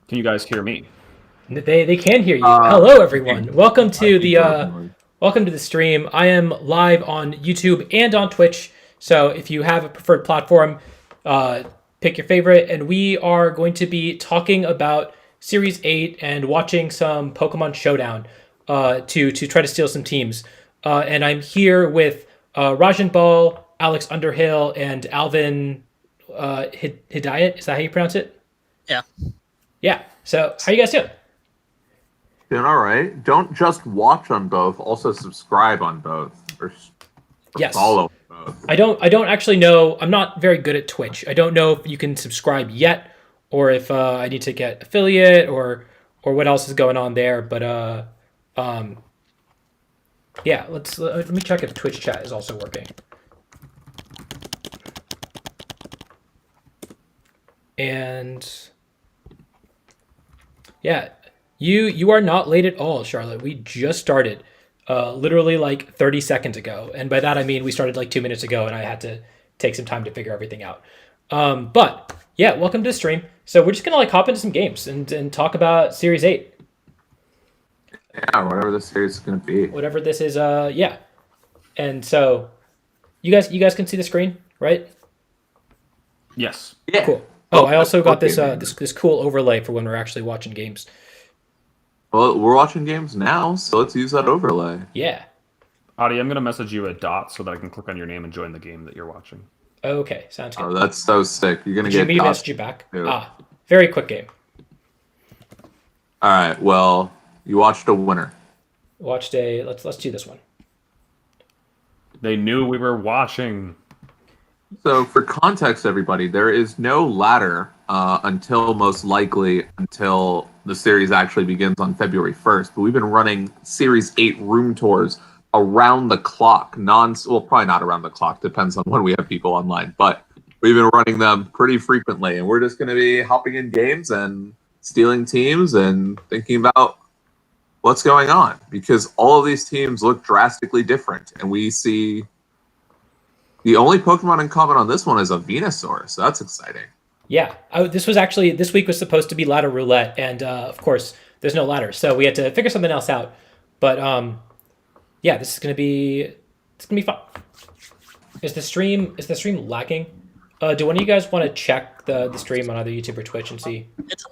Can you guys hear me? They can hear you. Hello, everyone. Welcome to the stream. I am live on YouTube and on Twitch. So if you have a preferred platform, pick your favorite. And we are going to be talking about Series 8 and watching some Pokemon Showdown to try to steal some teams. And I'm here with Rajan Ball, Alex Underhill, and Alvin Hidayat. Is that how you pronounce it? Yeah. Yeah. So how you guys doing? Doing all right. Don't just watch on both. Also subscribe on both. Or Yes. follow on both. I don't actually know. I'm not very good at Twitch. I don't know if you can subscribe yet, or if I need to get affiliate, or what else is going on there. But yeah. Let me check if Twitch chat is also working. And yeah, you are not late at all, Charlotte. We just started. Literally like 30 seconds ago. And by that, I mean, we started like 2 minutes ago and I had to take some time to figure everything out. But yeah, welcome to the stream. So we're just going to like hop into some games and talk about Series 8. Yeah, whatever the series is going to be. Whatever this is, yeah. And so you guys can see the screen, right? Yes. Yeah. Cool. Oh, I also got this Okay. this cool overlay for when we're actually watching games. Well, we're watching games now, so let's use that overlay. Yeah. Adi, I'm going to message you a dot so that I can click on your name and join the game that you're watching. Okay, sounds good. Oh, that's so sick. You're going to get Jimmy dots. messaged you back. Yeah. Very quick game. All right, well, you watched a winner. Watched a let's do this one. They knew we were watching. So for context, everybody, there is no ladder until the series actually begins on February 1st. But we've been running Series 8 room tours around the clock. Well, probably not around the clock. Depends on when we have people online. But we've been running them pretty frequently. And we're just going to be hopping in games and stealing teams and thinking about what's going on. Because all of these teams look drastically different. And we see... The only Pokemon in common on this one is a Venusaur, so that's exciting. Yeah, this week was supposed to be ladder roulette, and of course there's no ladder, so we had to figure something else out. But yeah, this is gonna be fun. Is the stream lagging? Do one of you guys want to check the stream on either YouTube or Twitch and see? It's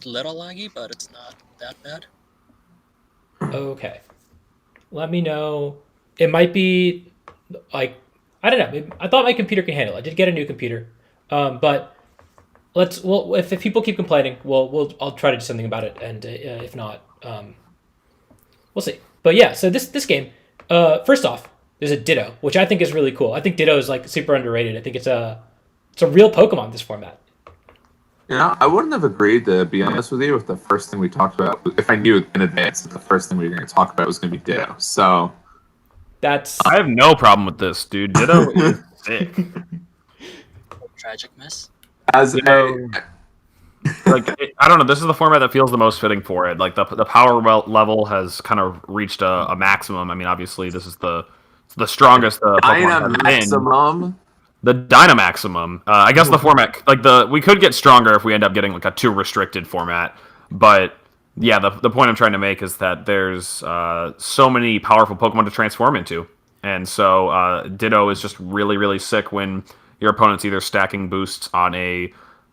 a little laggy, but it's not that bad. Okay, let me know. It might be like I don't know. I thought my computer can handle it. I did get a new computer, but if people keep complaining, I'll try to do something about it, and if not, we'll see. But yeah, so this game, first off, there's a Ditto, which I think is really cool. I think Ditto is like super underrated. I think it's a real Pokemon this format. Yeah, I wouldn't have agreed, to be honest with you, if the first thing we talked about, if I knew in advance that the first thing we were going to talk about was going to be Ditto. So I have no problem with this, dude. Ditto is sick. Tragic miss. as Ditto, I don't know. This is the format that feels the most fitting for it. Like the power level has kind of reached a maximum. I mean, obviously, this is the strongest Pokemon has been. Dynamaximum. The Dynamaximum. I guess the format, we could get stronger if we end up getting like a too restricted format. But yeah, the point I'm trying to make is that there's so many powerful Pokemon to transform into, and so Ditto is just really, really sick when your opponent's either stacking boosts on a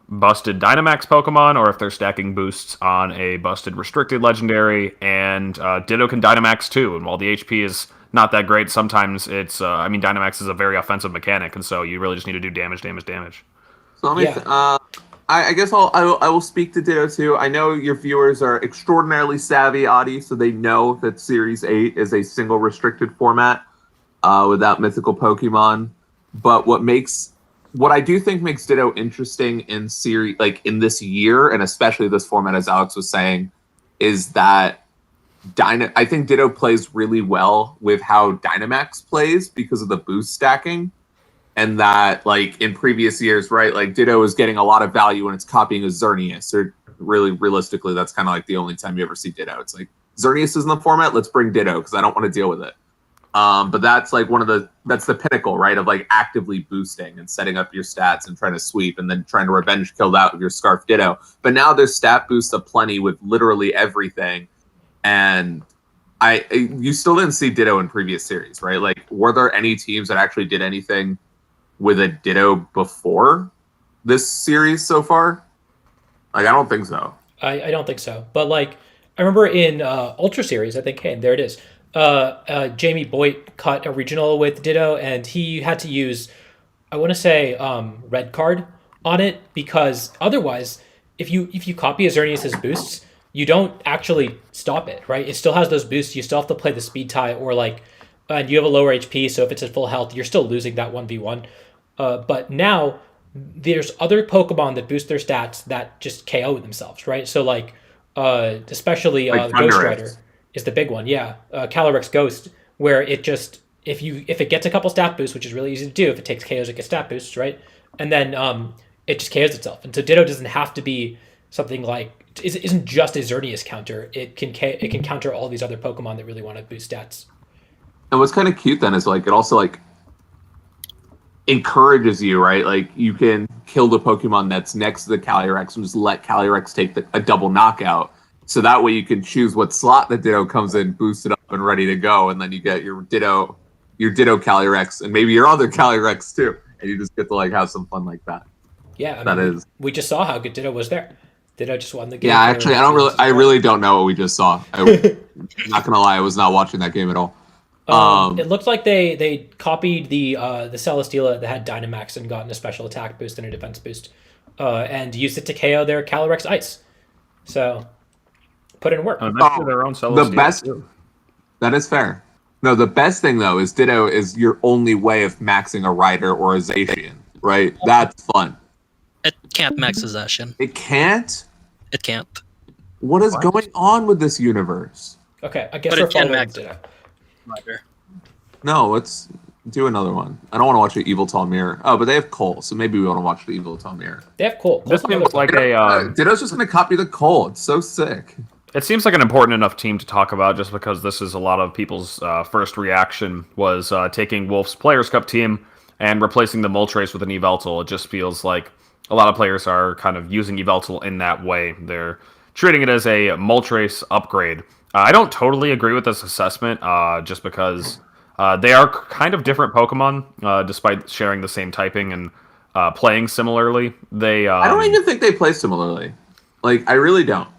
busted Dynamax Pokemon or if they're stacking boosts on a busted restricted legendary. And Ditto can Dynamax too, and while the HP is not that great, sometimes it's Dynamax is a very offensive mechanic, and so you really just need to do damage. So let me I guess I will speak to Ditto too. I know your viewers are extraordinarily savvy, Adi, so they know that Series 8 is a single restricted format without mythical Pokemon. But what I do think makes Ditto interesting in this year, and especially this format, as Alex was saying, is that I think Ditto plays really well with how Dynamax plays because of the boost stacking. And that, like, in previous years, right, like, Ditto is getting a lot of value when it's copying a Xerneas. Or really, realistically, that's kind of like the only time you ever see Ditto. It's like, Xerneas is in the format, let's bring Ditto, because I don't want to deal with it. But that's like that's the pinnacle, right? Of like actively boosting and setting up your stats and trying to sweep and then trying to revenge kill that with your Scarf Ditto. But now there's stat boosts aplenty with literally everything. And you still didn't see Ditto in previous series, right? Like, were there any teams that actually did anything with a Ditto before this series so far? Like, I don't think so. I don't think so. But like, I remember in Ultra Series, I think, hey, there it is. Jamie Boyd cut a regional with Ditto, and he had to use, I want to say, red card on it, because otherwise, if you copy Xerneas's boosts, you don't actually stop it, right? It still has those boosts. You still have to play the speed tie, or like, and you have a lower HP, so if it's at full health, you're still losing that 1v1. But now there's other Pokemon that boost their stats that just KO themselves, right? So like, especially Like Ghost Thunderous Rider is the big one, yeah. Calyrex Ghost, where it just if it gets a couple stat boosts, which is really easy to do if it takes KOs, it gets stat boosts, right? And then it just KOs itself. And so Ditto doesn't have to be something like it isn't just a Xerneas counter. It can counter all these other Pokemon that really want to boost stats. And what's kind of cute then is like it also like encourages you, right? Like you can kill the Pokemon that's next to the Calyrex and just let Calyrex take a double knockout. So that way you can choose what slot the Ditto comes in, boosted up and ready to go, and then you get your Ditto Calyrex, and maybe your other Calyrex too, and you just get to like have some fun like that. Yeah, is. We just saw how good Ditto was there. Ditto just won the game. Yeah, actually, I really don't know what we just saw. I'm not gonna lie, I was not watching that game at all. It looked like they copied the Celesteela that had Dynamax and gotten a special attack boost and a defense boost, and used it to KO their Calyrex Ice. So put in work. Their own the best. Too. That is fair. No, the best thing though is Ditto is your only way of maxing a Rider or a Zacian, right? That's fun. It can't max possession. It can't? It can't. What is going on with this universe? Okay, I guess But we're it can following max Ditto. Rider. No, let's do another one. I don't want to watch the Evil Tall Mirror. Oh, but they have Cole, so maybe we want to watch the Evil Tall Mirror. They have Cole. This seems like a Ditto's just going to copy the Cole. It's so sick. It seems like an important enough team to talk about, just because this is a lot of people's first reaction was taking Wolf's Players' Cup team and replacing the Moltres with an Yveltal. It just feels like a lot of players are kind of using Yveltal in that way. They're treating it as a Moltres upgrade. I don't totally agree with this assessment, just because they are kind of different Pokemon, despite sharing the same typing and playing similarly. I don't even think they play similarly. Like, I really don't.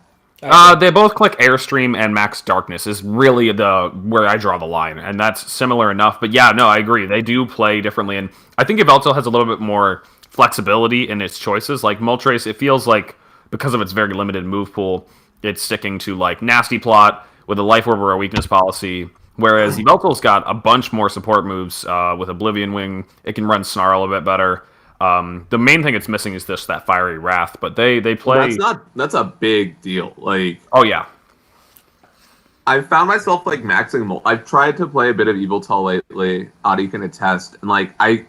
They both click Airstream, and Max Darkness is really where I draw the line, and that's similar enough. But yeah, no, I agree. They do play differently, and I think Yveltal has a little bit more flexibility in its choices. Like Moltres, it feels like because of its very limited move pool, it's sticking to like Nasty Plot with a Life Orb or a Weakness policy, whereas Yveltal's got a bunch more support moves with Oblivion Wing. It can run Snarl a bit better. The main thing it's missing is just that Fiery Wrath, but they play. That's a big deal. Like, oh yeah, I've found myself like maxing. I've tried to play a bit of Yveltal lately. Adi can attest, and like I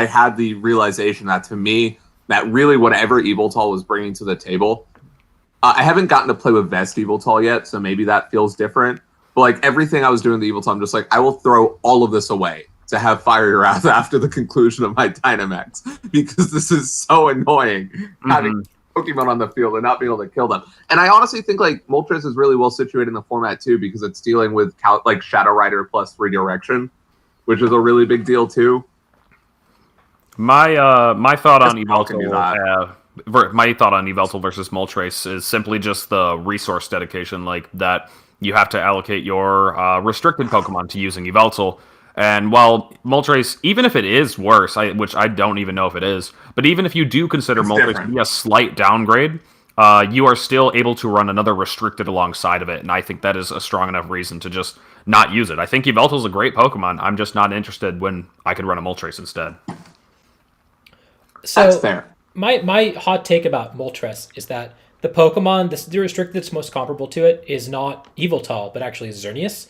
had the realization that to me, that really whatever Yveltal was bringing to the table. I haven't gotten to play with Vest Yveltal yet, so maybe that feels different. But like everything I was doing with Yveltal, I'm just like, I will throw all of this away to have Fiery Wrath after the conclusion of my Dynamax, because this is so annoying having Pokemon on the field and not being able to kill them. And I honestly think like Moltres is really well situated in the format too, because it's dealing with like Shadow Rider plus Redirection, which is a really big deal too. My thought on Yveltal. My thought on Yveltal versus Moltres is simply just the resource dedication, like that you have to allocate your restricted Pokemon to using Yveltal. And while Moltres, even if it is worse, which I don't even know if it is, but even if you do consider Moltres to be a slight downgrade, you are still able to run another restricted alongside of it, and I think that is a strong enough reason to just not use it. I think Yveltal's a great Pokemon. I'm just not interested when I could run a Moltres instead. So, that's fair. My hot take about Moltres is that the Pokemon, the restricted that's most comparable to it, is not Yveltal, but actually Xerneas.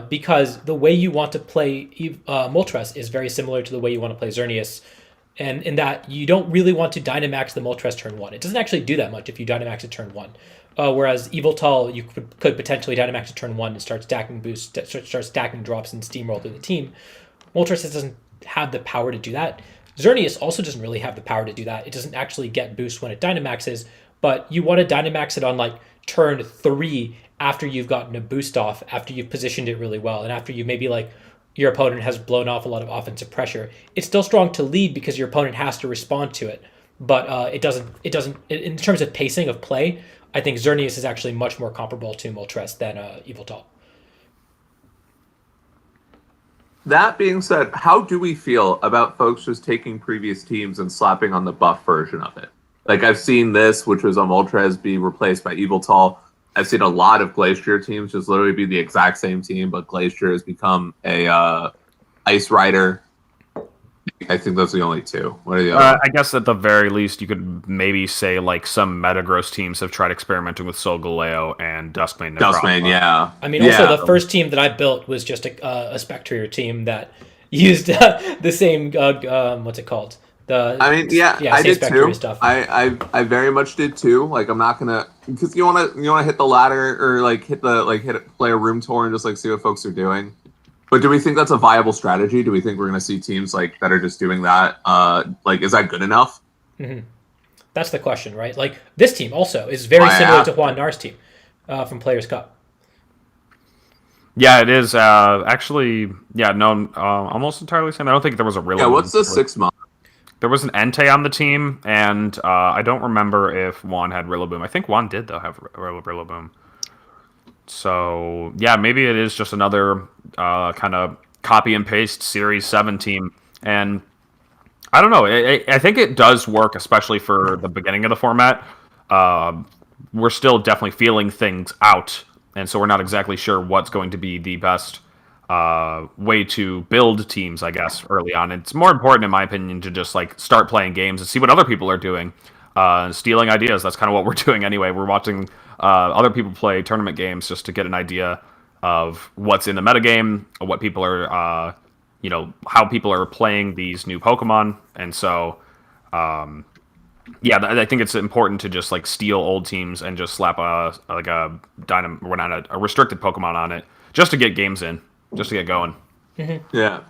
Because the way you want to play Moltres is very similar to the way you want to play Xerneas. and in that you don't really want to Dynamax the Moltres turn 1. It doesn't actually do that much if you Dynamax it turn 1. Whereas Yveltal, you could potentially Dynamax it turn 1 and start stacking boosts, start stacking drops and steamroll through the team. Moltres doesn't have the power to do that. Xerneas also doesn't really have the power to do that. It doesn't actually get boost when it Dynamaxes, but you want to Dynamax it on like turn 3 after you've gotten a boost off, after you've positioned it really well, and after you maybe like your opponent has blown off a lot of offensive pressure. It's still strong to lead because your opponent has to respond to it, but it doesn't. In terms of pacing of play, I think Xerneas is actually much more comparable to Moltres than Yveltal. That being said, how do we feel about folks just taking previous teams and slapping on the buff version of it? Like, I've seen this, which was a Moltres, be replaced by Yveltal. I've seen a lot of Glacier teams just literally be the exact same team, but Glacier has become a Ice Rider. I think those are the only two. What are the other? I guess at the very least, you could maybe say like some Metagross teams have tried experimenting with Solgaleo and Duskmane. Duskmane, yeah. I mean, also the first team that I built was just a Spectrier team that used the same what's it called? I did too. Stuff. I very much did too. Like, I'm not gonna, because you wanna hit the ladder or like play a room tour and just like see what folks are doing. But do we think that's a viable strategy? Do we think we're going to see teams like that are just doing that? Like, is that good enough? Mm-hmm. That's the question, right? Like, this team also is very similar to Juan Nar's team from Players Cup. Yeah, it is. Actually, yeah, no, almost entirely same. I don't think there was a real. Yeah, what's the 6 month? There was an Entei on the team, and I don't remember if Juan had Rillaboom. I think Juan did, though, have Rillaboom. So, yeah, maybe it is just another kind of copy and paste Series 7 team. And I don't know. I think it does work, especially for the beginning of the format. We're still definitely feeling things out. And so we're not exactly sure what's going to be the best way to build teams, I guess, early on. It's more important, in my opinion, to just like start playing games and see what other people are doing. Stealing ideas. That's kind of what we're doing anyway. We're watching other people play tournament games just to get an idea of what's in the metagame, what people are, how people are playing these new Pokemon. And so, I think it's important to just like steal old teams and just slap a restricted Pokemon on it just to get games in, just to get going. Mm-hmm. Yeah.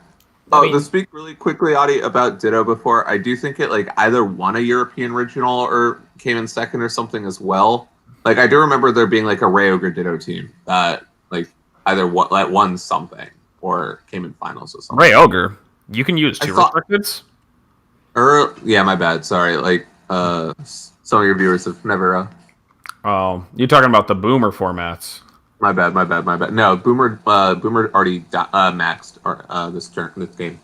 To speak really quickly, Adi, about Ditto before, I do think it like either won a European regional or came in second or something as well. Like, I do remember there being like a Rayoga Ditto team that like either won something or came in finals or something. Rayoga? You can use 2 restricteds? Yeah, my bad. Sorry. Like, some of your viewers have never. Oh, you're talking about the Boomer formats. My bad. No, Boomer already maxed this game.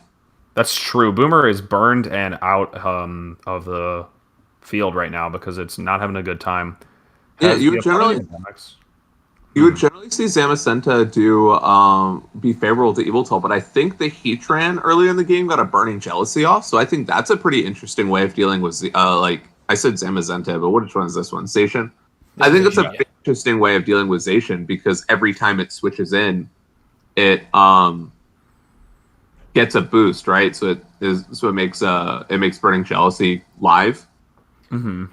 That's true. Boomer is burned and out of the field right now because it's not having a good time. Yeah, you would generally see Zamazenta be favorable to Yveltal, but I think the Heatran earlier in the game got a Burning Jealousy off, so I think that's a pretty interesting way of dealing with like I said Zamazenta, but which one is this one? Zacian? I think it's a interesting way of dealing with Zacian because every time it switches in, it gets a boost, right? So it makes Burning Jealousy live. Mm-hmm.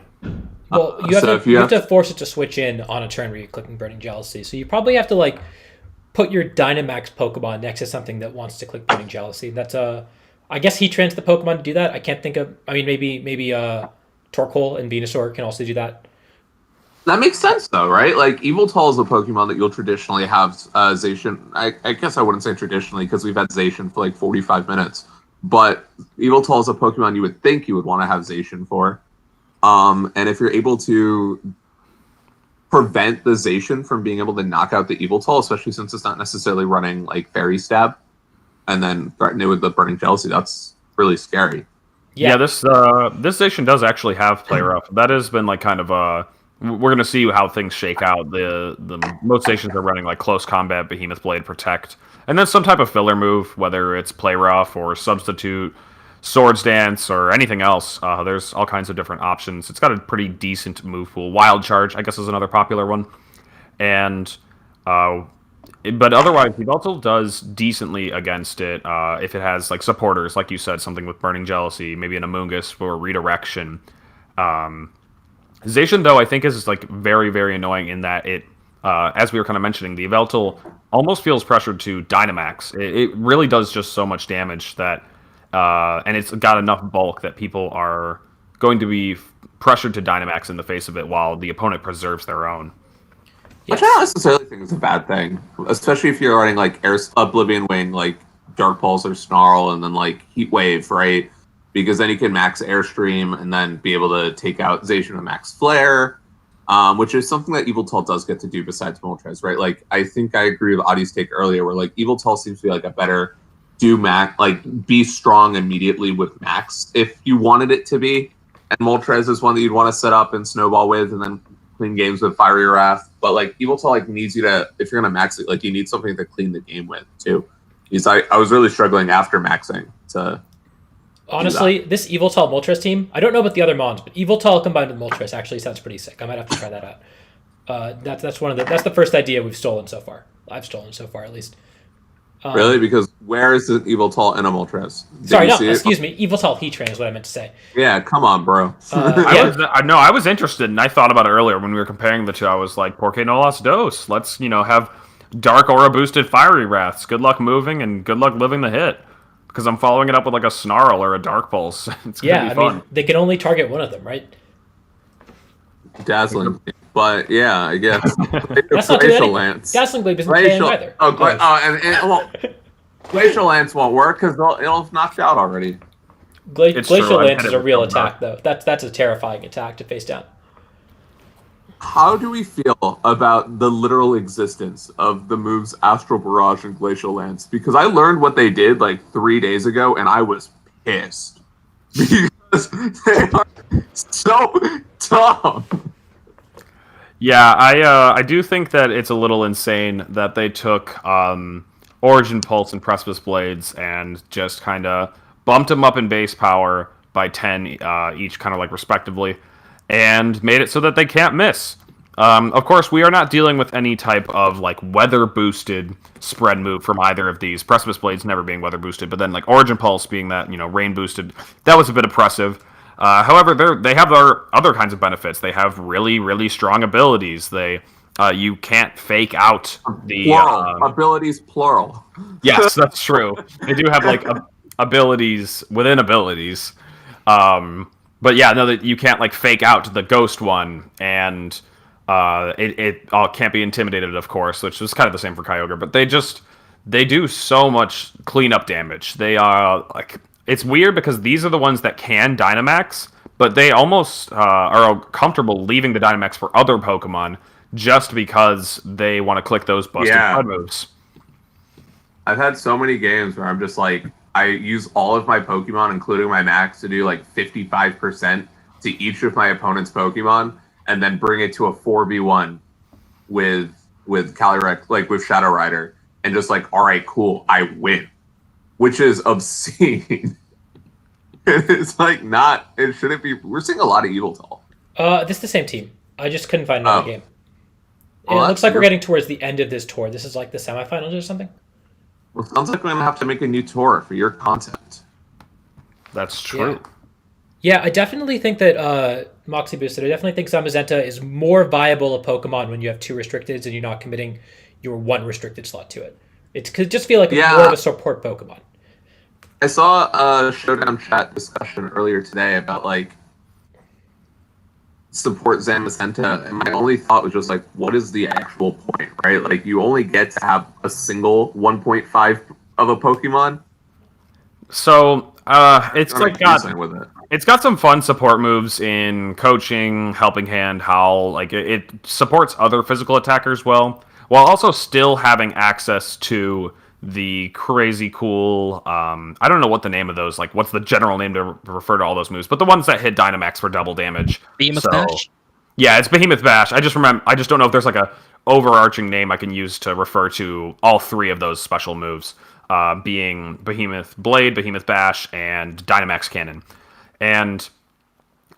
Well, you have to force it to switch in on a turn where you're clicking Burning Jealousy. So you probably have to like put your Dynamax Pokemon next to something that wants to click Burning Jealousy. That's I guess Heatran's the Pokemon to do that. I can't think of. I mean, maybe Torkoal and Venusaur can also do that. That makes sense, though, right? Like, Yveltal is a Pokemon that you'll traditionally have Zacian. I guess I wouldn't say traditionally, because we've had Zacian for like 45 minutes. But Yveltal is a Pokemon you would think you would want to have Zacian for. And if you're able to prevent the Zacian from being able to knock out the Yveltal, especially since it's not necessarily running like Fairy Stab, and then threaten it with the Burning Jealousy, that's really scary. Yeah, this Zacian does actually have Play Rough. That has been like kind of we're gonna see how things shake out. The most stations are running like Close Combat, Behemoth Blade, Protect, and then some type of filler move, whether it's Play Rough or Substitute, Swords Dance, or anything else. There's all kinds of different options. It's got a pretty decent move pool. Wild Charge, I guess, is another popular one. And But otherwise, Yveltal does decently against it if it has like supporters, like you said, something with Burning Jealousy, maybe an Amoonguss for redirection. Zacian, though, I think is like very, very annoying in that it, as we were kind of mentioning, the Yveltal almost feels pressured to Dynamax. It really does just so much damage that, and it's got enough bulk that people are going to be pressured to Dynamax in the face of it while the opponent preserves their own. Which I don't necessarily think is a bad thing, especially if you're running like Oblivion Wing, like Dark Pulse or Snarl, and then like Heat Wave, right? Because then you can max Airstream and then be able to take out Zacian with max Flare, which is something that Yveltal does get to do besides Moltres, right? Like I think I agree with Adi's take earlier, where like Yveltal seems to be like a better be strong immediately with max if you wanted it to be, and Moltres is one that you'd want to set up and snowball with, and then clean games with Fiery Wrath. But like Yveltal like needs you to, if you're gonna max it, like you need something to clean the game with too. Because I was really struggling after maxing to. Honestly, this Yveltal Moltres team, I don't know about the other mons, but Yveltal combined with Moltres actually sounds pretty sick. I might have to try that out. That's the first idea we've stolen so far. I've stolen so far, at least. Really? Because where is the Yveltal in a Moltres? Excuse me. Yveltal Heatran is what I meant to say. Yeah, come on, bro. I was interested, and I thought about it earlier when we were comparing the two. I was like, Porque no las dos. Let's, have Dark Aura boosted Fiery Wraths. Good luck moving, and good luck living the hit. Because I'm following it up with like a Snarl or a Dark Pulse. It's gonna be fun. Mean, they can only target one of them, right? Dazzling. But yeah, I guess. That's not Glacial Lance. Dazzling Gleam isn't KO either. Glacial Lance won't work because it'll knocked out already. Glacial Lance is a real attack, though. That's a terrifying attack to face down. How do we feel about the literal existence of the moves Astral Barrage and Glacial Lance? Because I learned what they did like 3 days ago, and I was pissed. Because they are so dumb. Yeah, I do think that it's a little insane that they took Origin Pulse and Precipice Blades and just kind of bumped them up in base power by 10 each, kind of like respectively, and made it so that they can't miss. Of course, we are not dealing with any type of like weather-boosted spread move from either of these. Precipice Blades never being weather-boosted, but then like Origin Pulse being that, rain-boosted, that was a bit oppressive. However, they have their other kinds of benefits. They have really, really strong abilities. You can't fake out the plural abilities. Plural. Yes, that's true. They do have like abilities within abilities. But yeah, no, that you can't like fake out the ghost one, and it can't be intimidated, of course, which is kind of the same for Kyogre. But they do so much cleanup damage. They are like. It's weird because these are the ones that can Dynamax, but they almost are comfortable leaving the Dynamax for other Pokemon just because they want to click those busted blood moves. I've had so many games where I'm just like, I use all of my Pokemon, including my Max, to do like 55% to each of my opponent's Pokemon, and then bring it to a 4v1 with Calyrex, like with Shadow Rider, and just like, all right, cool, I win. Which is obscene. It's like not. It shouldn't be. We're seeing a lot of Yveltal. This is the same team. I just couldn't find another game. It looks like we're getting towards the end of this tour. This is like the semifinals or something. Well, sounds like we're gonna have to make a new tour for your content. That's true. Yeah, I definitely think that Moxie Boosted. I definitely think Zamazenta is more viable a Pokemon when you have 2 restricteds and you're not committing your 1 restricted slot to it. It could just feel like it's more of a support Pokemon. I saw a Showdown chat discussion earlier today about like support Zamazenta, and my only thought was just like, what is the actual point, right? Like, you only get to have a single 1.5 of a Pokemon. So it's got some fun support moves in Coaching, Helping Hand, Howl. Like it supports other physical attackers well, while also still having access to the crazy cool, I don't know what the name of those, like what's the general name to refer to all those moves, but the ones that hit Dynamax for double damage. Behemoth Bash? Yeah, it's Behemoth Bash. I just don't know if there's like a overarching name I can use to refer to all 3 of those special moves, being Behemoth Blade, Behemoth Bash, and Dynamax Cannon. And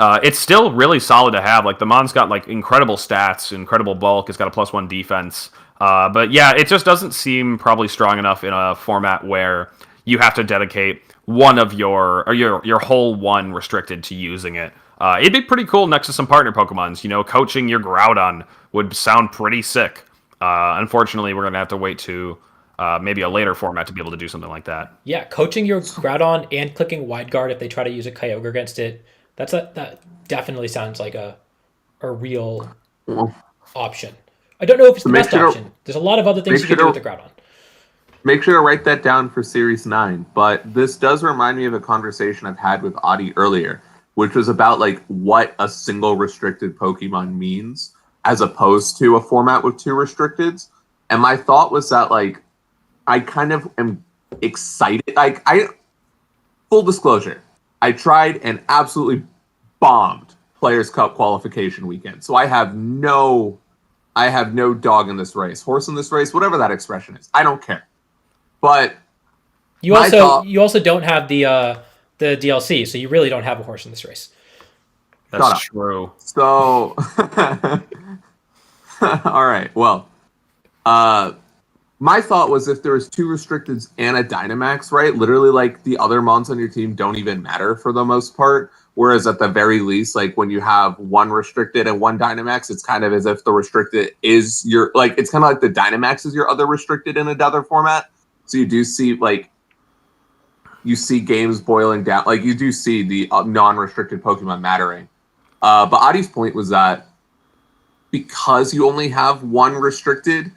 it's still really solid to have. Like the Mon's got like incredible stats, incredible bulk, it's got a +1 defense. But yeah, it just doesn't seem probably strong enough in a format where you have to dedicate one of your whole one restricted to using it. It'd be pretty cool next to some partner Pokemons. Coaching your Groudon would sound pretty sick. Unfortunately, we're gonna have to wait to maybe a later format to be able to do something like that. Yeah, coaching your Groudon and clicking Wide Guard if they try to use a Kyogre against it. That definitely sounds like a real option. I don't know if it's the best option. There's a lot of other things you can do with the Groudon. Make sure to write that down for Series 9. But this does remind me of a conversation I've had with Adi earlier, which was about what a single restricted Pokemon means as opposed to a format with 2 restricteds. And my thought was that I kind of am excited. Full disclosure, I tried and absolutely bombed Players' Cup qualification weekend. So I have no dog in this race, horse in this race, whatever that expression is. I don't care. But you also don't have the DLC, so you really don't have a horse in this race. That's true. So, all right. Well, my thought was if there was 2 restricteds and a Dynamax, right? Literally, the other mons on your team don't even matter for the most part. Whereas at the very least, when you have 1 restricted and 1 Dynamax, it's kind of as if the restricted is your it's kind of like the Dynamax is your other restricted in another format. So you do see you see games boiling down. You do see the non-restricted Pokemon mattering. But Adi's point was that because you only have 1 restricted,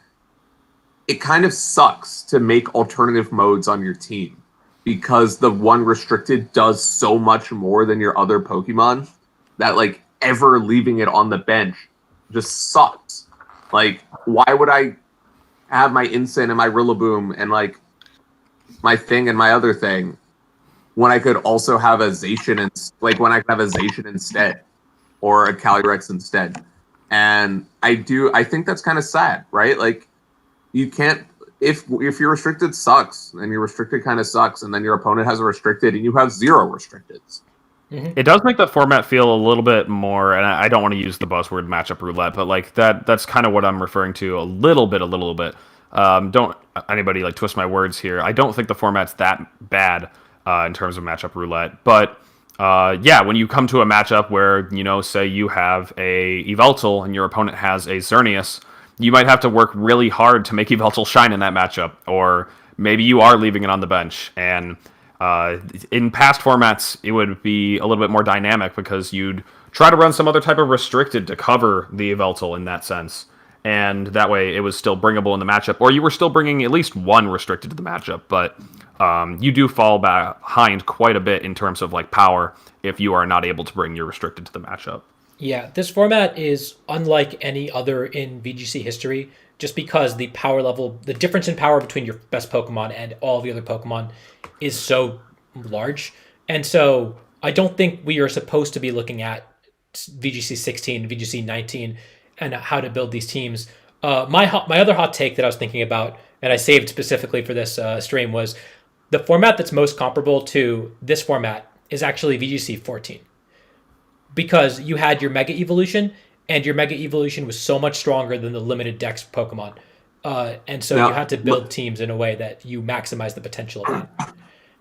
it kind of sucks to make alternative modes on your team because the 1 restricted does so much more than your other Pokemon that ever leaving it on the bench just sucks. Why would I have my Incin and my Rillaboom and my thing and my other thing when I could also have a Zacian and when I could have a Zacian instead or a Calyrex instead? And I think that's kind of sad, right? You can't if you're restricted sucks and your restricted kind of sucks and then your opponent has a restricted and you have 0 restricteds. Mm-hmm. It does make the format feel a little bit more, and I don't want to use the buzzword matchup roulette, but that's kind of what I'm referring to a little bit. Don't anybody twist my words here. I don't think the format's that bad in terms of matchup roulette, but yeah, when you come to a matchup where say you have a Yveltal and your opponent has a Xerneas, you might have to work really hard to make Yveltal shine in that matchup, or maybe you are leaving it on the bench. And in past formats, it would be a little bit more dynamic because you'd try to run some other type of restricted to cover the Yveltal in that sense. And that way it was still bringable in the matchup, or you were still bringing at least 1 restricted to the matchup. But you do fall behind quite a bit in terms of power if you are not able to bring your restricted to the matchup. Yeah, this format is unlike any other in VGC history just because the power level, the difference in power between your best Pokemon and all the other Pokemon is so large. And so I don't think we are supposed to be looking at VGC 16, VGC 19, and how to build these teams. My other hot take that I was thinking about, and I saved specifically for this stream, was the format that's most comparable to this format is actually VGC 14. Because you had your Mega Evolution, and your Mega Evolution was so much stronger than the limited Dex Pokemon. And so you had to build teams in a way that you maximize the potential of that.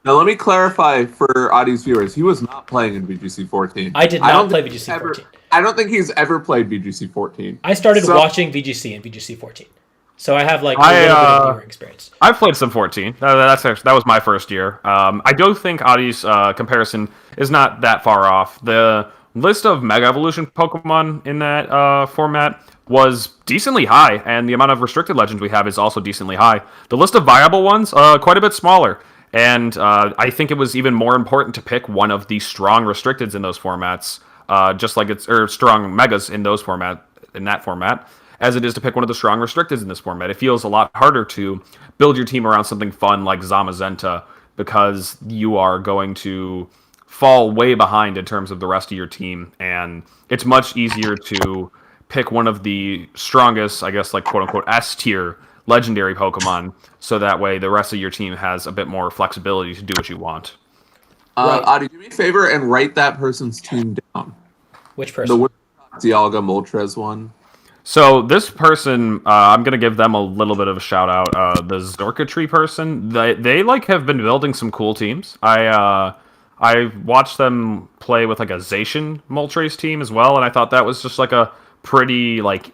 Now, let me clarify for Adi's viewers. He was not playing in VGC 14. I did not play VGC 14. I don't think he's ever played VGC 14. I started watching VGC in VGC 14. So I have a little bit of viewer experience. I played some 14. That was my first year. I do think Adi's comparison is not that far off. The list of Mega Evolution Pokemon in that format was decently high, and the amount of restricted legends we have is also decently high. The list of viable ones, quite a bit smaller. And I think it was even more important to pick one of the strong restricteds in those formats, strong megas in that format, as it is to pick one of the strong restricteds in this format. It feels a lot harder to build your team around something fun like Zamazenta because you are going to fall way behind in terms of the rest of your team, and it's much easier to pick one of the strongest, I guess, quote-unquote S-tier legendary Pokemon, so that way the rest of your team has a bit more flexibility to do what you want. Adi, do me a favor and write that person's team down. Which person? The Dialga Moltres one. So this person, I'm gonna give them a little bit of a shout out. The Zorkatry person, they like have been building some cool teams. I watched them play with like a Zacian Moltres team as well, and I thought that was just like a pretty like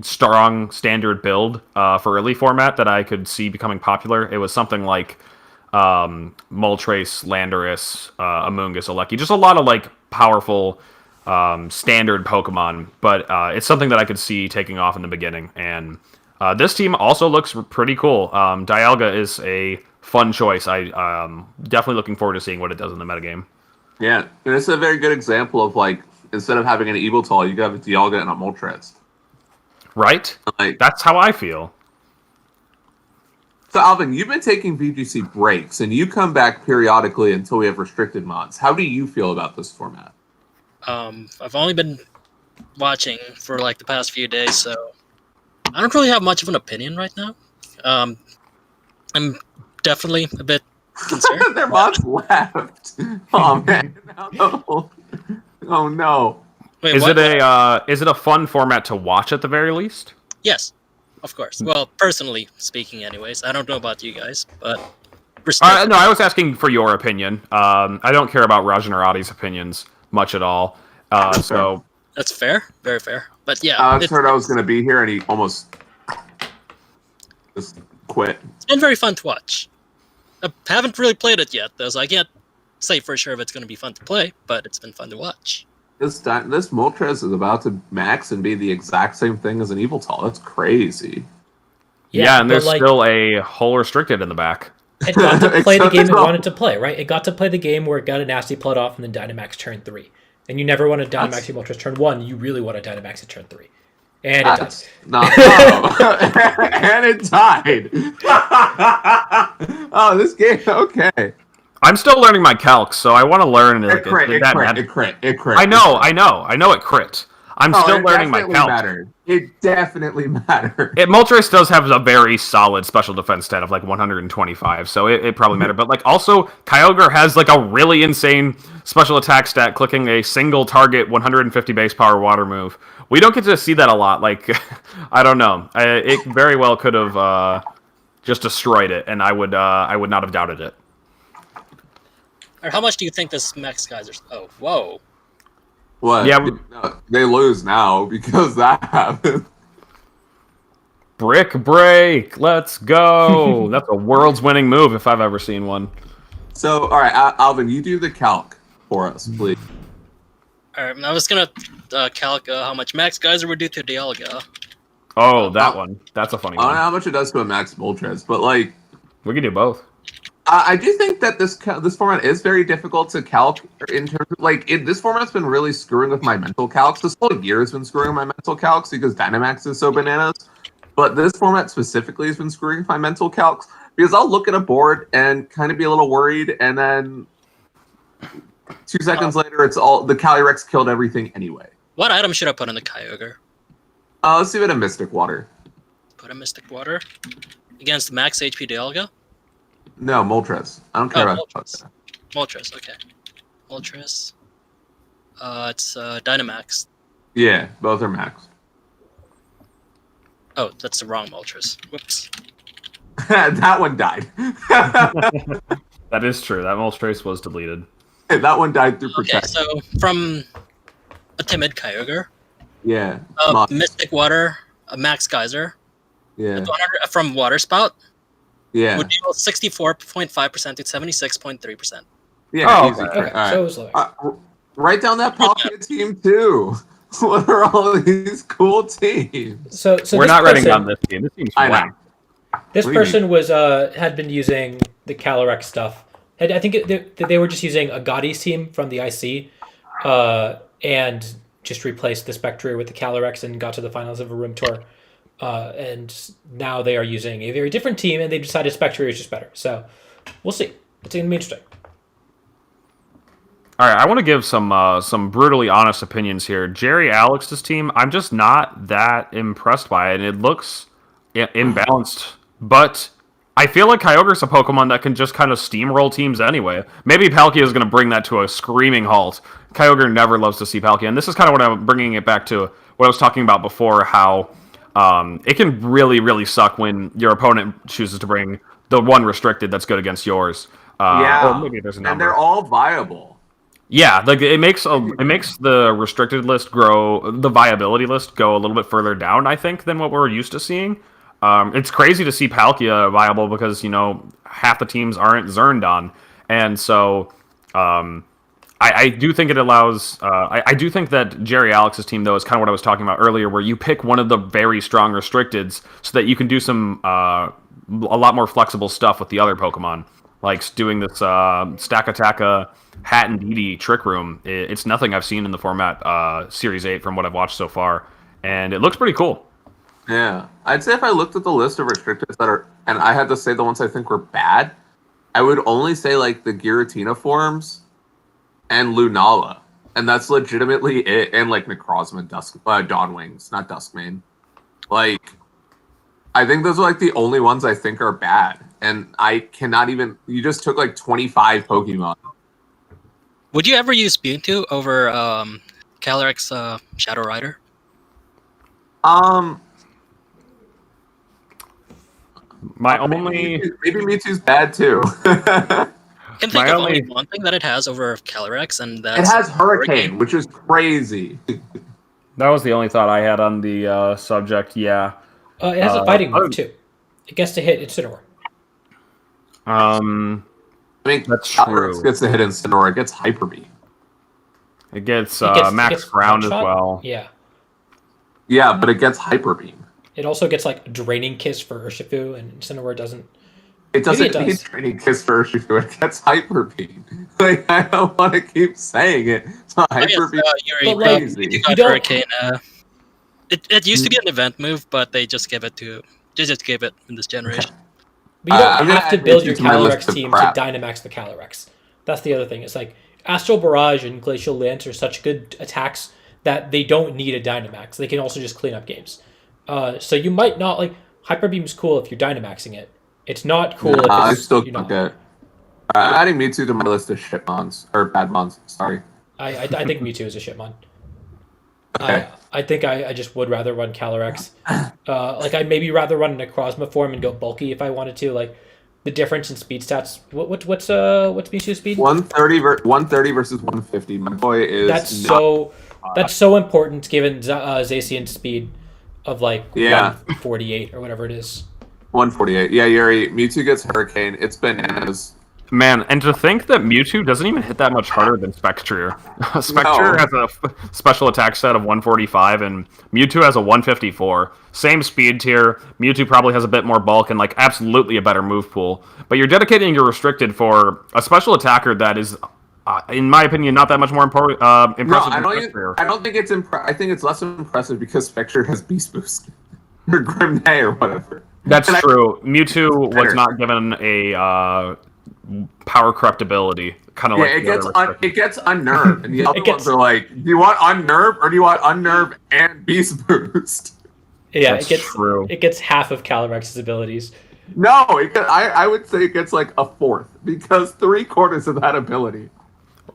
strong standard build for early format that I could see becoming popular. It was something like Moltres, Landorus, Amoonguss, Aleki, just a lot of like powerful standard Pokemon, but it's something that I could see taking off in the beginning. And this team also looks pretty cool. Dialga is a fun choice. I definitely looking forward to seeing what it does in the metagame. Yeah, and it's a very good example of like instead of having an Eviltal, you have a Dialga and a Moltres. Right? Like, that's how I feel. So Alvin, you've been taking VGC breaks, and you come back periodically until we have restricted mods. How do you feel about this format? I've only been watching for like the past few days, so I don't really have much of an opinion right now. I'm definitely a bit concerned. Their mods left. Oh man! No. Oh no! Wait, is it a fun format to watch at the very least? Yes, of course. Well, personally speaking, anyways. I don't know about you guys, but no, I was asking for your opinion. I don't care about Rajan or Adi's opinions much at all. So that's fair, very fair. But yeah, Alex heard I was going to be here, and he almost just quit. It's been very fun to watch. I haven't really played it yet, though, so I can't say for sure if it's going to be fun to play. But it's been fun to watch. This Moltres is about to max and be the exact same thing as an Eviltal. That's crazy. Yeah, and there's still a whole restricted in the back. It got to play the game it wanted to play, right? It got to play the game where it got a nasty plot off and then Dynamax turn 3. And you never want a Dynamax Moltres turn 1. You really want a Dynamax at turn 3. And it does. And it died. Oh, this game, okay. I'm still learning my calcs, so I want to learn. It crit. I know it crit. I'm still learning my calcs. It definitely mattered. Moltres does have a very solid special defense stat of like 125, so it probably mattered. But like also, Kyogre has like a really insane special attack stat, clicking a single target 150 base power water move. We don't get to see that a lot. Like, I don't know. It very well could have just destroyed it, and I would not have doubted it. Or how much do you think this Max Geyser? Oh, whoa. What? Yeah, they lose now because that happened. Brick break. Let's go. That's a world's winning move if I've ever seen one. So, all right, Alvin, you do the calc for us, please. All right, I was gonna calc how much Max Geyser would do to Dialga. Oh, that one. That's a funny one. I don't know how much it does to a Max Moltres, but like we can do both. I do think that this format is very difficult to calc in terms of, like, this format's been really screwing with my mental calcs. This whole year has been screwing with my mental calcs because Dynamax is so bananas. But this format specifically has been screwing with my mental calcs because I'll look at a board and kind of be a little worried, and then 2 seconds later, it's all the Calyrex killed everything anyway. What item should I put in the Kyogre? Let's see what a Mystic Water. Put a Mystic Water against max HP Dialga? No, Moltres. I don't care about Moltres. Moltres, okay. Moltres. It's Dynamax. Yeah, both are max. Oh, that's the wrong Moltres. Whoops. That one died. That is true. That Moltres was deleted. That one died through Okay, protection. so from a timid Kyogre. Yeah. Mystic Water, a Max Geyser. Yeah. From Water Spout. Yeah. Would deal 64.5% to 76.3%. Yeah. Oh, easy. okay. Right. So it was lower. Write down that Pocket team too. What are all these cool teams? So we're not writing down this team. This team's I know. whack. This person was had been using the Calyrex stuff. I think they were just using a Gaudi's team from the IC, and just replaced the Spectre with the Calyrex and got to the finals of a room tour. And now they are using a very different team, and they decided Spectre is just better. So we'll see. It's going to be interesting. All right, I want to give some brutally honest opinions here. Jerry Alex's team, I'm just not that impressed by it. It looks imbalanced, but I feel like Kyogre's a Pokemon that can just kind of steamroll teams anyway. Maybe Palkia is going to bring that to a screaming halt. Kyogre never loves to see Palkia, and this is kind of what I'm bringing it back to what I was talking about before, how it can really, really suck when your opponent chooses to bring the one restricted that's good against yours. Or maybe there's a number. And they're all viable. Yeah, like it makes the restricted list the viability list go a little bit further down, I think, than what we're used to seeing. It's crazy to see Palkia viable because, half the teams aren't Zerndon. And so I do think it allows... I do think that Jerry Alex's team, though, is kind of what I was talking about earlier, where you pick one of the very strong restricteds so that you can do some a lot more flexible stuff with the other Pokemon. Like doing this Stack-Attacka Hat and Didi Trick Room. It's nothing I've seen in the format Series 8 from what I've watched so far. And it looks pretty cool. Yeah. I'd say if I looked at the list of restricteds that are... And I had to say the ones I think were bad, I would only say, like, the Giratina forms and Lunala. And that's legitimately it. And, like, Necrozma and Dawnwings, not Duskmane. Like, I think those are, like, the only ones I think are bad. And I cannot even... You just took, like, 25 Pokemon. Would you ever use Mewtwo over Calyrex Shadow Rider? Maybe Mewtwo's bad, too. I can think of only one thing that it has over Calyrex, and that's... It has Hurricane, which is crazy. That was the only thought I had on the subject, yeah. It has a fighting move, too. It gets to hit Incineroar. I mean, that's Calyrex true. gets to hit Incineroar. It gets Hyper Beam. It gets Max Ground as well. Yeah. Yeah, but it gets Hyper Beam. It also gets, like, Draining Kiss for Urshifu, and Incineroar doesn't... It doesn't need Draining Kiss for Urshifu. It gets Hyper Beam. Like, I don't want to keep saying it. It's not Hyper Beam. You got Hurricane. It used to be an event move, but they just gave it in this generation. But you don't have to build your Calyrex team to Dynamax the Calyrex. That's the other thing. It's like Astral Barrage and Glacial Lance are such good attacks that they don't need a Dynamax. They can also just clean up games. So you might not like Hyper Beam's cool if you're Dynamaxing it. It's not cool if I it's, still don't get. I'm adding Mewtwo to my list of shit mons or bad mons. Sorry. I think Mewtwo is a shit mon. Okay. I think I just would rather run Calyrex. Like I'd maybe rather run a Necrozma form and go bulky if I wanted to. Like the difference in speed stats. What's Mewtwo's speed? 130 versus 150. My boy is. That's so important given Zacian's speed of like 148 or whatever it is. 148. Yeah, Yuri. Mewtwo gets Hurricane. It's bananas. Man, and to think that Mewtwo doesn't even hit that much harder than Spectre. Spectre has a special attack set of 145, and Mewtwo has a 154. Same speed tier. Mewtwo probably has a bit more bulk and like absolutely a better move pool. But you're dedicating your restricted for a special attacker that is, in my opinion, not that much more impressive. No, I don't think it's I think it's less impressive because Spectre has Beast Boost or Grim Day or whatever. That's true. Mewtwo was not given a power corruptibility, kind of like it gets unnerved, and the other ones are like, do you want unnerve or do you want unnerve and Beast Boost? Yeah, That's true. It gets half of Calyrex's abilities. No, I would say it gets like a fourth because 3/4 of that ability.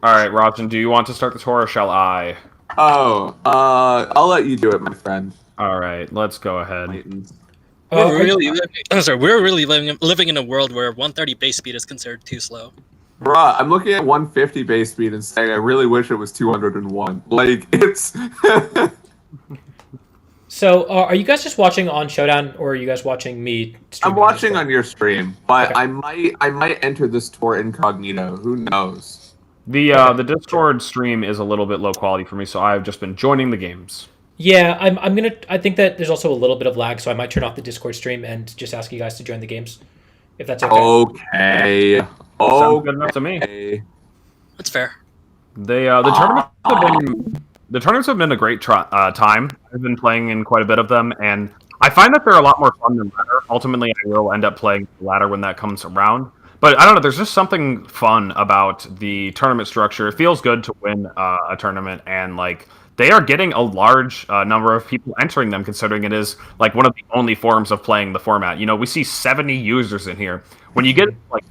All right, Rajan, do you want to start the tour or shall I? Oh, I'll let you do it, my friend. All right, let's go ahead. We're really living in a world where 130 base speed is considered too slow. Bruh, I'm looking at 150 base speed and saying I really wish it was 201. Like, it's... So, are you guys just watching on Showdown, or are you guys watching me stream? I'm watching on your stream, but okay. I might enter this tour incognito. Who knows? The Discord stream is a little bit low quality for me, so I've just been joining the games. Yeah, I think that there's also a little bit of lag, so I might turn off the Discord stream and just ask you guys to join the games, if that's okay. Okay. Sounds good enough to me. That's fair. The tournaments have been a great time. I've been playing in quite a bit of them, and I find that they're a lot more fun than ladder. Ultimately, I will end up playing ladder when that comes around. But I don't know, there's just something fun about the tournament structure. It feels good to win a tournament, and like they are getting a large number of people entering them, considering it is like one of the only forms of playing the format. You know, we see 70 users in here. When you get like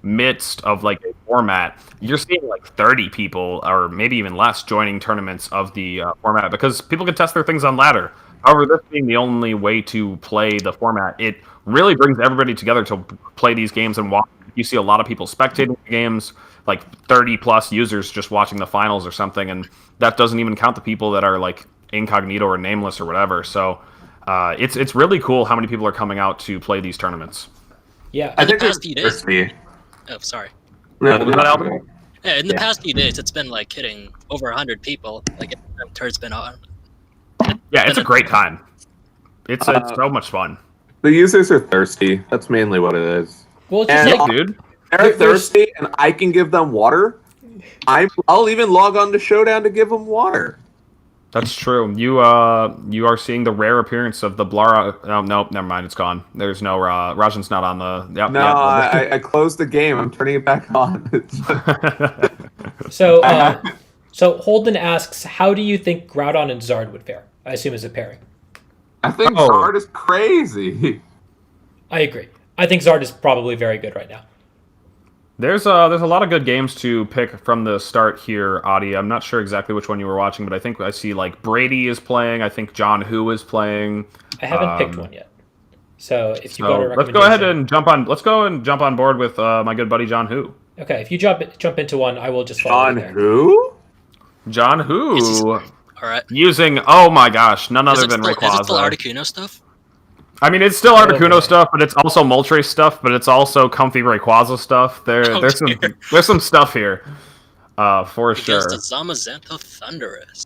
midst of like a format, you're seeing like 30 people or maybe even less joining tournaments of the format because people can test their things on ladder. However, this being the only way to play the format, it really brings everybody together to play these games and watch. You see a lot of people spectating the games, like 30 plus users just watching the finals or something, and that doesn't even count the people that are like incognito or nameless or whatever. So it's really cool how many people are coming out to play these tournaments. Yeah, I think past few days. thirsty. Oh, sorry. Yeah, Was that Albert? Yeah, in the past few days, it's been like hitting over 100 people. Like every turn's been on. Yeah, it's a great time. It's so much fun. The users are thirsty. That's mainly what it is. well, it's just And- like Dude. They're thirsty, and I can give them water. I'll even log on to Showdown to give them water. That's true. You are seeing the rare appearance of the Blara. Oh, nope, never mind. It's gone. There's no Rajan's not on the. Yep, No, I closed the game. I'm turning it back on. so. So Holden asks, how do you think Groudon and Zard would fare? I assume as a pairing. I think Oh. Zard is crazy. I agree. I think Zard is probably very good right now. There's a lot of good games to pick from the start here, Adi. I'm not sure exactly which one you were watching, but I think I see like Brady is playing. I think John Who is playing. I haven't picked one yet. So if you So go to let's go ahead and jump on. Let's go and jump on board with my good buddy John Who. Okay, if you jump into one, I will just follow On you there. who? John Who All right. using my gosh, none other than Is it still Rayquaza. Articuno stuff? I mean, it's still Articuno boy. stuff, but it's also Moltres stuff, but it's also comfy Rayquaza stuff. There's some stuff here, for sure. Against the Zamazenta Thunderous.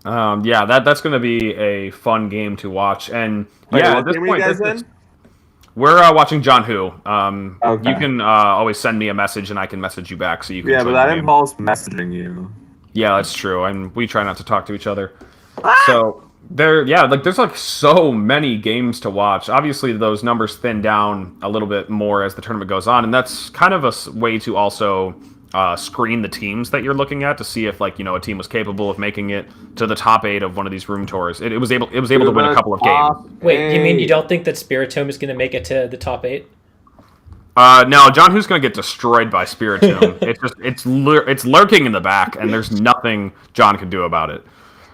Yeah, that's going to be a fun game to watch, and Wait, yeah, what at this game are point, you guys in? we're watching John Who. Okay. You can always send me a message, and I can message you back, so you can. Yeah, join but the that game. involves messaging you. Yeah, that's true, and we try not to talk to each other. So there's like so many games to watch. Obviously, those numbers thin down a little bit more as the tournament goes on, and that's kind of a way to also screen the teams that you're looking at to see if a team was capable of making it to the top 8 of one of these room tours. It was able to win a couple of games. Wait, you mean you don't think that Spiritomb is going to make it to the top 8? No, John Who's going to get destroyed by Spiritomb. it's lurking in the back, and there's nothing John can do about it.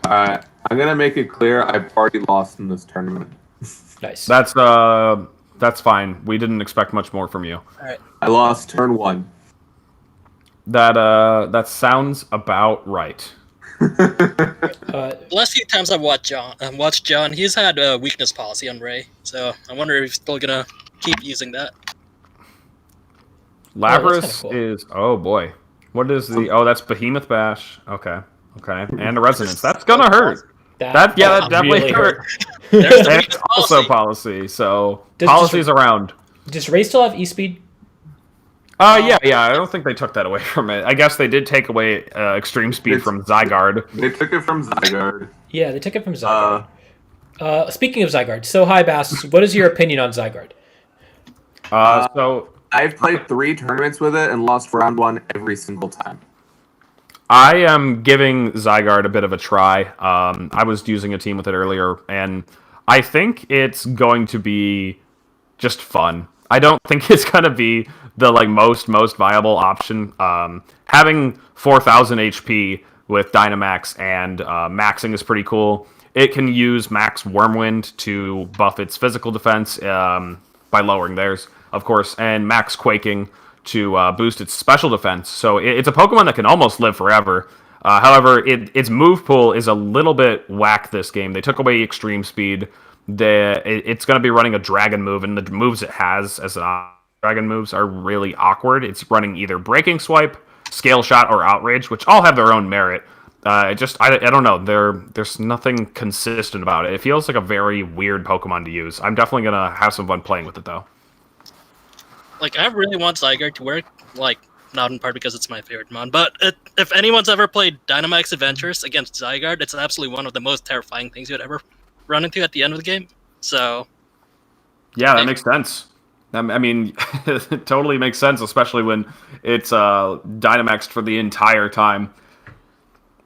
Alright, I'm gonna make it clear I've already lost in this tournament. Nice. That's fine. We didn't expect much more from you. I lost turn 1. That sounds about right. The last few times I've watched John, he's had a weakness policy on Ray, so I wonder if he's still gonna keep using that. Lapras that's kinda cool. is boy. What is that's Behemoth Bash. Okay. And a Resonance. That's gonna hurt. That definitely really hurt. There's the And weakness it's also policy. policy. So Does- policies around. Does Ray still have E-Speed? Yeah. I don't think they took that away from it. I guess they did take away extreme speed from Zygarde. They took it from Zygarde. Yeah, they took it from Zygarde. Speaking of Zygarde, so hi Bass, what is your opinion on Zygarde? So I've played 3 tournaments with it and lost round 1 every single time. I am giving Zygarde a bit of a try. I was using a team with it earlier, and I think it's going to be just fun. I don't think it's going to be the most viable option. Having 4,000 HP with Dynamax and maxing is pretty cool. It can use Max Wormwind to buff its physical defense by lowering theirs, of course, and Max Quaking to boost its special defense. So it's a Pokemon that can almost live forever. However, its move pool is a little bit whack this game. They took away extreme speed. It's going to be running a dragon move, and the moves it has as dragon moves are really awkward. It's running either Breaking Swipe, Scale Shot, or Outrage, which all have their own merit. I don't know. There's nothing consistent about it. It feels like a very weird Pokemon to use. I'm definitely going to have some fun playing with it, though. I really want Zygarde to work, not in part because it's my favorite mon, but if anyone's ever played Dynamax Adventures against Zygarde, it's absolutely one of the most terrifying things you'd ever run into at the end of the game. So, yeah, that makes sense. I mean, it totally makes sense, especially when it's Dynamaxed for the entire time.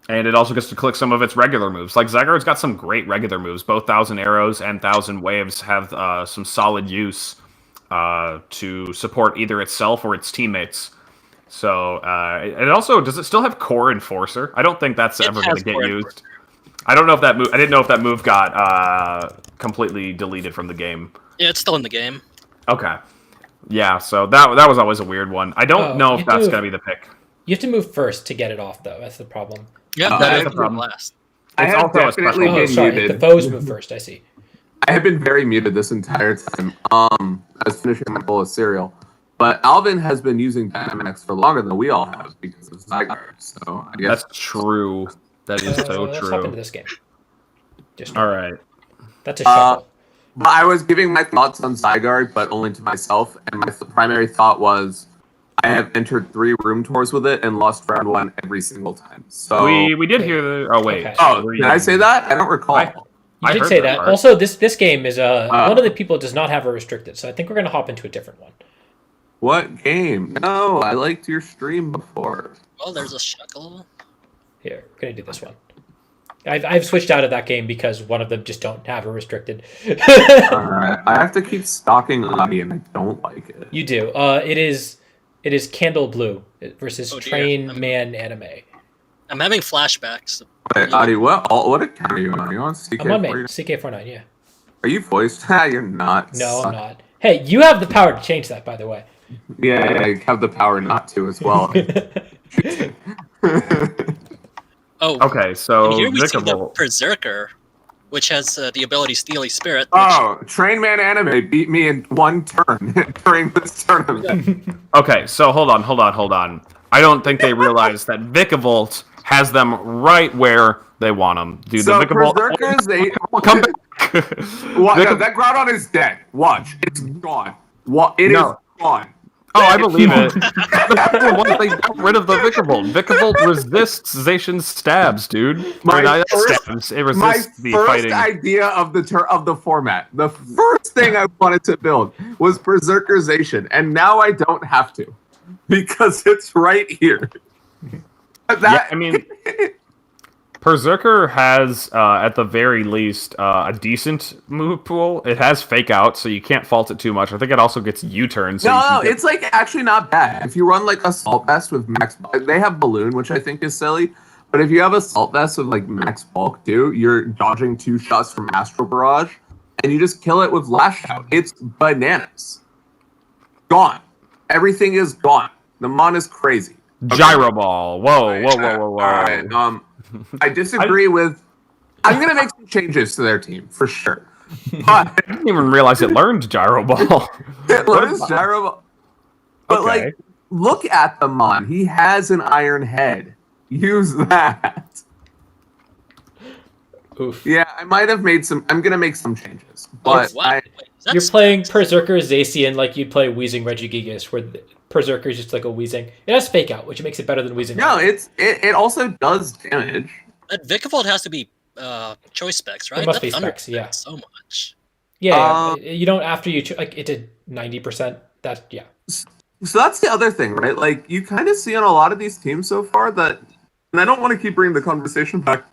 And it also gets to click some of its regular moves. Zygarde's got some great regular moves. Both 1,000 Arrows and 1,000 Waves have some solid use. to support either itself or its teammates. So it also does it still have Core Enforcer? I don't think that's ever going to get used. I don't know if that move. I didn't know if that move got completely deleted from the game. Yeah, it's still in the game. Okay. Yeah, so that was always a weird one. I don't know if that's going to be the pick. You have to move first to get it off, though. That's the problem. Yeah, that is the problem. Last. I have definitely been muted. The foes move first. I see. I have been very muted this entire time. I was finishing my bowl of cereal, but Alvin has been using Dynamax for longer than we all have because of Zygarde. So I guess that's true. That is so let's true. hop into this game. All right. That's a shuffle. But I was giving my thoughts on Zygarde, but only to myself, and my primary thought was I have entered 3 room tours with it and lost round 1 every single time. So we did hear the. Oh wait. Okay. Oh, did I say that? I don't recall. You did say that. Part. Also, this game is one of the people does not have a restricted, so I think we're going to hop into a different one. What game? No, I liked your stream before. Oh, there's a shuckle. Here, we're going to do this one. I've switched out of that game because one of them just don't have a restricted. Alright, I have to keep stalking Lobby and I don't like it. You do. It is Candle Blue versus Train Man Anime. I'm having flashbacks. Wait, Adi, what account are you on? Are you on CK49? I'm on main, CK49, yeah. Are you voiced? You're not. No, I'm not. Hey, you have the power to change that, by the way. Yeah, I have the power not to as well. Oh, okay. So and here we see the Berserker, which has the ability Steely Spirit. Train Man Anime beat me in 1 turn during this tournament. Okay, so hold on. I don't think they realize that Vikavolt has them right where they want them. Dude, so the Vikavolt. Berserkers, they come back. No, that Groudon is dead. Watch, it's gone. It is gone. Oh, I believe it. Once they got rid of the Vikavolt. Vikavolt resists Zacian's stabs, dude. My first idea of the format, the first thing I wanted to build was Berserkerization, and now I don't have to because it's right here. Berserker has, at the very least, a decent move pool. It has Fake Out, so you can't fault it too much. I think it also gets U-turns. So it's like actually not bad. If you run like Assault Vest with max, they have Balloon, which I think is silly. But if you have Assault Vest with like max bulk, you're dodging 2 shots from Astral Barrage, and you just kill it with Lash Out. It's bananas. Gone. Everything is gone. The mon is crazy. Okay. Gyro Ball. Whoa. All right. I disagree with. I'm gonna make some changes to their team for sure. But I didn't even realize it learned Gyro Ball. It learns Gyro Ball. But like, look at the mon. He has an iron head. Use that. Oof. Yeah, I might have made some. I'm gonna make some changes. But you're playing Berserker Zacian like you'd play Weezing Regigigas, where Berserker is just like a Weezing. It has Fake Out, which makes it better than Weezing. No, it also does damage. That Vikavolt has to be choice specs, right? It must be specs, yeah. So much. Yeah, you don't after you like it did 90%. That yeah. So that's the other thing, right? Like you kind of see on a lot of these teams so far that, and I don't want to keep bringing the conversation back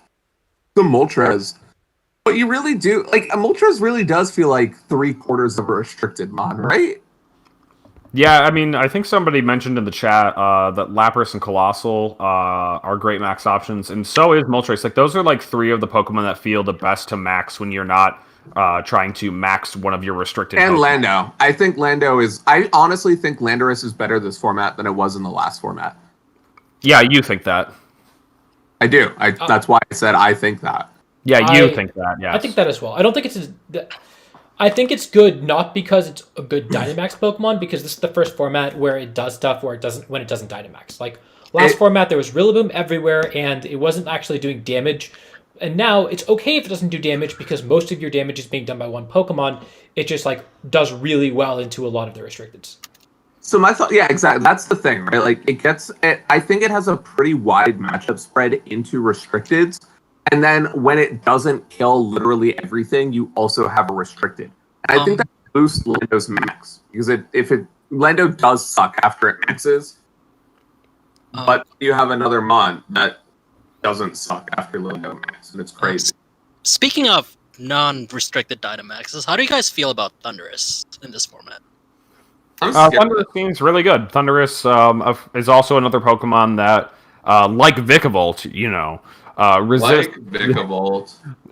to Moltres, but you really do like a Moltres really does feel like 3/4 of a restricted mod, right? Yeah, I mean, I think somebody mentioned in the chat that Lapras and Colossal are great max options, and so is Moltres. Like, those are like 3 of the Pokemon that feel the best to max when you're not trying to max one of your restricted and Pokemon. Lando. I honestly think Landorus is better this format than it was in the last format. Yeah, you think that. I do. That's why I said I think that. Yeah, you think that, yeah. I think that as well. I don't think it's I think it's good not because it's a good Dynamax Pokemon, because this is the first format where it does stuff when it doesn't Dynamax. Like last format, there was Rillaboom everywhere, and it wasn't actually doing damage. And now it's okay if it doesn't do damage because most of your damage is being done by one Pokemon. It just like does really well into a lot of the restricteds. So my thought, yeah, exactly. That's the thing, right? Like I think it has a pretty wide matchup spread into restricteds. And then when it doesn't kill literally everything, you also have a restricted. And I think that boosts Lando's max. Because Lando does suck after it maxes. But you have another mon that doesn't suck after Lando max. And it's crazy. Speaking of non-restricted Dynamaxes, how do you guys feel about Thundurus in this format? Thundurus seems really good. Thundurus is also another Pokemon that, like Vikavolt,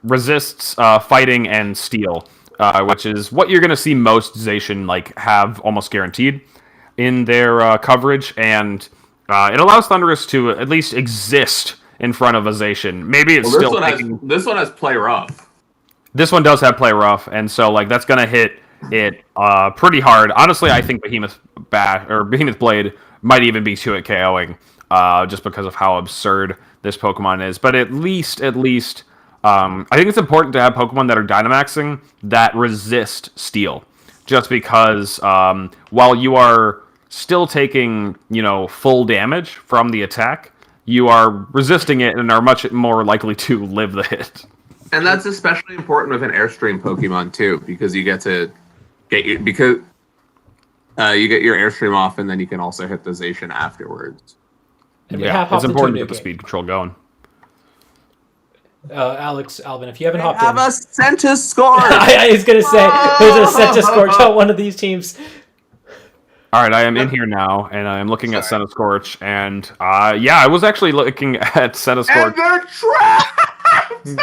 resists fighting and steel, which is what you're going to see most Zacian have almost guaranteed in their coverage, and it allows Thundurus to at least exist in front of a Zacian. Maybe it's this one has Play Rough. This one does have Play Rough, and so that's going to hit it pretty hard. Honestly, I think Behemoth Blade might even be 2-hit KOing, just because of how absurd this Pokemon is. But at least, I think it's important to have Pokemon that are Dynamaxing that resist Steel, just because while you are still taking full damage from the attack, you are resisting it and are much more likely to live the hit. And that's especially important with an Airstream Pokemon too, because you get to you get your Airstream off, and then you can also hit the Zacian afterwards. It's important to get the speed control going. Alex, Alvin, if you haven't hopped in, have a Centiskorch. I was gonna say there's a Centiskorch on one of these teams. All right, I am in here now, and I am looking at Centiskorch, and I was actually looking at Centiskorch. And they're trapped. In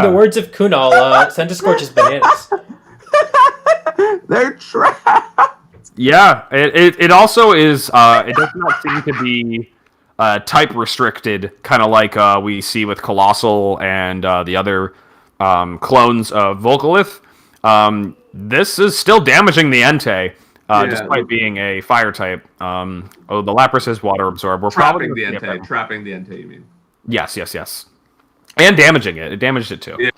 the words of Kunal, Centiskorch is bananas. They're trapped. Yeah, it also is. It does not seem to be type restricted, kind of like we see with Colossal and the other clones of Volcalith. This is still damaging the Entei, despite being a fire type. The Lapras is Water Absorb. We're trapping the Entei, you mean? Yes. And damaging it. It damaged it too. Yeah.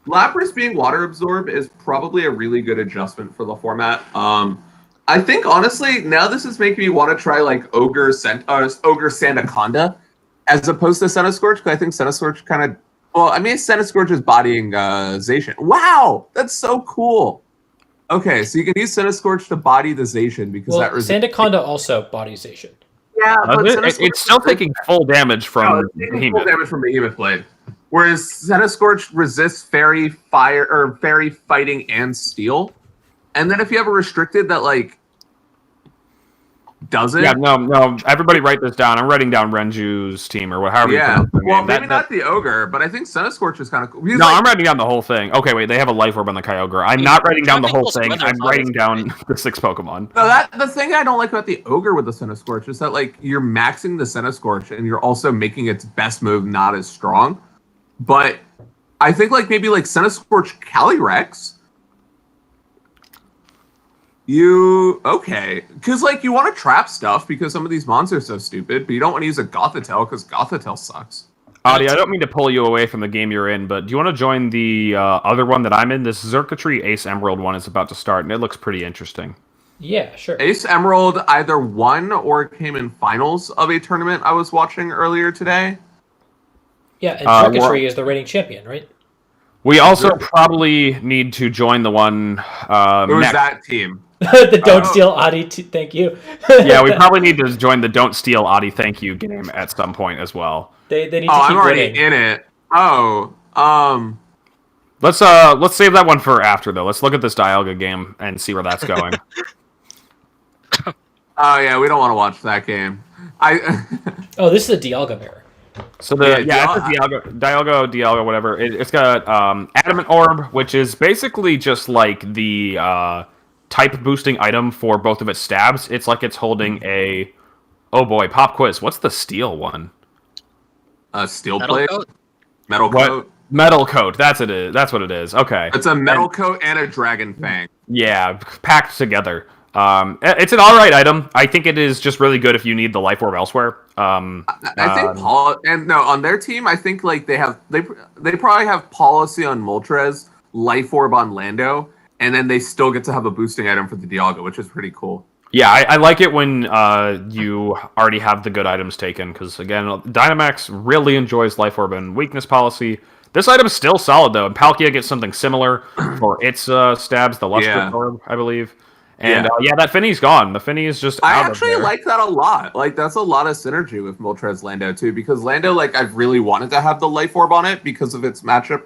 Lapras being Water Absorb is probably a really good adjustment for the format. I think, honestly, now this is making me want to try Ogre Sandaconda as opposed to Centiskorch, because I think Centiskorch kind of... Well, I mean, Centiskorch is bodying Zacian. Wow! That's so cool! Okay, so you can use Centiskorch to body the Zacian, because Sandaconda also bodies Zacian. Yeah, but it's still taking full damage from Behemoth. Full damage from Behemoth Blade. Whereas Centiskorch resists Fairy, Fire, or Fairy, Fighting, and Steel. And then if you have a restricted that, does it? Yeah, no. Everybody write this down. I'm writing down Renju's team, or however you pronounce it. Well, maybe not the Ogre, but I think Centiskorch is kind of cool. I'm writing down the whole thing. Okay, wait, they have a Life Orb on the Kyogre. I'm not writing down the whole thing. I'm writing down the 6 Pokemon. No, the thing I don't like about the Ogre with the Centiskorch is that, you're maxing the Centiskorch, and you're also making its best move not as strong. But I think, maybe, Centiskorch Calyrex... Because, you want to trap stuff because some of these monsters are so stupid, but you don't want to use a Gothitelle because Gothitelle sucks. Adi, I don't mean to pull you away from the game you're in, but do you want to join the other one that I'm in? This Xurkitree Ace Emerald one is about to start, and it looks pretty interesting. Yeah, sure. Ace Emerald either won or came in finals of a tournament I was watching earlier today. Yeah, and Xurkitree is the reigning champion, right? We also probably need to join the one... Who's that team? The Don't Steal Adi, thank you. Yeah, we probably need to join the Don't Steal Adi Thank You game at some point as well. They need to keep I'm already winning. in it. Let's save that one for after though. Let's look at this Dialga game and see where that's going. Oh yeah, we don't want to watch that game. This is a Dialga mirror. So it's a Dialga, whatever. It's got Adamant Orb, which is basically just the type boosting item for both of its stabs. It's it's holding a... Oh boy, pop quiz. What's the steel one? Steel plate? Metal coat? Metal coat. That's what it is. Okay. It's a metal coat and a dragon fang. Yeah, packed together. It's an alright item. I think it is just really good if you need the Life Orb elsewhere. I think on their team, I think they probably have Policy on Moltres, Life Orb on Lando, and then they still get to have a boosting item for the Dialga, which is pretty cool. Yeah, I like it when you already have the good items taken, because again, Dynamax really enjoys Life Orb and Weakness Policy. This item is still solid though, and Palkia gets something similar for its stabs, the Lustrous Orb, I believe. And that Finny's gone. The Finny is just out of there. I actually like that a lot. That's a lot of synergy with Moltres Lando too, because Lando, I've really wanted to have the Life Orb on it because of its matchup,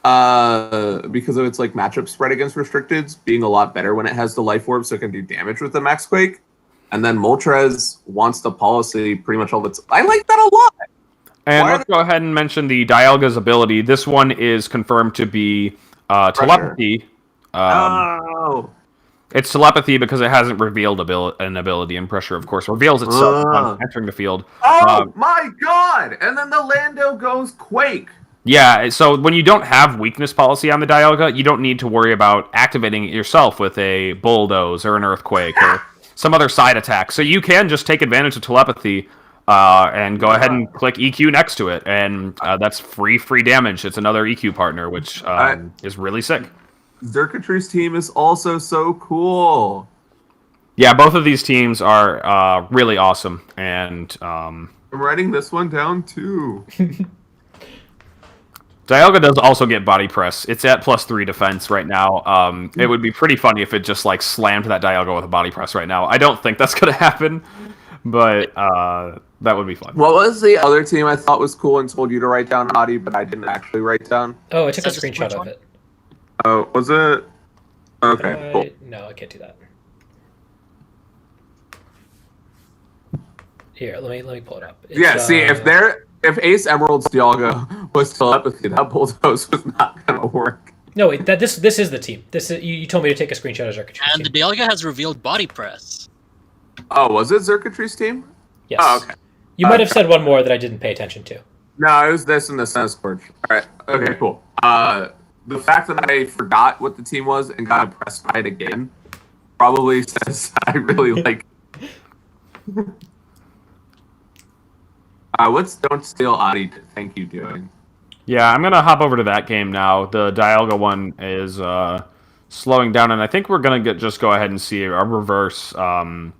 because of its like matchup spread against restricteds being a lot better when it has the life orb, so it can do damage with the Max Quake. And then Moltres wants the policy pretty much all the time. I like that a lot. And let's go ahead and mention the Dialga's ability. This one is confirmed to be telepathy. It's telepathy because it hasn't revealed an ability, and pressure, of course, reveals itself upon entering the field. Oh my god! And then the Lando goes Quake. Yeah, so when you don't have weakness policy on the Dialga, you don't need to worry about activating it yourself with a Bulldoze or an Earthquake or some other side attack. So you can just take advantage of telepathy and go ahead and click EQ next to it, and that's free damage. It's another EQ partner, which is really sick. Zerkatry's team is also so cool. Yeah, both of these teams are really awesome, and I'm writing this one down too. Dialga does also get body press. It's at +3 defense right now. It would be pretty funny if it just like slammed that Dialga with a body press right now. I don't think that's gonna happen, but that would be fun. What was the other team I thought was cool and told you to write down, Adi, but I didn't actually write down? Oh, I took a screenshot of it. Oh, was it? Okay, cool. No, I can't do that. Here, let me pull it up. It's, see, if Ace Emerald's Dialga was telepathy, that Bulldoze was not gonna work. No, wait, this is the team. This is you told me to take a screenshot of Zerkatry's And team. the Dialga has revealed body press. Oh, was it Zerkatry's team? Yes. Oh, okay. You might have said one more that I didn't pay attention to. No, it was this and the Senscorch. Alright, okay, cool. The fact that I forgot what the team was and got impressed by it again probably says I really like. What's Don't Steal Adi Thank You doing? Yeah, I'm gonna hop over to that game now. The Dialga one is slowing down, and I think we're gonna just go ahead and see a reverse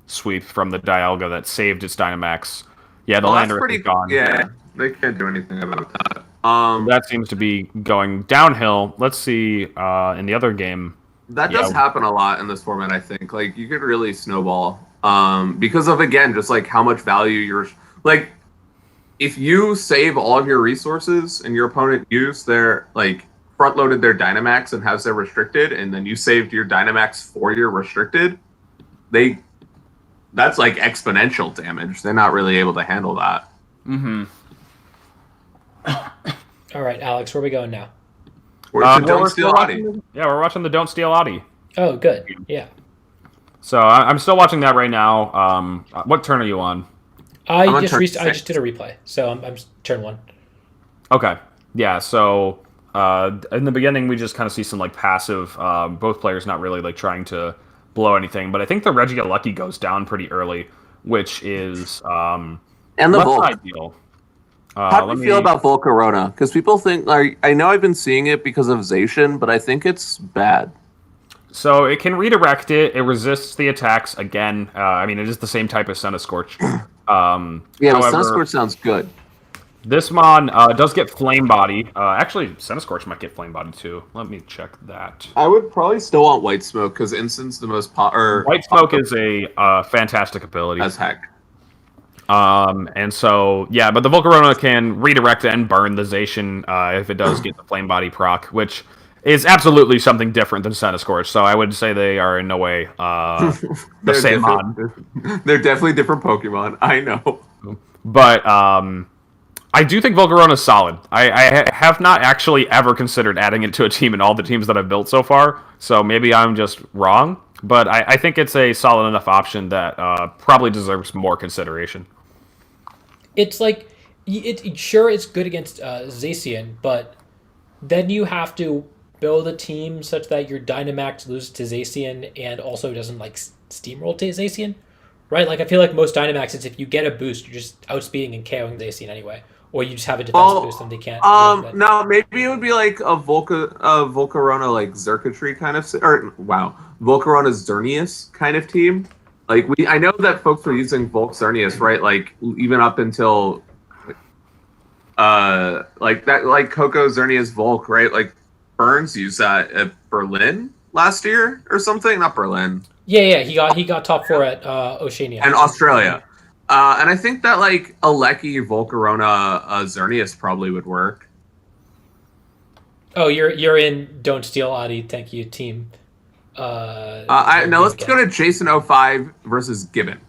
sweep from the Dialga that saved its Dynamax. Yeah, the Landorus is gone. Yeah, they can't do anything about that. That seems to be going downhill. Let's see in the other game. That does happen a lot in this format, I think. Like, you could really snowball because of, again, just like how much value you're like. If you save all of your resources and your opponent used their like front-loaded their Dynamax and has their restricted, and then you saved your Dynamax for your restricted, that's like exponential damage. They're not really able to handle that. Mm-hmm. All right, Alex, where are we going now? Don't Steal Adi. Yeah, we're watching the Don't Steal Adi. Oh, good. Yeah. So I'm still watching that right now. What turn are you on? I just did a replay, so I'm turn 1. Okay. Yeah. So in the beginning, we just kind of see some like passive. Both players not really like trying to blow anything, but I think the Regieleki goes down pretty early, which is and the Volk. Ideal. How do you feel about Volcarona? Because people think, like, I know I've been seeing it because of Zacian, but I think it's bad. So it can redirect it. It resists the attacks again. I mean, it is the same type as Centiskorch. But Centiskorch sounds good. This mon does get Flame Body. Actually, Centiskorch might get Flame Body too. Let me check that. I would probably still want White Smoke because Instant's the most White Smoke is a fantastic ability. As heck. And so, yeah, but the Volcarona can redirect and burn the Zacian if it does get the Flame Body proc, which is absolutely something different than Centiskorch. So I would say they are in no way the same mon. They're definitely different Pokemon. I know. But I do think Volcarona is solid. I have not actually ever considered adding it to a team in all the teams that I've built so far. So maybe I'm just wrong. But I think it's a solid enough option that probably deserves more consideration. It's like, sure, it's good against Zacian, but then you have to build a team such that your Dynamax loses to Zacian and also doesn't like steamroll to Zacian, right? Like I feel like most Dynamaxes, if you get a boost, you're just outspeeding and KOing Zacian anyway, or you just have a defense boost and they can't. No, maybe it would be like a Volcarona like Zerkatry kind of, Volcarona Xerneas kind of team. Like I know that folks were using Volk Xerneas, right? Like even up until like that, like Coco Xerneas Volk, right? Like Burns used that at Berlin last year or something. Not Berlin. Yeah, he got top 4 at Oceania and Australia. And I think that like Alecki Volcarona Xerneas probably would work. Oh, you're in Don't Steal Adi, thank you, team. Now let's go to Jason05 versus Gibbon.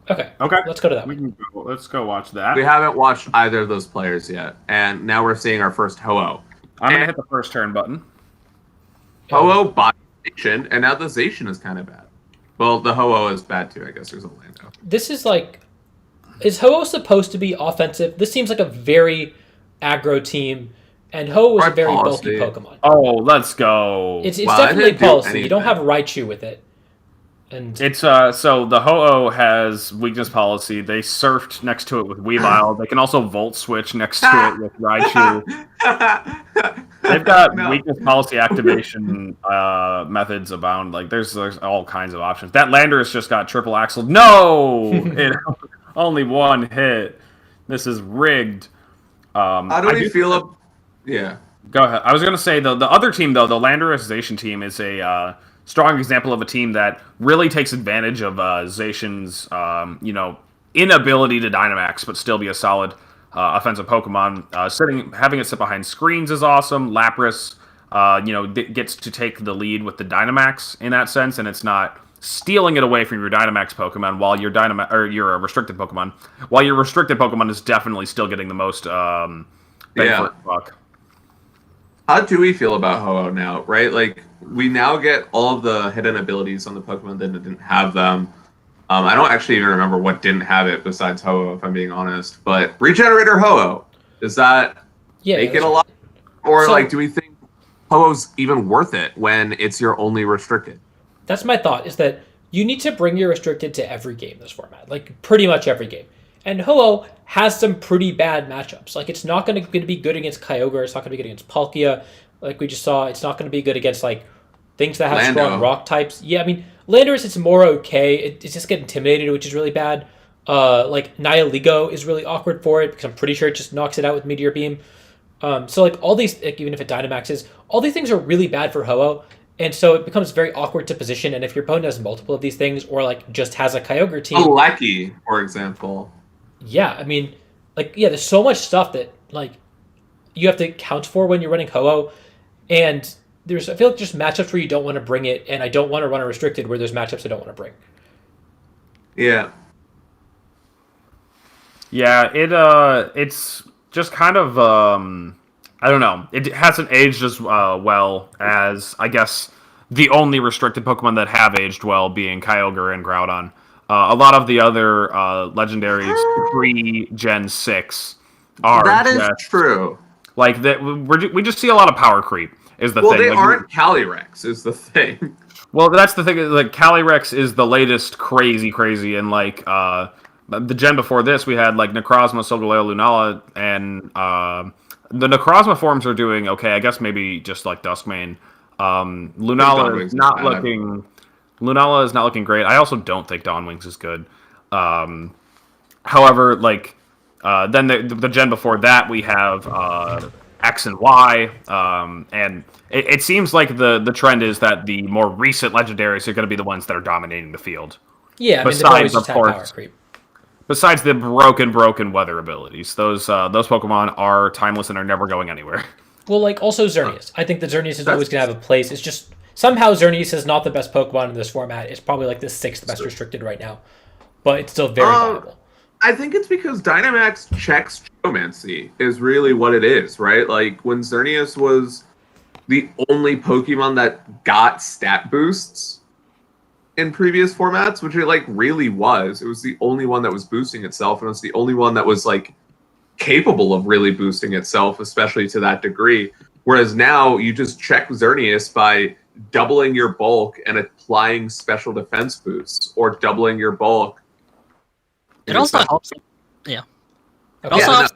Okay. Okay. Let's go to that. Let's go watch that. We haven't watched either of those players yet, and now we're seeing our first Ho-Oh. I'm gonna hit the first turn button. Ho-Oh bought Zacian, and now the Zacian is kind of bad. Well, the Ho-Oh is bad too. I guess there's a Lando. This is like, is Ho-Oh supposed to be offensive? This seems like a very aggro team, and Ho-Oh is a very bulky Pokemon. Oh, let's go. It's definitely policy. You don't have Raichu with it. And it's so the Ho-Oh has weakness policy. They surfed next to it with Weavile. They can also Volt Switch next to it with Raichu. They've got weakness policy activation methods abound. Like there's all kinds of options. That Landorus just got triple axled. No, only one hit. This is rigged. How do we feel? Yeah. Go ahead. I was gonna say the other team though, the Landorization team is a strong example of a team that really takes advantage of Zacian's inability to Dynamax, but still be a solid offensive Pokemon. Having it sit behind screens is awesome. Lapras, gets to take the lead with the Dynamax in that sense, and it's not stealing it away from your Dynamax Pokemon while you're a restricted Pokemon. While your restricted Pokemon is definitely still getting the most bang for buck. How do we feel about Ho-Oh now, right? Like, we now get all of the hidden abilities on the Pokemon that didn't have them. I don't actually even remember what didn't have it besides Ho-Oh, if I'm being honest. But Regenerator Ho-Oh, does that make it a lot? Or, do we think Ho-Oh's even worth it when it's your only restricted? That's my thought, is that you need to bring your restricted to every game in this format. Like, pretty much every game. And Ho-Oh has some pretty bad matchups. Like, it's not going to be good against Kyogre. It's not going to be good against Palkia. Like we just saw, it's not going to be good against, like, things that have strong rock types. Yeah, I mean, Landorus, it's more okay. It's just get intimidated, which is really bad. Like, Nihilego is really awkward for it, because I'm pretty sure it just knocks it out with Meteor Beam. So, like, all these, like, even if it Dynamaxes, all these things are really bad for Ho-Oh. And so it becomes very awkward to position. And if your opponent has multiple of these things, or, like, just has a Kyogre team. Lucky, for example. Yeah, I mean, like, yeah, there's so much stuff that, like, you have to account for when you're running Ho-Oh, and I feel like just matchups where you don't want to bring it, and I don't want to run a restricted where there's matchups I don't want to bring. Yeah. Yeah, it's just kind of, I don't know, it hasn't aged as well as, I guess, the only restricted Pokemon that have aged well being Kyogre and Groudon. A lot of the other legendaries pre-Gen 6 are that is true. Like that, we just see a lot of power creep. Is the thing? Well, they aren't Calyrex. Is the thing. Well, that's the thing. Like Calyrex is the latest crazy, and like the gen before this, we had like Necrozma, Solgaleo, Lunala, and the Necrozma forms are doing okay. I guess maybe just like Duskmane. Lunala is not looking. Lunala is not looking great. I also don't think Dawnwings is good. However, like then the gen before that, we have X and Y, and it seems like the trend is that the more recent legendaries are going to be the ones that are dominating the field. Yeah, besides, of course, besides the broken weather abilities, those Pokemon are timeless and are never going anywhere. Well, like also Xerneas. I think that Xerneas is always going to have a place. It's just somehow Xerneas is not the best Pokemon in this format. It's probably like the 6th best restricted right now, but it's still very viable. I think it's because Dynamax checks Geomancy is really what it is, right? Like when Xerneas was the only Pokemon that got stat boosts in previous formats, which it like really was. It was the only one that was boosting itself, and it was the only one that was like capable of really boosting itself, especially to that degree. Whereas now you just check Xerneas by doubling your bulk and applying special defense boosts, or doubling your bulk. It also helps. Yeah. It also helps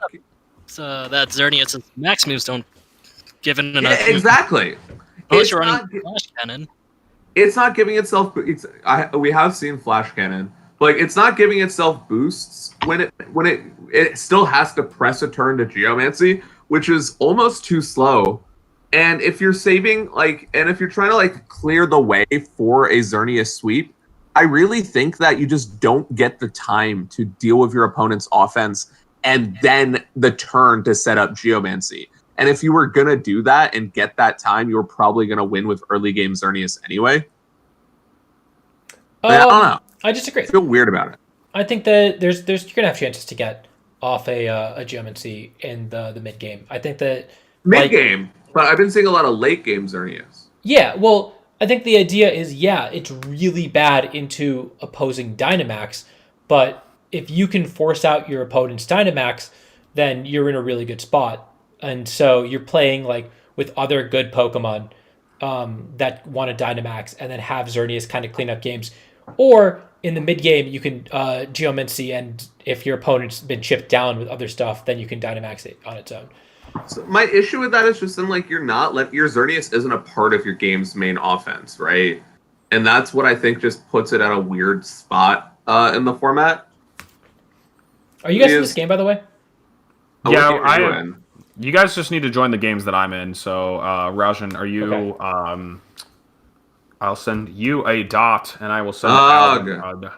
that Xerneas' max moves don't give it enough. Yeah, exactly. Unless you're running Flash Cannon. It's not giving itself. We have seen Flash Cannon. Like it's not giving itself boosts when it still has to press a turn to Geomancy, which is almost too slow. And if you're saving and if you're trying to clear the way for a Xerneas sweep, I really think that you just don't get the time to deal with your opponent's offense and then the turn to set up Geomancy. And if you were going to do that and get that time, you were probably going to win with early game Xerneas anyway. I don't know. I disagree. I feel weird about it. I think that you're going to have chances to get off a Geomancy in the mid game. I think that mid game, but I've been seeing a lot of late game Xerneas. Yeah, well, I think the idea is, it's really bad into opposing Dynamax, but if you can force out your opponent's Dynamax, then you're in a really good spot. And so you're playing like with other good Pokemon that want to Dynamax and then have Xerneas kind of clean up games. Or in the mid game, you can Geomancy, and if your opponent's been chipped down with other stuff, then you can Dynamax it on its own. So my issue with that is just then, like, your Xerneas isn't a part of your game's main offense, right? And that's what I think just puts it at a weird spot in the format. Are you guys in this game, by the way? Yeah, I am. You guys just need to join the games that I'm in. So, Rajan, are you... Okay. I'll send you a dot, and I will send Alvin.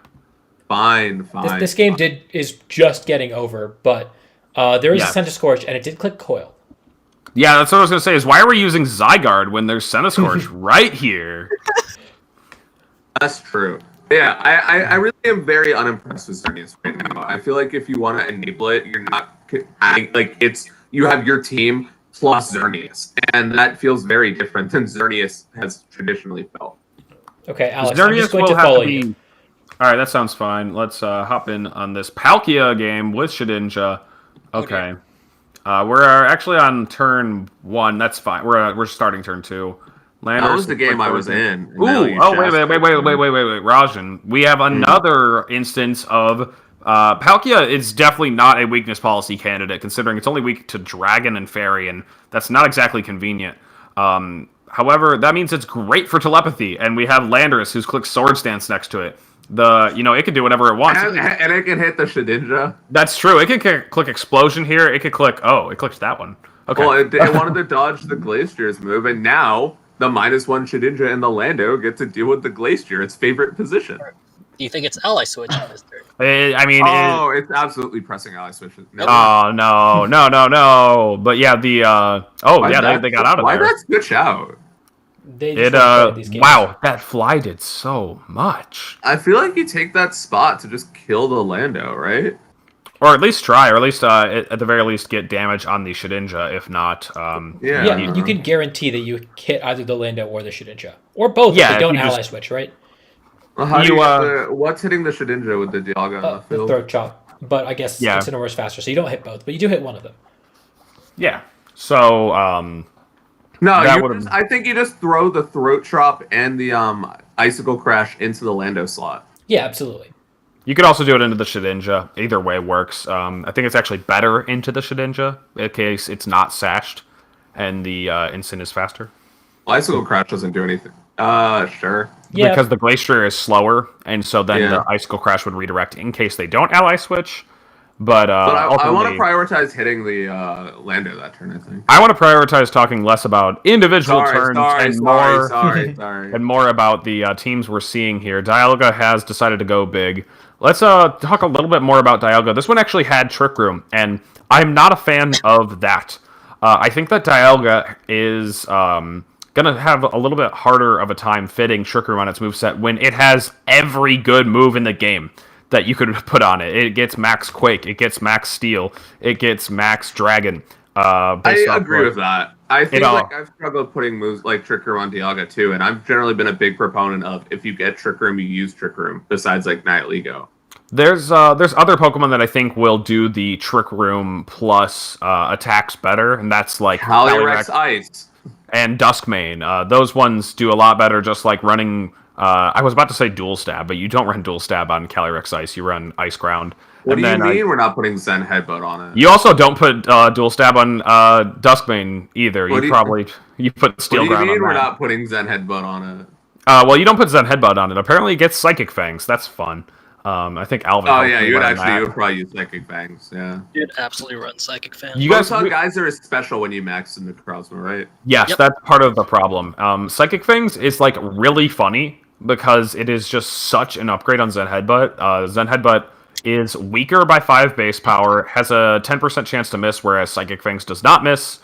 Fine. This game is just getting over, but there is a Centiskorch, and it did click Coil. Yeah, that's what I was going to say, is why are we using Zygarde when there's Centiskorch right here? That's true. Yeah, I really am very unimpressed with Xerneas right now. I feel like if you want to enable it, you're not... you have your team plus Xerneas, and that feels very different than Xerneas has traditionally felt. Okay, Alex, I'm just going to follow you. All right, that sounds fine. Let's hop in on this Palkia game with Shedinja. Okay. We're actually on turn 1. That's fine. We're starting turn 2. That was the game I was in. Ooh! Oh, wait, Rajan. We have another instance of Palkia is definitely not a weakness policy candidate, considering it's only weak to Dragon and Fairy, and that's not exactly convenient. However, that means it's great for telepathy, and we have Landorus, who's clicked Swords Dance next to it. It can do whatever it wants. And it can hit the Shedinja. That's true. It can click Explosion here. It could click... Oh, it clicked that one. Okay. Well, it wanted to dodge the Glacier's move, and now the -1 Shedinja and the Lando get to deal with the Glacier, its favorite position. Do you think it's ally switch on this turn? It's absolutely pressing ally switch. No. Oh, no. But yeah, they got out of there. Why'd that switch out? Wow, that fly did so much. I feel like you take that spot to just kill the Lando, right? Or at least try, or at least at the very least get damage on the Shedinja, if not... you can guarantee that you hit either the Lando or the Shedinja. Or both if they don't ally switch, right? Well, what's hitting the Shedinja with the Dialga on the field? The Throat Chop. But I guess Incineroar's faster, so you don't hit both, but you do hit one of them. Yeah. So, I think you just throw the Throat Chop and the Icicle Crash into the Lando slot. Yeah, absolutely. You could also do it into the Shedinja. Either way works. I think it's actually better into the Shedinja, in case it's not sashed, and the Incin is faster. Well, Icicle Crash doesn't do anything. Sure. Yeah. Because the Glacier is slower, and so then the Icicle Crash would redirect in case they don't ally switch. But I want to prioritize hitting the Lando that turn, I think. I want to prioritize talking less about individual turns and more about the teams we're seeing here. Dialga has decided to go big. Let's talk a little bit more about Dialga. This one actually had Trick Room, and I'm not a fan of that. I think that Dialga is going to have a little bit harder of a time fitting Trick Room on its moveset when it has every good move in the game that you could put on it. It gets Max Quake, it gets Max Steel, it gets Max Dragon. I agree with that. I think I've struggled putting moves like Trick Room on Dialga too, and I've generally been a big proponent of if you get Trick Room, you use Trick Room, besides like Nightligo. There's other Pokemon that I think will do the Trick Room plus attacks better, and that's like Calyrex Ice and Duskmane. Those ones do a lot better, just like running... I was about to say Dual Stab, but you don't run Dual Stab on Calyrex Ice, you run Ice Ground. What do you mean we're not putting Zen Headbutt on it? You also don't put Dual Stab on Duskmane either. You put Steel Ground on that. What do you mean we're not putting Zen Headbutt on it? Well, you don't put Zen Headbutt on it. Apparently it gets Psychic Fangs. That's fun. I think Alvin... Oh, yeah, you would probably use Psychic Fangs, yeah. You'd absolutely run Psychic Fangs. You guys Geyser is special when you max in the Necrozma, right? Yes, that's part of the problem. Psychic Fangs is, like, really funny because it is just such an upgrade on Zen Headbutt. Zen Headbutt is weaker by 5 base power, has a 10% chance to miss, whereas Psychic Fangs does not miss.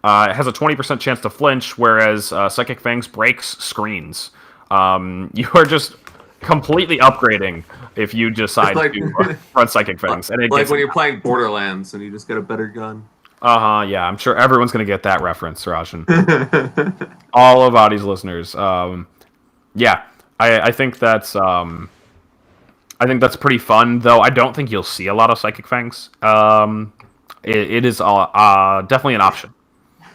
It has a 20% chance to flinch, whereas Psychic Fangs breaks screens. You are just completely upgrading if you decide to run Psychic Fangs. And it like when you're playing Borderlands and you just get a better gun. Yeah, I'm sure everyone's going to get that reference, Rajan. All of Adi's listeners. Yeah, I think that's pretty fun, though I don't think you'll see a lot of Psychic Fangs. It is definitely an option.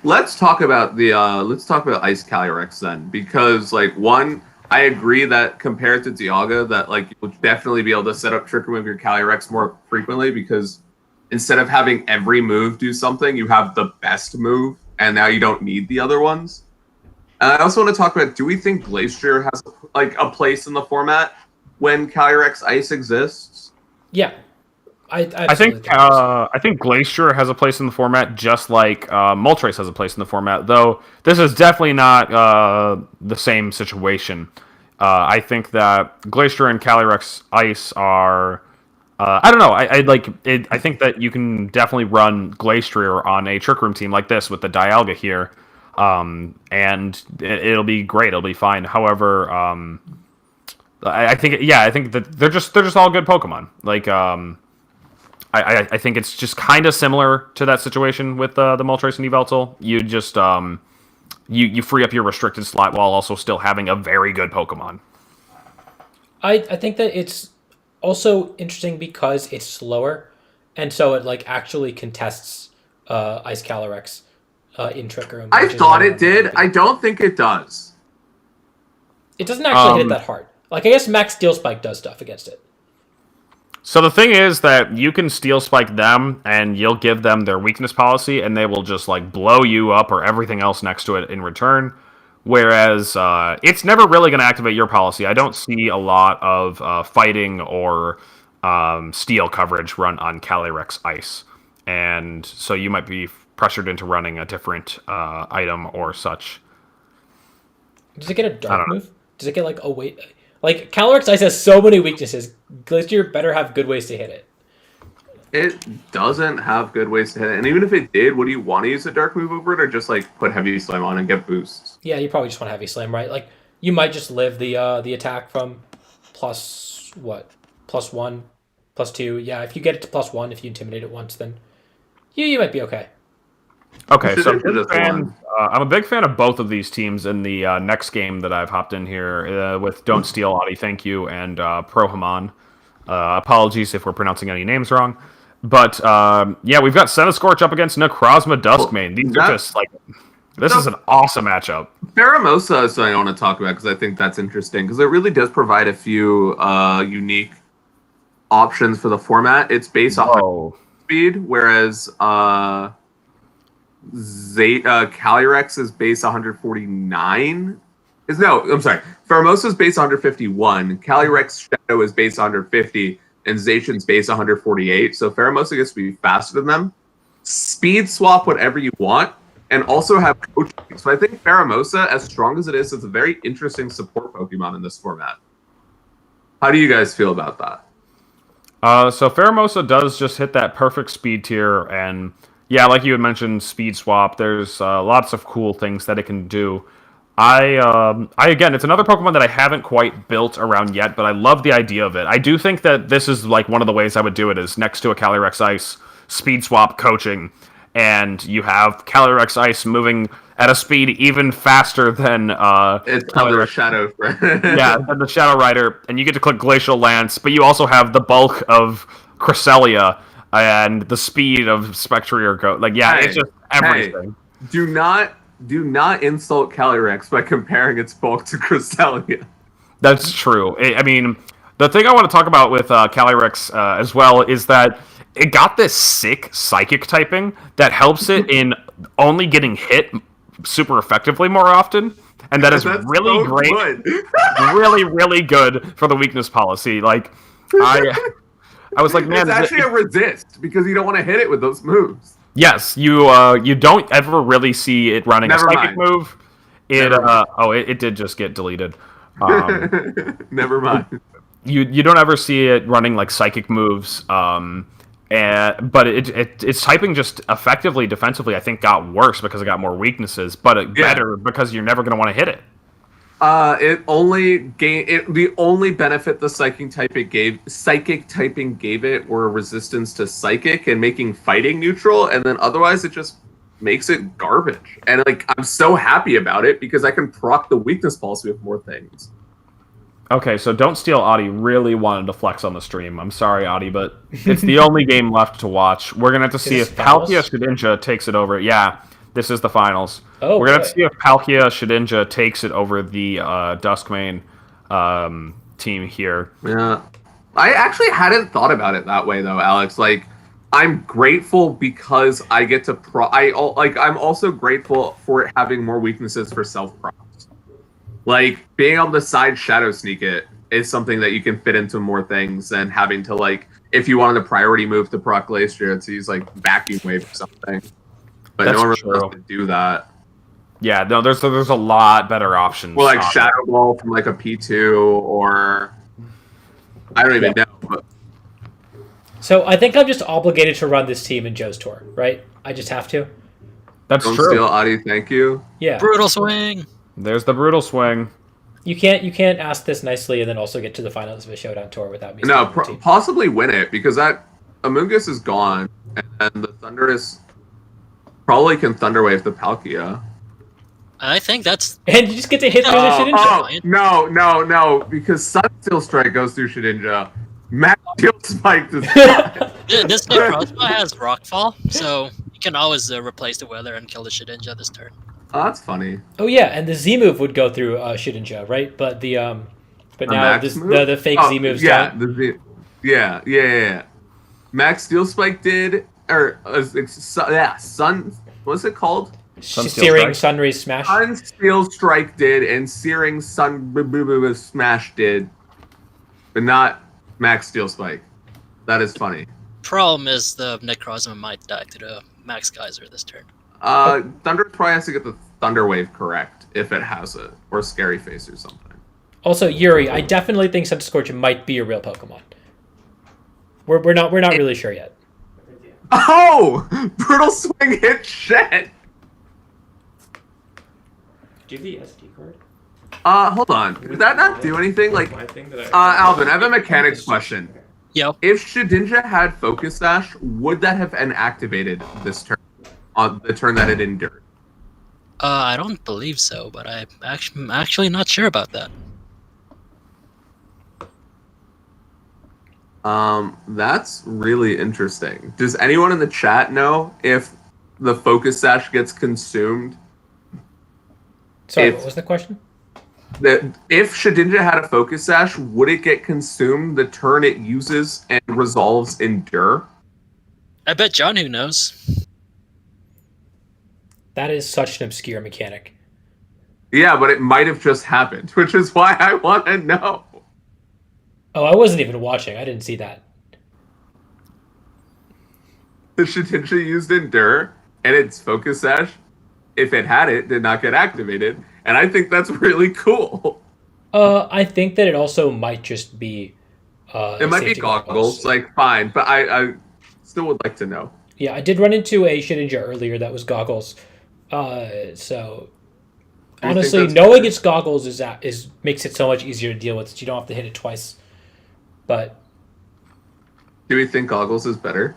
Let's talk about Ice Calyrex then, because I agree that compared to Dialga, that you'll definitely be able to set up Trick Room with your Calyrex more frequently, because instead of having every move do something, you have the best move, and now you don't need the other ones. And I also want to talk about, do we think Glacier has a place in the format when Calyrex Ice exists? Yeah. I think Glacier has a place in the format, just like Moltres has a place in the format. Though this is definitely not the same situation. I think that Glacier and Calyrex Ice are. I don't know. I like it. I think that you can definitely run Glacier on a Trick Room team like this with the Dialga here, and it'll be great. It'll be fine. However, I think that they're just all good Pokemon. I think it's just kind of similar to that situation with the Moltres and Yveltal. You just you free up your restricted slot while also still having a very good Pokemon. I think that it's also interesting because it's slower, and so it actually contests Ice Calyrex in Trick Room. I thought it did. I don't think it does. It doesn't actually hit it that hard. I guess Max Steel Spike does stuff against it. So the thing is that you can Steel Spike them, and you'll give them their weakness policy, and they will just blow you up or everything else next to it in return. Whereas it's never really going to activate your policy. I don't see a lot of fighting or steel coverage run on Calyrex Ice, and so you might be pressured into running a different item or such. Does it get a dark move? Does it get a weight? Calyrex Ice has so many weaknesses. Glacier better have good ways to hit it. It doesn't have good ways to hit it. And even if it did, would you want to use a dark move over it, or just put Heavy Slam on and get boosts? Yeah, you probably just want Heavy Slam, right? You might just live the attack from +1, +2. Yeah, if you get it to +1, if you intimidate it once, then you might be okay. Okay, so I'm a big fan of both of these teams in the next game that I've hopped in here with Don't Steal Adi, thank you, and Prohaman. Apologies if we're pronouncing any names wrong. But, we've got Centiskorch up against Necrozma Duskmane. These are just, this is an awesome matchup. Pheromosa is something I want to talk about, because I think that's interesting, because it really does provide a few unique options for the format. It's based on speed, whereas Calyrex is base 149. Pheromosa is base 151. Calyrex Shadow is base 150, and Zacian's base 148. So Pheromosa gets to be faster than them. Speed swap whatever you want, and also have coaching. So I think Pheromosa, as strong as it is, it's a very interesting support Pokemon in this format. How do you guys feel about that? So Pheromosa does just hit that perfect speed tier, and yeah, like you had mentioned, speed swap. There's lots of cool things that it can do. Again, it's another Pokemon that I haven't quite built around yet, but I love the idea of it. I do think that this is one of the ways I would do it is next to a Calyrex Ice, speed swap coaching, and you have Calyrex Ice moving at a speed even faster than it's other Shadow. than the Shadow Rider, and you get to click Glacial Lance, but you also have the bulk of Cresselia and the speed of Spectrier it's just everything. Hey, do not insult Calyrex by comparing its bulk to Cresselia. That's true. I mean, the thing I want to talk about with Calyrex as well is that it got this sick psychic typing that helps it in only getting hit super effectively more often, and that is really great. Really, really good for the weakness policy. I was like, man, it's actually a resist, because you don't want to hit it with those moves. Yes, you don't ever really see it running a psychic move. It did just get deleted. Never mind. You don't ever see it running psychic moves. But its typing just effectively defensively, I think, got worse because it got more weaknesses, but better because you're never going to want to hit it. The only benefit the psychic typing gave it were resistance to psychic and making fighting neutral, and then otherwise it just makes it garbage. And like I'm so happy about it because I can proc the weakness policy with more things. Okay, so Don't Steal Audie really wanted to flex on the stream. I'm sorry, Audie, but it's the only game left to watch. We're gonna have to see if Palkia Shedinja takes it over. Yeah, this is the finals. Oh, we're gonna have to see if Palkia Shedinja takes it over the Duskmane team here. Yeah, I actually hadn't thought about it that way though, Alex. Like, I'm grateful because I get to I'm also grateful for it having more weaknesses for self-proc. Like, being able to side shadow sneak it is something that you can fit into more things than having to, like, if you wanted a priority move to proc Glacier, to use, like, Vacuum Wave or something. But no one really wants to do that. Yeah, no, there's a lot better options. Or, like, Shadow Ball from, like, a P2, or... I don't even know. But... So, I think I'm just obligated to run this team in Joe's tour, right? I just have to? That's Don't true. Steal Audie, thank you. Yeah. Brutal swing! There's the brutal swing. You can't ask this nicely and then also get to the finals of a Showdown tour without me. No, possibly win it because that Amoonguss is gone and the Thundurus probably can Thunderwave the Palkia. I think that's... And you just get to hit through the Shedinja. No, because Sunsteel Strike goes through Shedinja. Max Steel Spike does This Necrozma has Rockfall, so you can always replace the weather and kill the Shedinja this turn. Oh, that's funny. Oh yeah, and the Z move would go through Shedinja, right? But the now the fake Z moves don't. Yeah. Max Steel Spike did, or Sun. What's it called? Searing Sunray Smash. Sun Steel Strike did, and Searing Sun Smash did, but not Max Steel Spike. That is funny. Problem is the Necrozma might die to the Max Geyser this turn. Thunder probably has to get the Thunder Wave correct if it has it, or Scary Face or something. Also, Yuri, I definitely think Centiskorch might be a real Pokemon. We're not really sure yet. Oh! Brutal Swing hit shit! Do you have the SD card? Hold on. Did that not do anything? Like, Alvin, I have a mechanics question. Yo. If Shedinja had Focus Sash, would that have been activated this turn? On the turn that it endured? I don't believe so, but I'm actually not sure about that. That's really interesting. Does anyone in the chat know if the Focus Sash gets consumed? Sorry, what was the question? If Shedinja had a Focus Sash, would it get consumed the turn it uses and resolves Endure? I bet John who knows. That is such an obscure mechanic. Yeah, but it might have just happened, which is why I want to know. Oh, I wasn't even watching. I didn't see that. The Shedinja used Endure, and its Focus Sash, if it had it, did not get activated. And I think that's really cool. I think that it also might just be... it might be goggles, like, fine. But I still would like to know. Yeah, I did run into a Shedinja earlier that was goggles. So honestly, knowing it's goggles is makes it so much easier to deal with. So you don't have to hit it twice. But do we think goggles is better?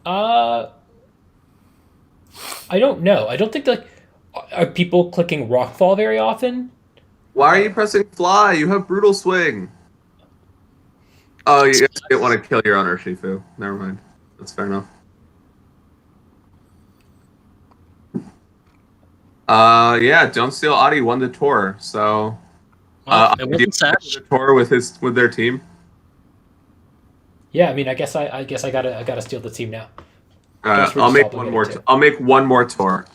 I don't know. I don't think are people clicking Rockfall very often? Why are you pressing fly? You have brutal swing. Oh, you didn't want to kill your own Urshifu. Never mind. That's fair enough. Yeah, Don't Steal Audie won the tour, so it wasn't Sash. The tour with their team. Yeah, I mean, I guess I gotta steal the team now. I'll make one more. I'll make one more tour.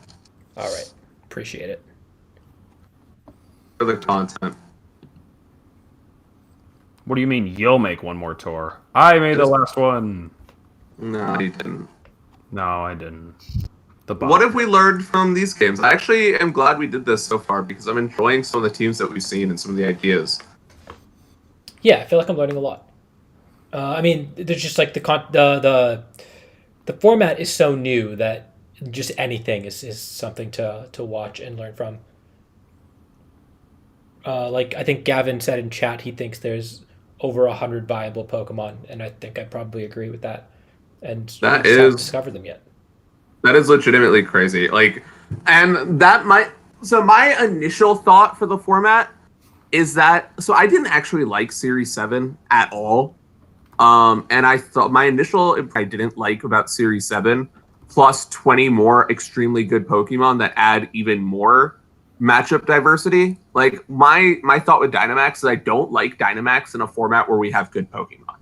All right, appreciate it for the content. What do you mean you'll make one more tour? I made the last one. No, you didn't. No, I didn't. What have we learned from these games? I actually am glad we did this so far because I'm enjoying some of the teams that we've seen and some of the ideas. Yeah, I feel like I'm learning a lot. I mean, there's just like the format is so new that just anything is something to watch and learn from. Like I think Gavin said in chat, he thinks there's over 100 viable Pokemon, and I think I probably agree with that. And That we just haven't is discovered them yet. that is legitimately crazy. Like, and that might. So my initial thought for the format is that so I didn't actually like Series 7 at all. And I thought my initial I didn't like about Series 7 plus 20 more extremely good Pokemon that add even more matchup diversity. Like my thought with Dynamax is I don't like Dynamax in a format where we have good Pokemon.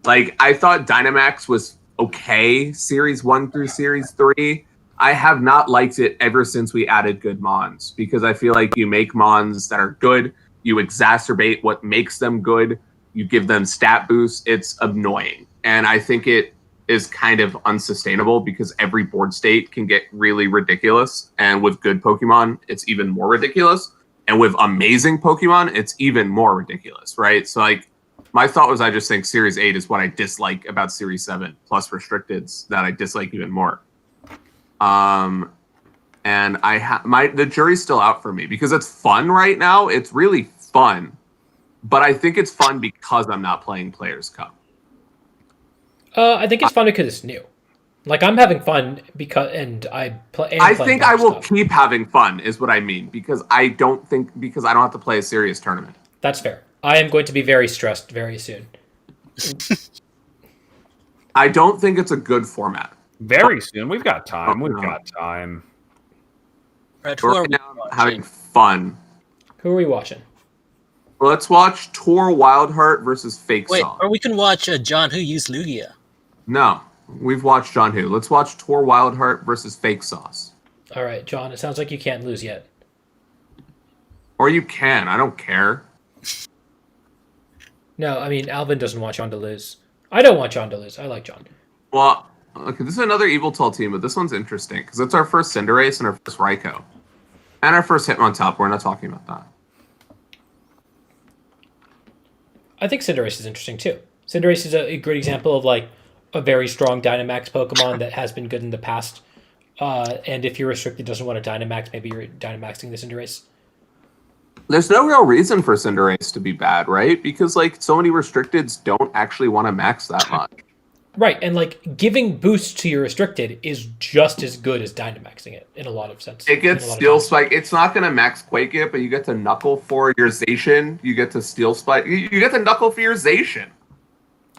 Like I thought Dynamax was okay Series 1 through Series 3. I have not liked it ever since we added good Mons because I feel like you make Mons that are good, you exacerbate what makes them good, you give them stat boosts. It's annoying. And I think it is kind of unsustainable because every board state can get really ridiculous. And with good Pokemon, it's even more ridiculous. And with amazing Pokemon, it's even more ridiculous, right? So like my thought was I just think Series 8 is what I dislike about Series 7 plus restricteds that I dislike even more. And the jury's still out for me because it's fun right now. It's really fun. But I think it's fun because I'm not playing Players Cup. I think it's fun because it's new. Like I'm having fun because, and I play. I think I will keep having fun, is what I mean, because I don't have to play a serious tournament. That's fair. I am going to be very stressed very soon. I don't think it's a good format. Very soon. We've got time. We've got time. Right, who are Right we now, I'm watching? having fun. Who are we watching? Well, let's watch Tor Wildheart versus Fake Wait, Sauce. or we can watch John Who used Lugia. No, we've watched John Who. Let's watch Tor Wildheart versus Fake Sauce. All right, John. It sounds like you can't lose yet. Or you can. I don't care. No, I mean Alvin doesn't want John to lose. I don't want John to lose. I like John. Well, okay, this is another Eviltal team, but this one's interesting because it's our first Cinderace and our first Raikou. And our first Hitmontop. We're not talking about that. I think Cinderace is interesting too. Cinderace is a good example of like a very strong Dynamax Pokemon that has been good in the past. And if you're restricted, doesn't want to Dynamax, maybe you're Dynamaxing the Cinderace. There's no real reason for Cinderace to be bad, right? Because like so many restricteds don't actually want to max that much. Right, and like giving boosts to your restricted is just as good as Dynamaxing it in a lot of sense. It gets Steel Spike. It's not going to max Quake it, but you get to Knuckle for your Zacian. You get to Steel Spike. You get to Knuckle for your Zacian.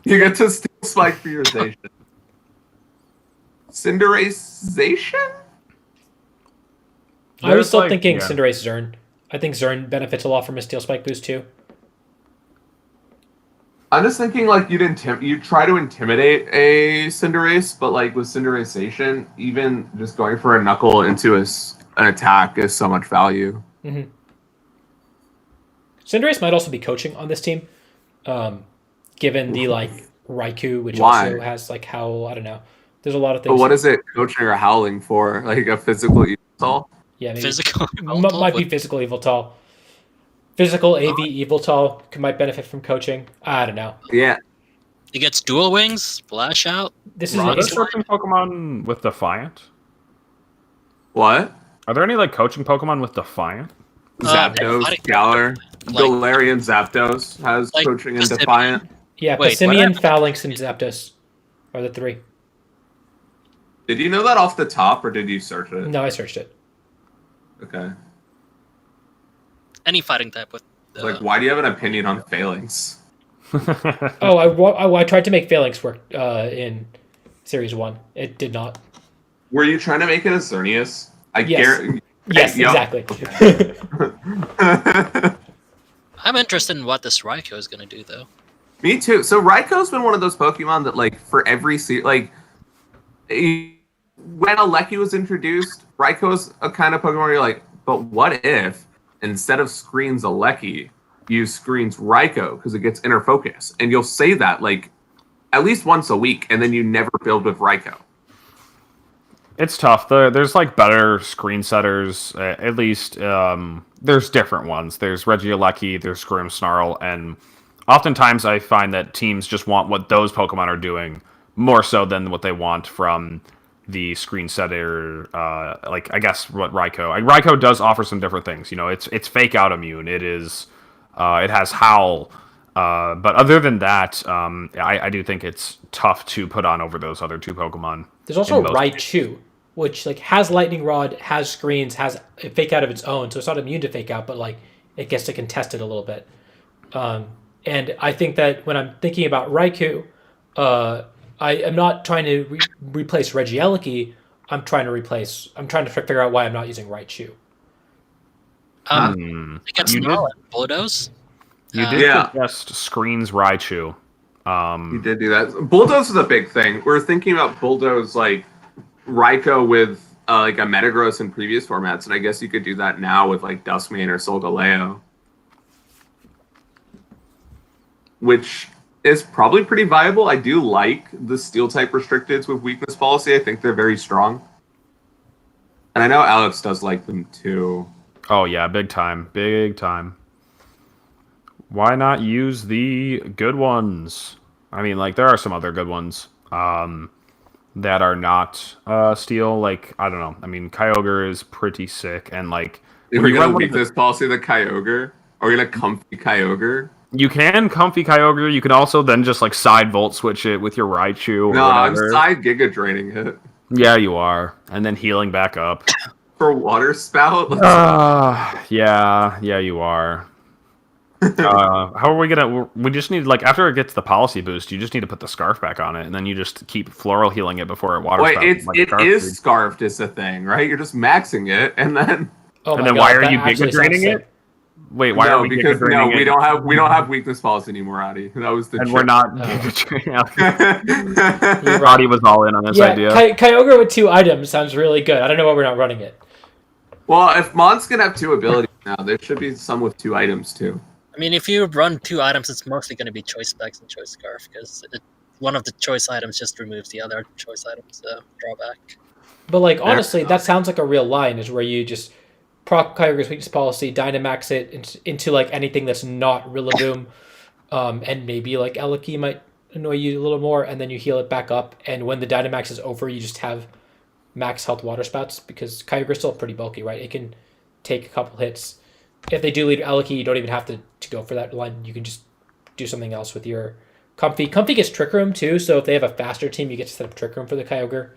You get to Steel Spike for your Zacian. Cinderace Zacian? I was still thinking yeah. Cinderace Zern. I think Zern benefits a lot from a Steel Spike boost too. I'm just thinking like you'd try to intimidate a Cinderace, but like with Cinderazation, even just going for a Knuckle into an attack is so much value. Mm-hmm. Cinderace might also be coaching on this team, given the like Raikou, which also has like howl. I don't know. There's a lot of things. But what is it coaching or howling for? Like a physical Eviltal? Yeah, maybe. Physical. Might be physical Eviltal. Physical AV Eviltal might benefit from coaching. I don't know. Yeah. It gets dual wings, splash out. This is Are there a, coaching Pokemon with Defiant? What? Are there any like coaching Pokemon with Defiant? Zapdos, Like- Galar, like- Galarian Zapdos has like coaching and Passimian. Defiant. yeah. Wait, Passimian, what? Phalanx, and Zapdos are the three. Did you know that off the top, or did you search it? No, I searched it. Okay. Any fighting type with. Like, why do you have an opinion on Phalanx? Oh, I tried to make Phalanx work in Series 1. It did not. Were you trying to make it a Xerneas? Yes. Yes, Yup. exactly. I'm interested in what this Raikou is going to do, though. Me too. So Raikou's been one of those Pokemon that, like, for every when Aleki was introduced, Raikou's a kind of Pokemon where you're like, but what if instead of screens Aleki, you screens Raikou because it gets inner focus, and you'll say that like at least once a week, and then you never build with Raikou. It's tough. There's like better screen setters. At least there's different ones. There's Regieleki, there's Grimmsnarl, and oftentimes I find that teams just want what those Pokemon are doing more so than what they want from the screen setter. Like, I guess what Raikou does offer some different things. You know, it's fake out immune. It is, it has Howl. But other than that, I do think it's tough to put on over those other two Pokemon. There's also Raichu, which like has Lightning Rod, has screens, has a fake out of its own, so it's not immune to fake out, but like it gets to contest it a little bit. And I think that when I'm thinking about Raikou, I am not trying to replace Regieleki. I'm trying to figure out why I'm not using Raichu. Against Null and Bulldoze. You did suggest screens Raichu. You did do that. Bulldoze is a big thing. We're thinking about Bulldoze like Raikou with like a Metagross in previous formats, and I guess you could do that now with like Duskmane or Solgaleo, which is probably pretty viable. I do like the Steel type restricteds with weakness policy. I think they're very strong, and I know Alex does like them too. Oh yeah, big time. Why not use the good ones? I mean, like, there are some other good ones that are not Steel. Like, I don't know. I mean, Kyogre is pretty sick, and like, if we're gonna weakness policy the Kyogre, are we gonna comfy Kyogre? You can comfy Kyogre. You can also then just like side volt switch it with your Raichu. No, I'm side Giga draining it. Yeah, you are, and then healing back up for Water Spout. Yeah, you are. How are we gonna? We just need, like, after it gets the policy boost, you just need to put the scarf back on it, and then you just keep floral healing it before it water. Wait, it is scarfed is the thing, right? You're just maxing it, and then why are you Giga draining it? Wait, why are we Giga draining it? We don't have weakness policy anymore, Adi. That was the. And we're not Giga draining. Adi was all in on this idea. Kyogre with 2 items sounds really good. I don't know why we're not running it. Well, if Mon's gonna have 2 abilities now, there should be some with 2 items too. I mean, if you run 2 items, it's mostly going to be Choice Specs and Choice Scarf, because one of the choice items just removes the other choice items drawback. But, like, honestly, that sounds like a real line, is where you just proc Kyogre's weakness policy, Dynamax it into like, anything that's not Rillaboom, and maybe, like, Eleki might annoy you a little more, and then you heal it back up, and when the Dynamax is over, you just have max health Water Spouts, because Kyogre's still pretty bulky, right? It can take a couple hits. If they do lead Eleki, you don't even have to go for that line. You can just do something else with your Comfy. Comfy gets Trick Room too, so if they have a faster team, you get to set up Trick Room for the Kyogre.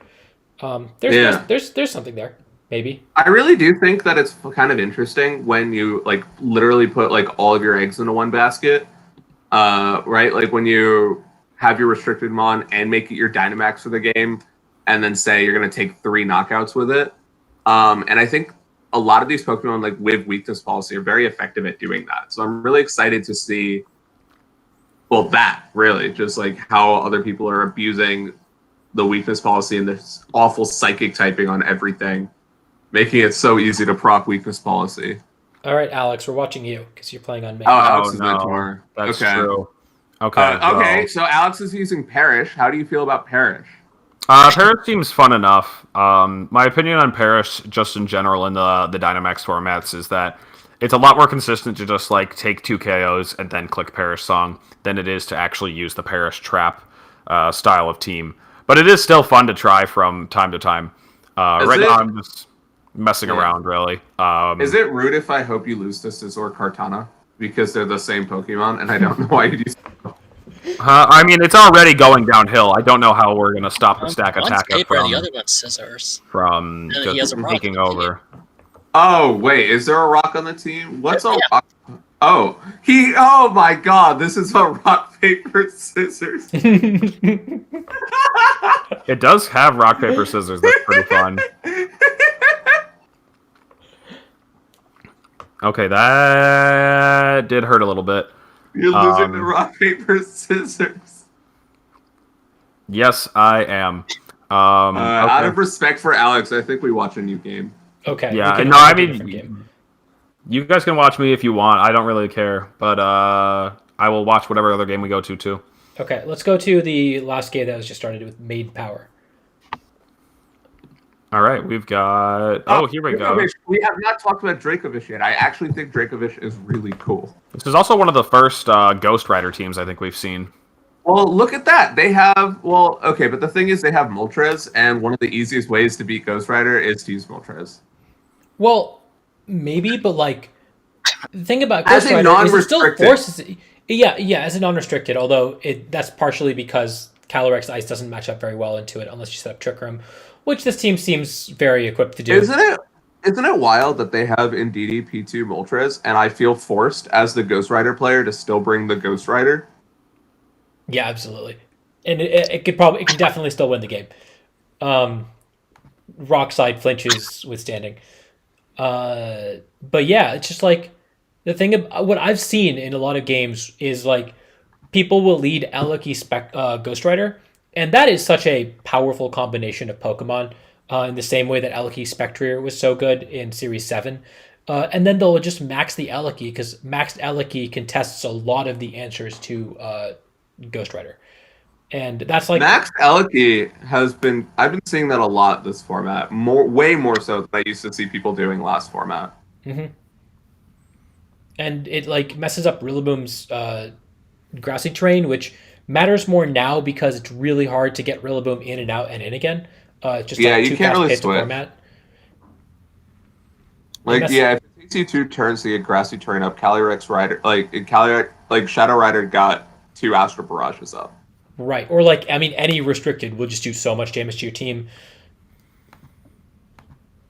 There's something there, maybe. I really do think that it's kind of interesting when you like literally put like all of your eggs into one basket, right? Like when you have your restricted Mon and make it your Dynamax for the game, and then say you're gonna take 3 knockouts with it. And I think a lot of these Pokemon, like with weakness policy, are very effective at doing that. So I'm really excited to see, well, that really just like how other people are abusing the weakness policy and this awful psychic typing on everything, making it so easy to proc weakness policy. All right, Alex, we're watching you because you're playing on me. Oh, Alex is mentor. That's okay. True. Okay. Okay, so Alex is using Perish. How do you feel about Perish? Perish seems fun enough. My opinion on Perish, just in general in the Dynamax formats, is that it's a lot more consistent to just like take 2 KOs and then click Perish Song than it is to actually use the Perish Trap style of team. But it is still fun to try from time to time. Right now, I'm just messing around, really. Is it rude if I hope you lose to Scizor Kartana? Because they're the same Pokemon, and I don't know why you do so. I mean, it's already going downhill. I don't know how we're going to stop the stack attack from the other one's Scissors. From just taking over. Oh, wait, is there a rock on the team? What's a rock? Oh, my god, this is a rock, paper, scissors. It does have rock, paper, scissors. That's pretty fun. Okay, that did hurt a little bit. You're losing to rock, paper, scissors. Yes, I am. Okay. Out of respect for Alex, I think we watch a new game. Okay. Yeah, no, I mean, you guys can watch me if you want. I don't really care, but I will watch whatever other game we go to too. Okay, let's go to the last game that was just started with Maid Power. All right, we've got. Oh, here we go. We have not talked about Dracovish yet. I actually think Dracovish is really cool. This is also one of the first Ghost Rider teams I think we've seen. Well, look at that. They have, well, okay, but the thing is they have Moltres, and one of the easiest ways to beat Ghost Rider is to use Moltres. Well, maybe, but like the thing about Ghost As a Rider is it still non-restricted. forces. Yeah, as a non-restricted. Although that's partially because Calyrex Ice doesn't match up very well into it unless you set up Trick Room, which this team seems very equipped to do. Isn't it wild that they have Indeedee P2 Moltres, and I feel forced as the Ghost Rider player to still bring the Ghost Rider? Yeah, absolutely, and it can definitely still win the game. Rockside flinches withstanding. But yeah, it's just like the thing about what I've seen in a lot of games is like people will lead Aleki Ghost Rider, and that is such a powerful combination of Pokemon. In the same way that Aleki Spectrier was so good in Series 7. And then they'll just max the Aleki because maxed Aleki contests a lot of the answers to Ghost Rider. And that's like Max Aleki I've been seeing that a lot this format, way more so than I used to see people doing last format. Mm-hmm. And it like messes up Rillaboom's grassy terrain, which matters more now because it's really hard to get Rillaboom in and out and in again. Just yeah, like you can't really switch. Format. Like, yeah, if it takes you 2 turns to get grassy terrain up, Calyrex Rider, Shadow Rider got 2 Astral Barrages up. Right, or like, I mean, any restricted will just do so much damage to your team.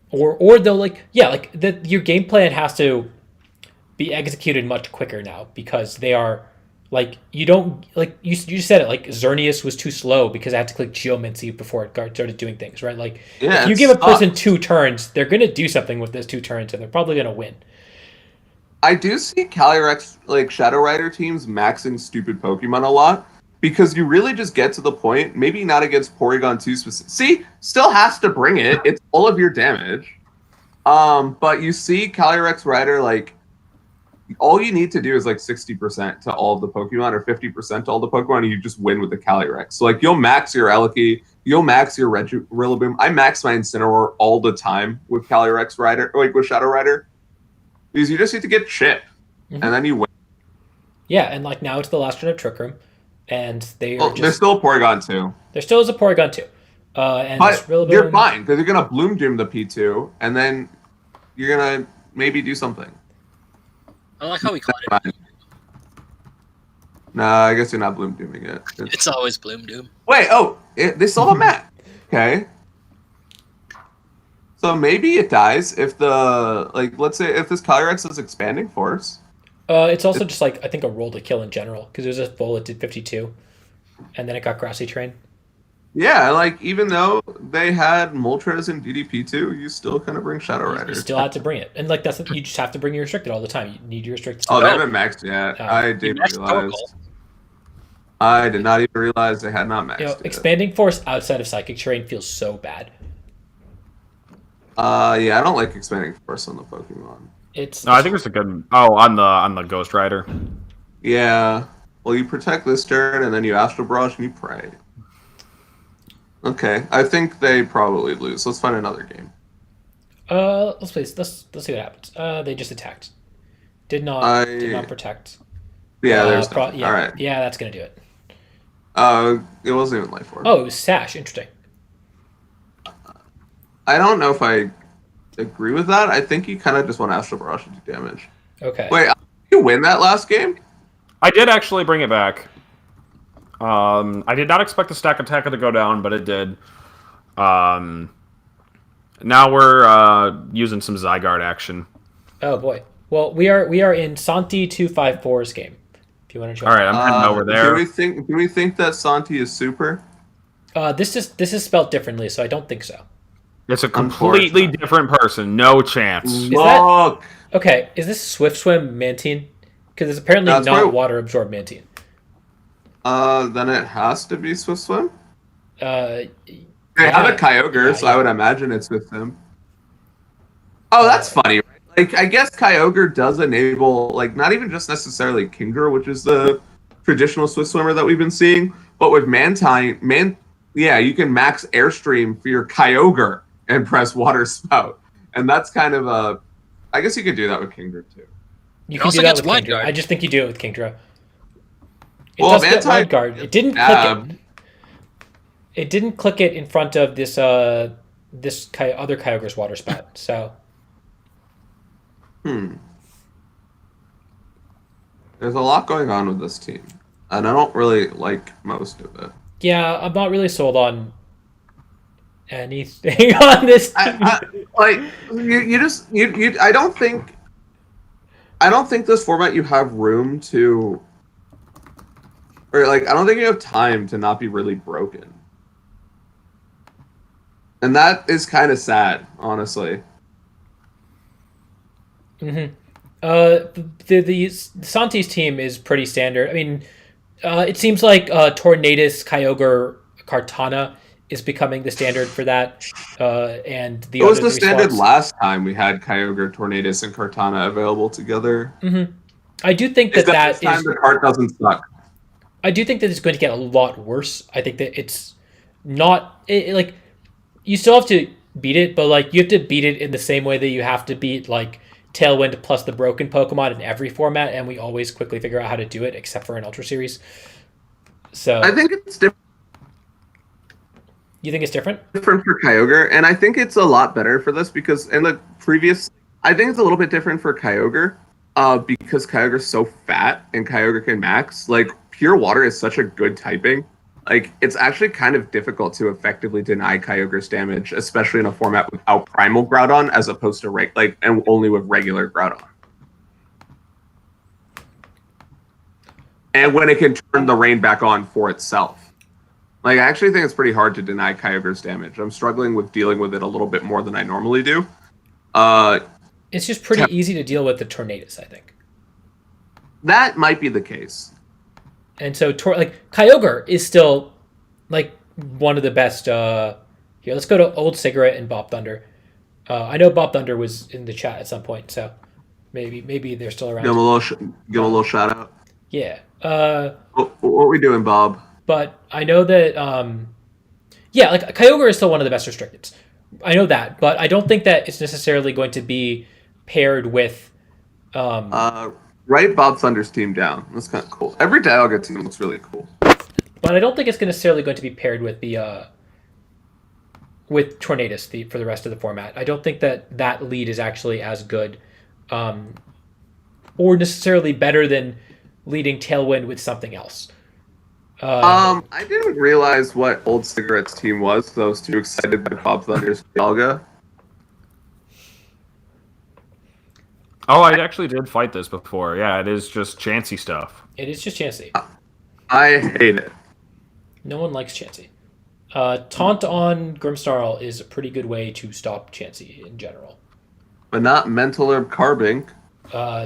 Or they'll like, yeah, like your game plan has to be executed much quicker now because they are like you don't like you said it like Xerneas was too slow because I had to click Geomancy before it started doing things, right? Like if you give a person 2 turns, they're gonna do something with those 2 turns and they're probably gonna win. I do see Calyrex like Shadow Rider teams maxing stupid Pokemon a lot because you really just get to the point, maybe not against Porygon 2 specific. See, still has to bring it. It's all of your damage. But you see Calyrex Rider like all you need to do is like 60% to all of the Pokemon or 50% to all the Pokemon, and you just win with the Calyrex. So like you'll max your Aleki, you'll max your Rillaboom. I max my Incineroar all the time with Calyrex Rider, like with Shadow Rider, because you just need to get Chip, and then you win. Yeah, and like now it's the last turn of Trick Room, and there's still a Porygon 2. There still is a Porygon 2. And but you're fine because you're gonna Bloom Doom the P2, and then you're gonna maybe do something. I like how we caught it. Nah, I guess you're not Bloom Dooming it. It's always Bloom Doom. Wait, they still have a map. Okay. So maybe it dies if let's say if this Calyrex is expanding force. It's also just like I think a roll to kill in general because there's a full it did 52, and then it got Grassy Train. Yeah, like even though they had Moltres and DDP2, you still kind of bring Shadow Rider. You still had to bring it, and like you just have to bring your restricted all the time. You need your restricted. Oh, they haven't maxed yet. I didn't realize. I did not even realize they had not maxed. You know, expanding force outside of Psychic Terrain feels so bad. Yeah, I don't like expanding force on the Pokemon. I think it's a good. Oh, on the Ghost Rider. Yeah. Well, you protect this turn, and then you Astral Barrage and you pray. Okay, I think they probably lose. Let's find another game. Let's see what happens. They just attacked. Did not protect. Yeah, there's yeah, all right. Yeah, that's gonna do it. It wasn't even Life Orb. Oh, it was Sash. Interesting. I don't know if I agree with that. I think you kind of just want Astral Barrage to do damage. Okay. Wait, did you win that last game? I did actually bring it back. I did not expect the stack attacker to go down, but it did. Now we're using some Zygarde action. Oh boy. Well, we are in Santi 254's game. If you want to join. All right, I'm heading over there. Do we think that Santi is super? This is spelled differently, so I don't think so. It's a completely different person. No chance. Look. Okay, is this Swift Swim Mantine? Because it's apparently not water absorbed Mantine. Then it has to be Swift Swim. They have a Kyogre, so I would imagine it's with them. Oh, that's funny, right? Like, I guess Kyogre does enable, like, not even just necessarily Kingdra, which is the traditional Swift Swimmer that we've been seeing, but with Mantine, yeah, you can max Airstream for your Kyogre and press Water Spout. And that's kind of a... I guess you could do that with Kingdra, too. You can also do that gets with Wide Kingdra. Guard. I just think you do it with Kingdra. It Well, does get Wide Guard. It didn't click it. It didn't click it in front of this other Kyogre's Water Spout. So... There's a lot going on with this team, and I don't really like most of it. Yeah, I'm not really sold on anything on this team. I don't think this format you have room to, or like I don't think you have time to not be really broken, and that is kind of sad, honestly. Mm-hmm. The Santi's team is pretty standard. I mean, it seems like Tornadus, Kyogre, Kartana is becoming the standard for that. And the it was other the standard slots. last time we had Kyogre, Tornadus, and Kartana available together. Mm-hmm. I do think that this time the card doesn't suck. I do think that it's going to get a lot worse. I think that it's not like you still have to beat it, but like you have to beat it in the same way that you have to beat like Tailwind plus the broken Pokemon in every format, and we always quickly figure out how to do it, except for an Ultra Series. So I think it's different. You think it's different? Different for Kyogre, and I think it's a lot better for this because in the previous, I think it's a little bit different for Kyogre, because Kyogre's so fat and Kyogre can max. Like Pure Water is such a good typing. Like it's actually kind of difficult to effectively deny Kyogre's damage, especially in a format without Primal Groudon, as opposed to and only with regular Groudon. And when it can turn the rain back on for itself. Like, I actually think it's pretty hard to deny Kyogre's damage. I'm struggling with dealing with it a little bit more than I normally do. It's just pretty easy to deal with the Tornadus, I think. That might be the case. And so, Kyogre is still, like, one of the best. Here, let's go to Old Cigarette and Bob Thunder. I know Bob Thunder was in the chat at some point, so maybe they're still around. Give him a little shout out. Yeah. What are we doing, Bob? But I know that, Kyogre is still one of the best restricteds. I know that, but I don't think that it's necessarily going to be paired with... Write Bob Thunder's team down. That's kind of cool. Every Dialga team looks really cool. But I don't think it's necessarily going to be paired with the with Tornadus for the rest of the format. I don't think that lead is actually as good, or necessarily better than leading Tailwind with something else. I didn't realize what Old Cigarette's team was, so I was too excited by Bob Thunder's Dialga. Oh, I actually did fight this before. Yeah, it is just Chansey stuff. It is just Chansey. I hate it. No one likes Chansey. Taunt on Grimmsnarl is a pretty good way to stop Chansey in general. But not Mental Herb Carbink.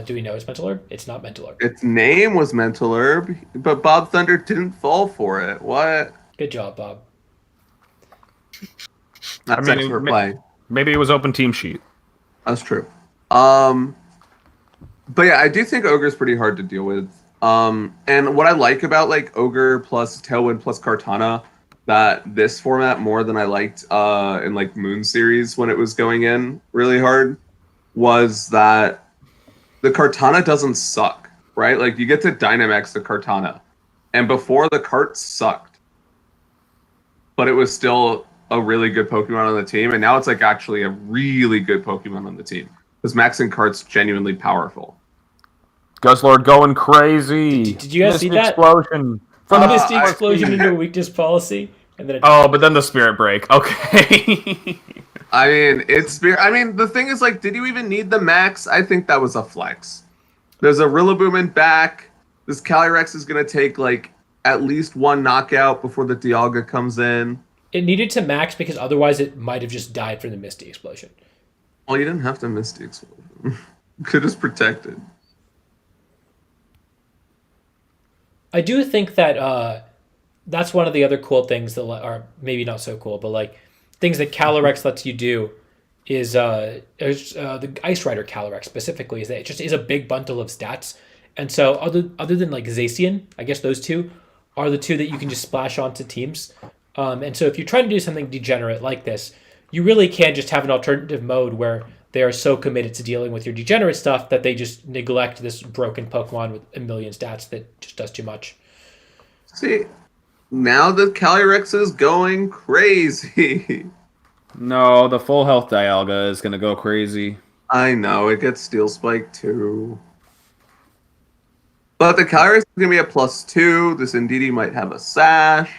Do we know it's Mental Herb? It's not Mental Herb. Its name was Mental Herb, but Bob Thunder didn't fall for it. What? Good job, Bob. That's expert play. Maybe it was open team sheet. That's true. But yeah, I do think Ogre's pretty hard to deal with. And what I like about like Ogre plus Tailwind plus Kartana, that this format more than I liked in like Moon series when it was going in really hard, was that the Kartana doesn't suck, right? Like you get to Dynamax the Kartana, and before the cart sucked, but it was still a really good Pokemon on the team, and now it's like actually a really good Pokemon on the team because maxing cart's genuinely powerful. Guzzlord going crazy. Did you guys see that? Explosion. From a Misty Explosion into a weakness policy. And then but then the Spirit Break. Okay. I mean, the thing is, like, did you even need the max? I think that was a flex. There's a Rillaboom in back. This Calyrex is going to take, like, at least one knockout before the Dialga comes in. It needed to max because otherwise it might have just died from the Misty Explosion. Well, you didn't have to Misty Explosion. Could just protect it. I do think that that's one of the other cool things that are maybe not so cool, but like things that Calyrex lets you do is the Ice Rider Calyrex specifically is that it just is a big bundle of stats, and so other than like Zacian, I guess those two are the two that you can just splash onto teams, and so if you're trying to do something degenerate like this, you really can just have an alternative mode where they are so committed to dealing with your degenerate stuff that they just neglect this broken Pokemon with a million stats that just does too much. See, now the Calyrex is going crazy. No, the full health Dialga is gonna go crazy. I know, it gets Steel Spike too. But the Calyrex is going to be a +2. This Indeedee might have a Sash.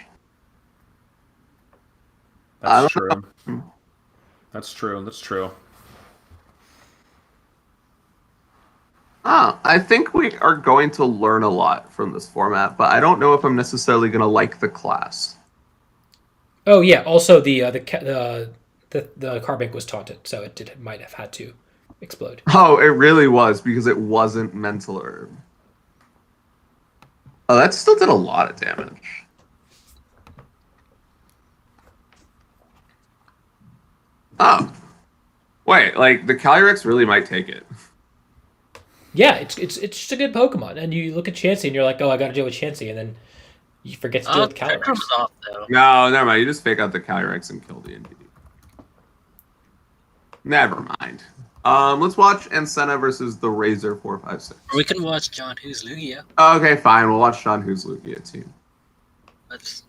That's true. That's true. I think we are going to learn a lot from this format, but I don't know if I'm necessarily going to like the class. Oh yeah, also the Carbink was taunted, so it might have had to explode. Oh, it really was, because it wasn't Mental Herb. Oh, that still did a lot of damage. Oh. Wait, like, the Calyrex really might take it. Yeah, it's just a good Pokemon, and you look at Chansey and you're like, oh, I got to deal with Chansey, and then you forget to deal with Calyrex. Off, though. No, never mind. You just fake out the Calyrex and kill the Indeedee. Never mind. Let's watch Ancena versus the Razor 456. We can watch John Who's Lugia. Okay, fine. We'll watch John Who's Lugia too. That's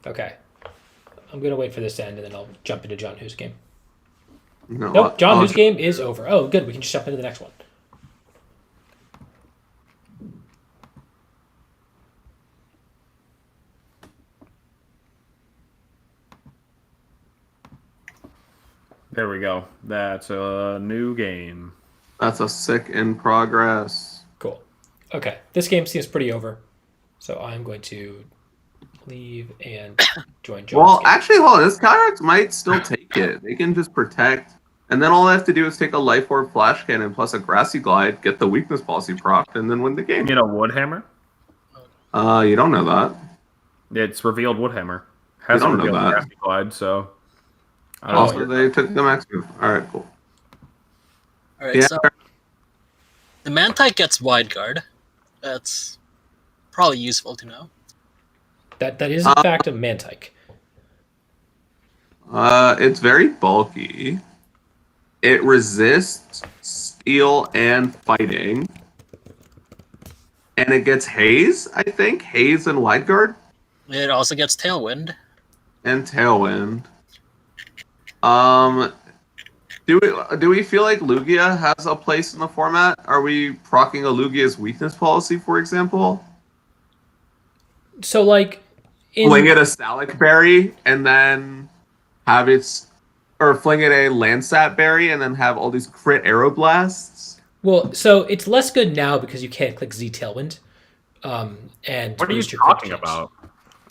Okay. I'm gonna wait for this to end, and then I'll jump into John Who's game. No, Nope, John Who's game is over. Oh, good. We can just jump into the next one. There we go. That's a new game. That's a sick in progress. Cool. Okay, this game seems pretty over, so I'm going to leave and join John's Well, game. actually, hold on. This Calyrex might still take it. They can just protect. And then all I have to do is take a Life Orb Flash Cannon plus a Grassy Glide, get the Weakness Policy proc, and then win the game. You know, Woodhammer? You don't know that. It's revealed Woodhammer. You Hasn't don't know revealed that. Grassy Glide, so... I don't Also, know. they took the max move. Alright, cool. Alright, Yeah. so the Mantike gets Wide Guard. That's probably useful to know. That is in fact a Mantike. It's very bulky. It resists Steel and Fighting. And it gets Haze, I think. Haze and Wide Guard. It also gets Tailwind. And Tailwind. Do we feel like Lugia has a place in the format? Are we proccing a Lugia's weakness policy, for example? So like, Fling it a Salic Berry and then have its, or fling it a Landsat Berry and then have all these crit Aeroblasts? well, so it's less good now because you can't click Z Tailwind. And What are you boost your crit talking chance. about?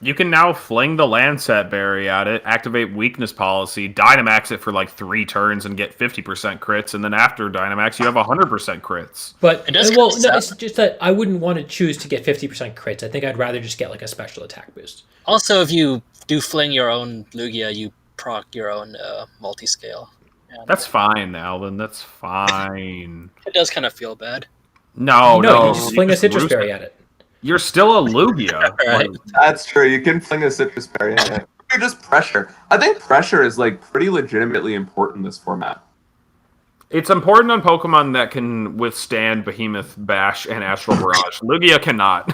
You can now fling the Lancet Berry at it, activate Weakness Policy, Dynamax it for like 3 turns and get 50% crits, and then after Dynamax you have 100% crits. But It does well, kinda no, suck. it's just that I wouldn't want to choose to get 50% crits. I think I'd rather just get like a special attack boost. Also, if you do fling your own Lugia, you proc your own multi-scale. And That's fine, Alvin. That's fine. it does kind of feel bad. No, you just fling a citrus lose berry it. at it. You're still a Lugia. Right. That's true. You can fling a Citrus Berry at it. Or just Pressure. I think Pressure is like pretty legitimately important in this format. It's important on Pokemon that can withstand Behemoth, Bash, and Astral Barrage. Lugia cannot.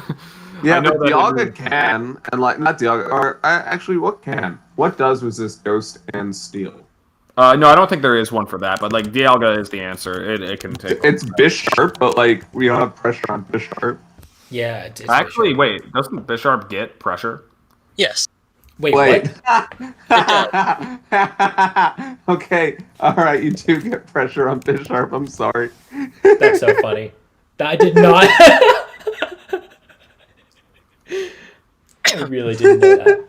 Yeah, I know but that Dialga it is- can, and like, not Dialga, or actually, what can? What does resist Ghost and Steel? No, I don't think there is one for that, but like Dialga is the answer. It can take. It's Bisharp, but like, we don't have pressure on Bisharp. Yeah, it's Actually, Bisharp. wait, doesn't Bisharp get pressure? Yes. Wait, Wait. what? Okay, alright, you do get pressure on Bisharp, I'm sorry. That's so funny. I did not. I really didn't know that.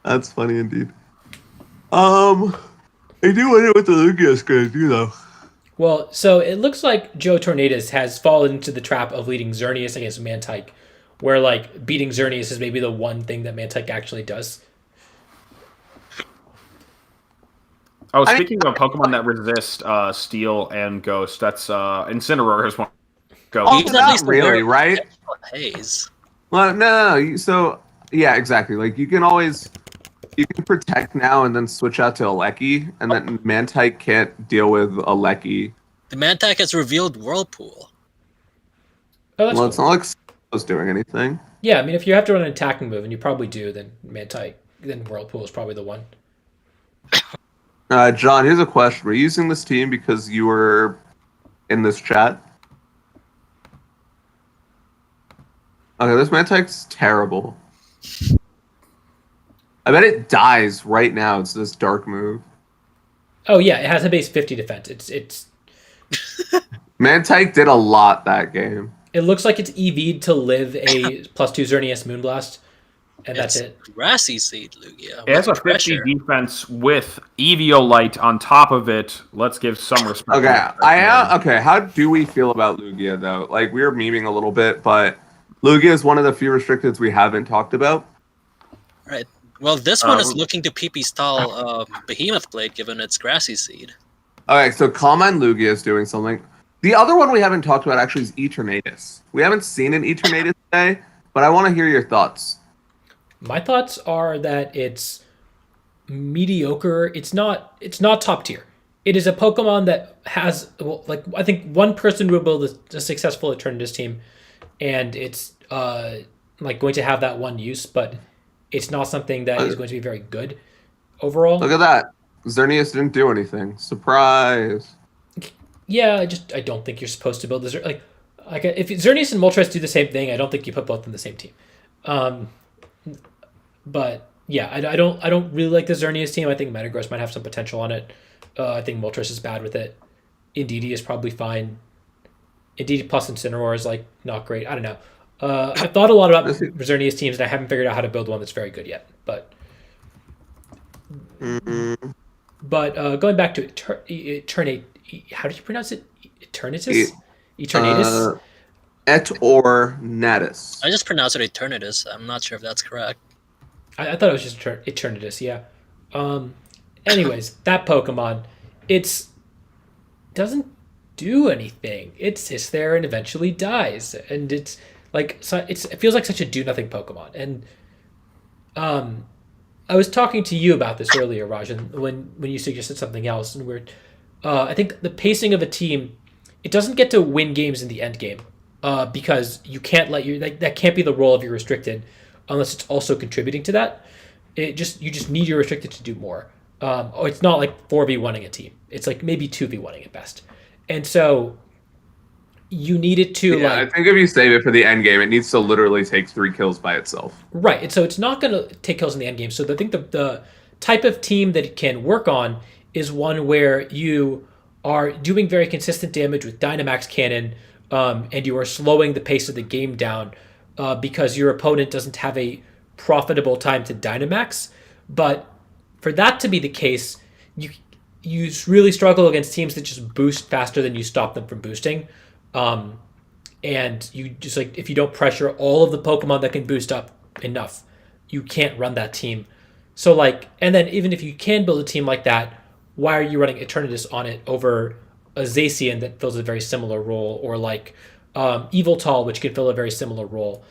That's funny indeed. I do wonder what the Lugia is going to do, though. Well, so it looks like Joe Tornadoes has fallen into the trap of leading Xerneas against Mantike, where like beating Xerneas is maybe the one thing that Mantike actually does. Oh, speaking of Pokemon that resist Steel and Ghost, that's Incineroar is one. Go. Oh, He's at not least really, aware of right? Haze. Well, no. So, yeah, exactly. Like, you can always You can protect now and then switch out to Aleki, and then Mantike can't deal with Aleki. The Mantike has revealed Whirlpool. Oh, that's Well, cool. it's not like was doing anything. Yeah, I mean, if you have to run an attacking move, and you probably do, then Whirlpool is probably the one. John, here's a question. Were you using this team because you were in this chat? Okay, this Mantike's terrible. I bet it dies right now. It's this dark move. Oh yeah, it has a base 50 defense. It's Mantike did a lot that game. It looks like it's EV'd to live a +2 Xerneas Moonblast, and that's it. Grassy Seed, Lugia. It has a 50 defense with Eviolite on top of it. Let's give some respect. Okay, okay. How do we feel about Lugia though? Like we were memeing a little bit, but Lugia is one of the few restricteds we haven't talked about. Right. Well, this one is looking to PP stall Behemoth Blade, given its Grassy Seed. Okay, so Calm Mind Lugia is doing something. The other one we haven't talked about actually is Eternatus. We haven't seen an Eternatus today, but I want to hear your thoughts. My thoughts are that it's mediocre. It's not top tier. It is a Pokemon that has, well, like, I think one person will build a successful Eternatus team, and it's like going to have that one use, but it's not something that is going to be very good overall. Look at that. Xerneas didn't do anything. Surprise. Yeah, I don't think you're supposed to build this. Like if Xerneas and Moltres do the same thing, I don't think you put both in the same team. But yeah, I don't really like the Xerneas team. I think Metagross might have some potential on it. I think Moltres is bad with it. Indeedee is probably fine. Indeedee plus Incineroar is like not great. I don't know. I've thought a lot about Xerneas teams, and I haven't figured out how to build one that's very good yet. But going back to Eternate, how do you pronounce it? Eternatus? Eternatus? Eternatus. I just pronounced it Eternatus. I'm not sure if that's correct. I thought it was just Eternatus, yeah. Anyways, that Pokemon, it doesn't do anything. It sits there and eventually dies. And it's like, it feels like such a do-nothing Pokemon. And I was talking to you about this earlier, Rajan, when you suggested something else. And I think the pacing of a team, it doesn't get to win games in the end game because you can't that can't be the role of your restricted unless it's also contributing to that. You just need your restricted to do more. It's not like 4v1ing a team. It's like maybe 2v1ing at best. And so you need it to I think if you save it for the end game, it needs to literally take 3 kills by itself. Right, and so it's not going to take kills in the end game. So I think the type of team that it can work on is one where you are doing very consistent damage with Dynamax Cannon, and you are slowing the pace of the game down because your opponent doesn't have a profitable time to Dynamax. But for that to be the case, you really struggle against teams that just boost faster than you stop them from boosting. And you just if you don't pressure all of the Pokemon that can boost up enough, you can't run that team. So and then even if you can build a team like that, why are you running Eternatus on it over a Zacian that fills a very similar role, or Yveltal, which can fill a very similar role?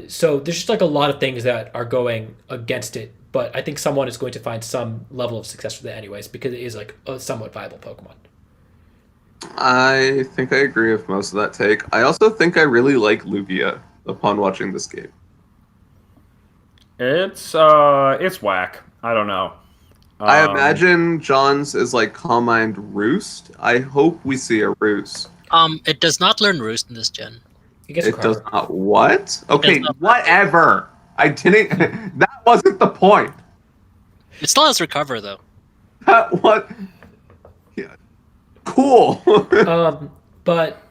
So there's just a lot of things that are going against it, but I think someone is going to find some level of success with it anyways, because it is a somewhat viable Pokemon. I think I agree with most of that take. I also think I really like Lugia upon watching this game. It's whack. I don't know. I imagine John's is Calm Mind Roost. I hope we see a Roost. It does not learn Roost in this gen. It does not what? Okay, whatever. I didn't. That wasn't the point. It still has Recover though. What? Yeah. Cool. But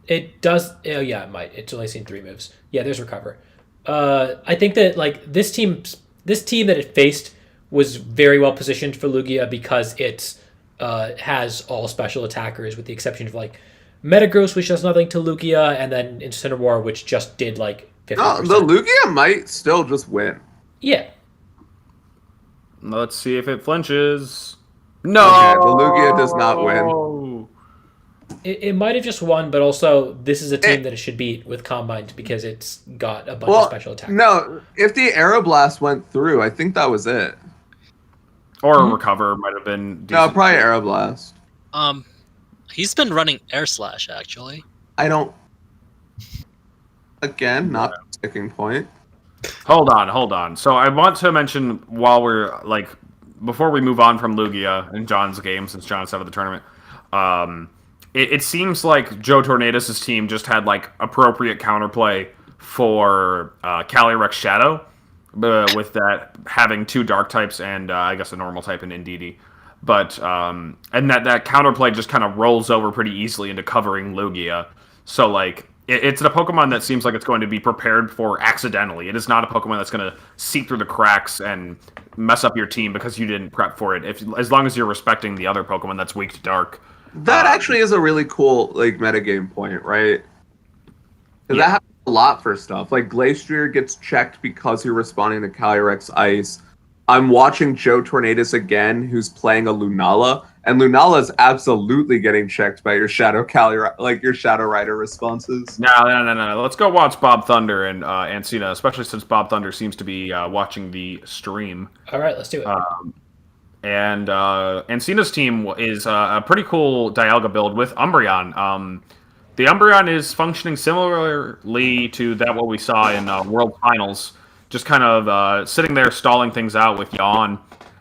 it does. Oh yeah, it might. It's only seen 3 moves. Yeah, there's Recover. I think that this team that it faced was very well positioned for Lugia because it has all special attackers with the exception of Metagross, which does nothing to Lugia, and then Incineroar, which just did 50%. No, the Lugia might still just win. Yeah. Let's see if it flinches. No, okay, the Lugia does not win. It might have just won, but also this is a team that it should beat with Combined because it's got a bunch of special attacks. No, if the Aeroblast went through, I think that was it. Or Recover might have been decent. No, probably Aeroblast. He's been running Air Slash, actually. I don't... Again, not a sticking point. Hold on. So I want to mention while we're, like, before we move on from Lugia and John's game, since John's out of the tournament, it seems like Joe Tornadus' team just had, like, appropriate counterplay for Calyrex Shadow, with that having 2 dark types and, I guess, a normal type in Indeedee. But, and that counterplay just kind of rolls over pretty easily into covering Lugia. So, like, it's a Pokemon that seems like it's going to be prepared for accidentally. It is not a Pokemon that's going to seep through the cracks and mess up your team because you didn't prep for it. As long as you're respecting the other Pokemon that's weak to dark. That actually is a really cool, like, metagame point, right? Because that happens a lot for stuff. Like, Glastrier gets checked because you're responding to Calyrex Ice. I'm watching Joe Tornadus again, who's playing a Lunala, and Lunala is absolutely getting checked by your Shadow your Shadow Rider responses. No. Let's go watch Bob Thunder and Ancina, especially since Bob Thunder seems to be watching the stream. All right, let's do it. And Ancina's team is a pretty cool Dialga build with Umbreon. The Umbreon is functioning similarly to what we saw in World Finals. Just kind of sitting there stalling things out with Yawn,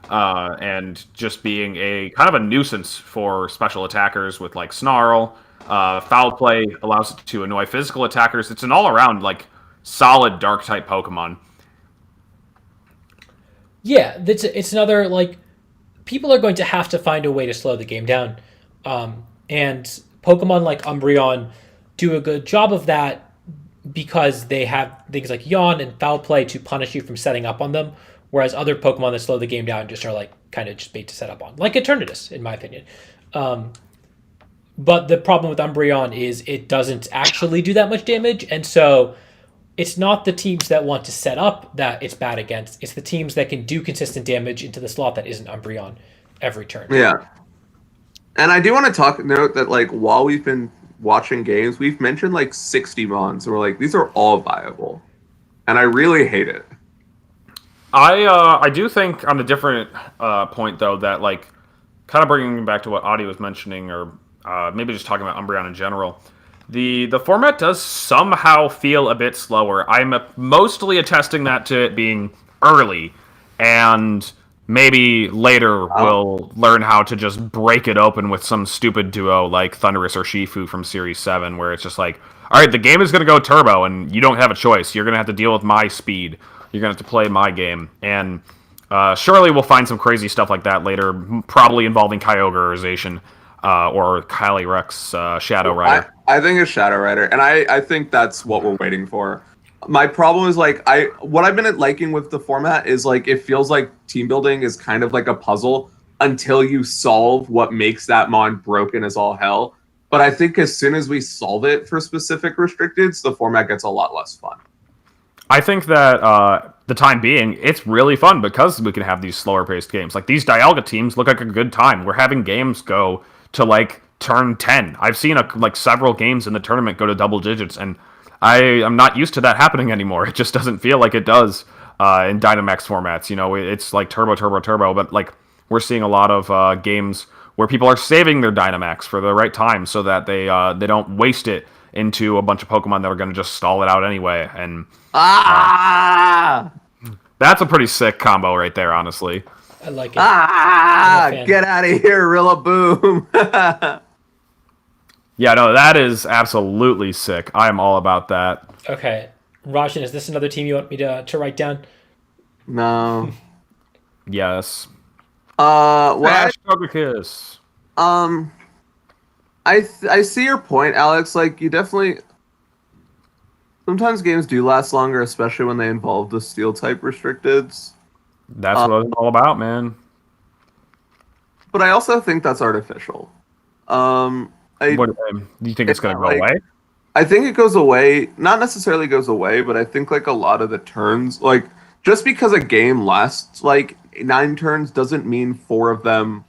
and just being a kind of a nuisance for special attackers with like Snarl. Foul Play allows it to annoy physical attackers. It's an all-around like solid dark type Pokemon. Yeah, it's another like people are going to have to find a way to slow the game down, and Pokemon like Umbreon do a good job of that. Because they have things like Yawn and Foul Play to punish you from setting up on them, whereas other Pokemon that slow the game down just are like kind of just bait to set up on, like Eternatus, in my opinion. But the problem with Umbreon is it doesn't actually do that much damage, and so it's not the teams that want to set up that it's bad against. It's the teams that can do consistent damage into the slot that isn't Umbreon every turn. Yeah, and I do want to note that like while we've been watching games, we've mentioned like 60 mons, and we're like, these are all viable, and I really hate it. I do think on a different point though that like kind of bringing back to what Adi was mentioning, or maybe just talking about Umbreon in general, the format does somehow feel a bit slower. I'm mostly attesting that to it being early, and maybe later we'll learn how to just break it open with some stupid duo like Thundurus or Shifu from Series 7, where it's just like, all right, the game is going to go turbo, and you don't have a choice. You're going to have to deal with my speed. You're going to have to play my game. And surely we'll find some crazy stuff like that later, probably involving Kyogreization or Calyrex Shadow Rider. I think it's Shadow Rider, and I think that's what we're waiting for. My problem is like what I've been liking with the format is like it feels like team building is kind of like a puzzle until you solve what makes that mon broken as all hell. But I think as soon as we solve it for specific restricteds, the format gets a lot less fun. I think that the time being, it's really fun because we can have these slower paced games. Like these Dialga teams look like a good time. We're having games go to like turn 10. I've seen like several games in the tournament go to double digits, and I am not used to that happening anymore. It just doesn't feel like it does in Dynamax formats. You know, it's like turbo, but like we're seeing a lot of games where people are saving their Dynamax for the right time so that they don't waste it into a bunch of Pokemon that are going to just stall it out anyway. And that's a pretty sick combo right there, honestly. I like it. Get out of here, Rillaboom. Yeah, no, that is absolutely sick. I am all about that. Okay. Rajan, is this another team you want me to write down? No. Yes. Well, Kiss. I see your point, Alex. Like, you definitely... Sometimes games do last longer, especially when they involve the Steel-type restricteds. That's what it's all about, man. But I also think that's artificial. What do you think it's going to go away? I think it goes away. Not necessarily goes away, but I think like a lot of the turns, like just because a game lasts like 9 turns doesn't mean 4 of them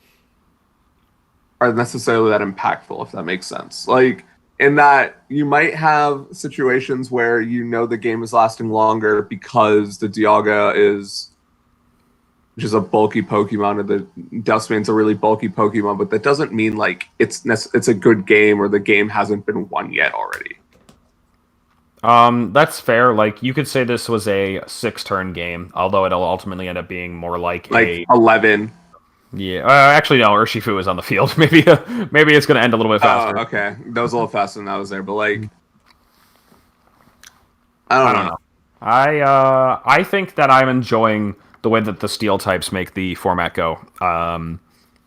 are necessarily that impactful, if that makes sense. Like, in that you might have situations where the game is lasting longer because the Dialga is just a bulky Pokemon, or the Dustman's a really bulky Pokemon, but that doesn't mean like it's a good game or the game hasn't been won yet already. That's fair. Like, you could say this was a 6-turn game, although it'll ultimately end up being more like 11. Yeah, actually, no. Urshifu is on the field. Maybe it's going to end a little bit faster. Oh, okay. That was a little faster than I was there, but like, I don't know. I think that I'm enjoying the way that the steel types make the format go, and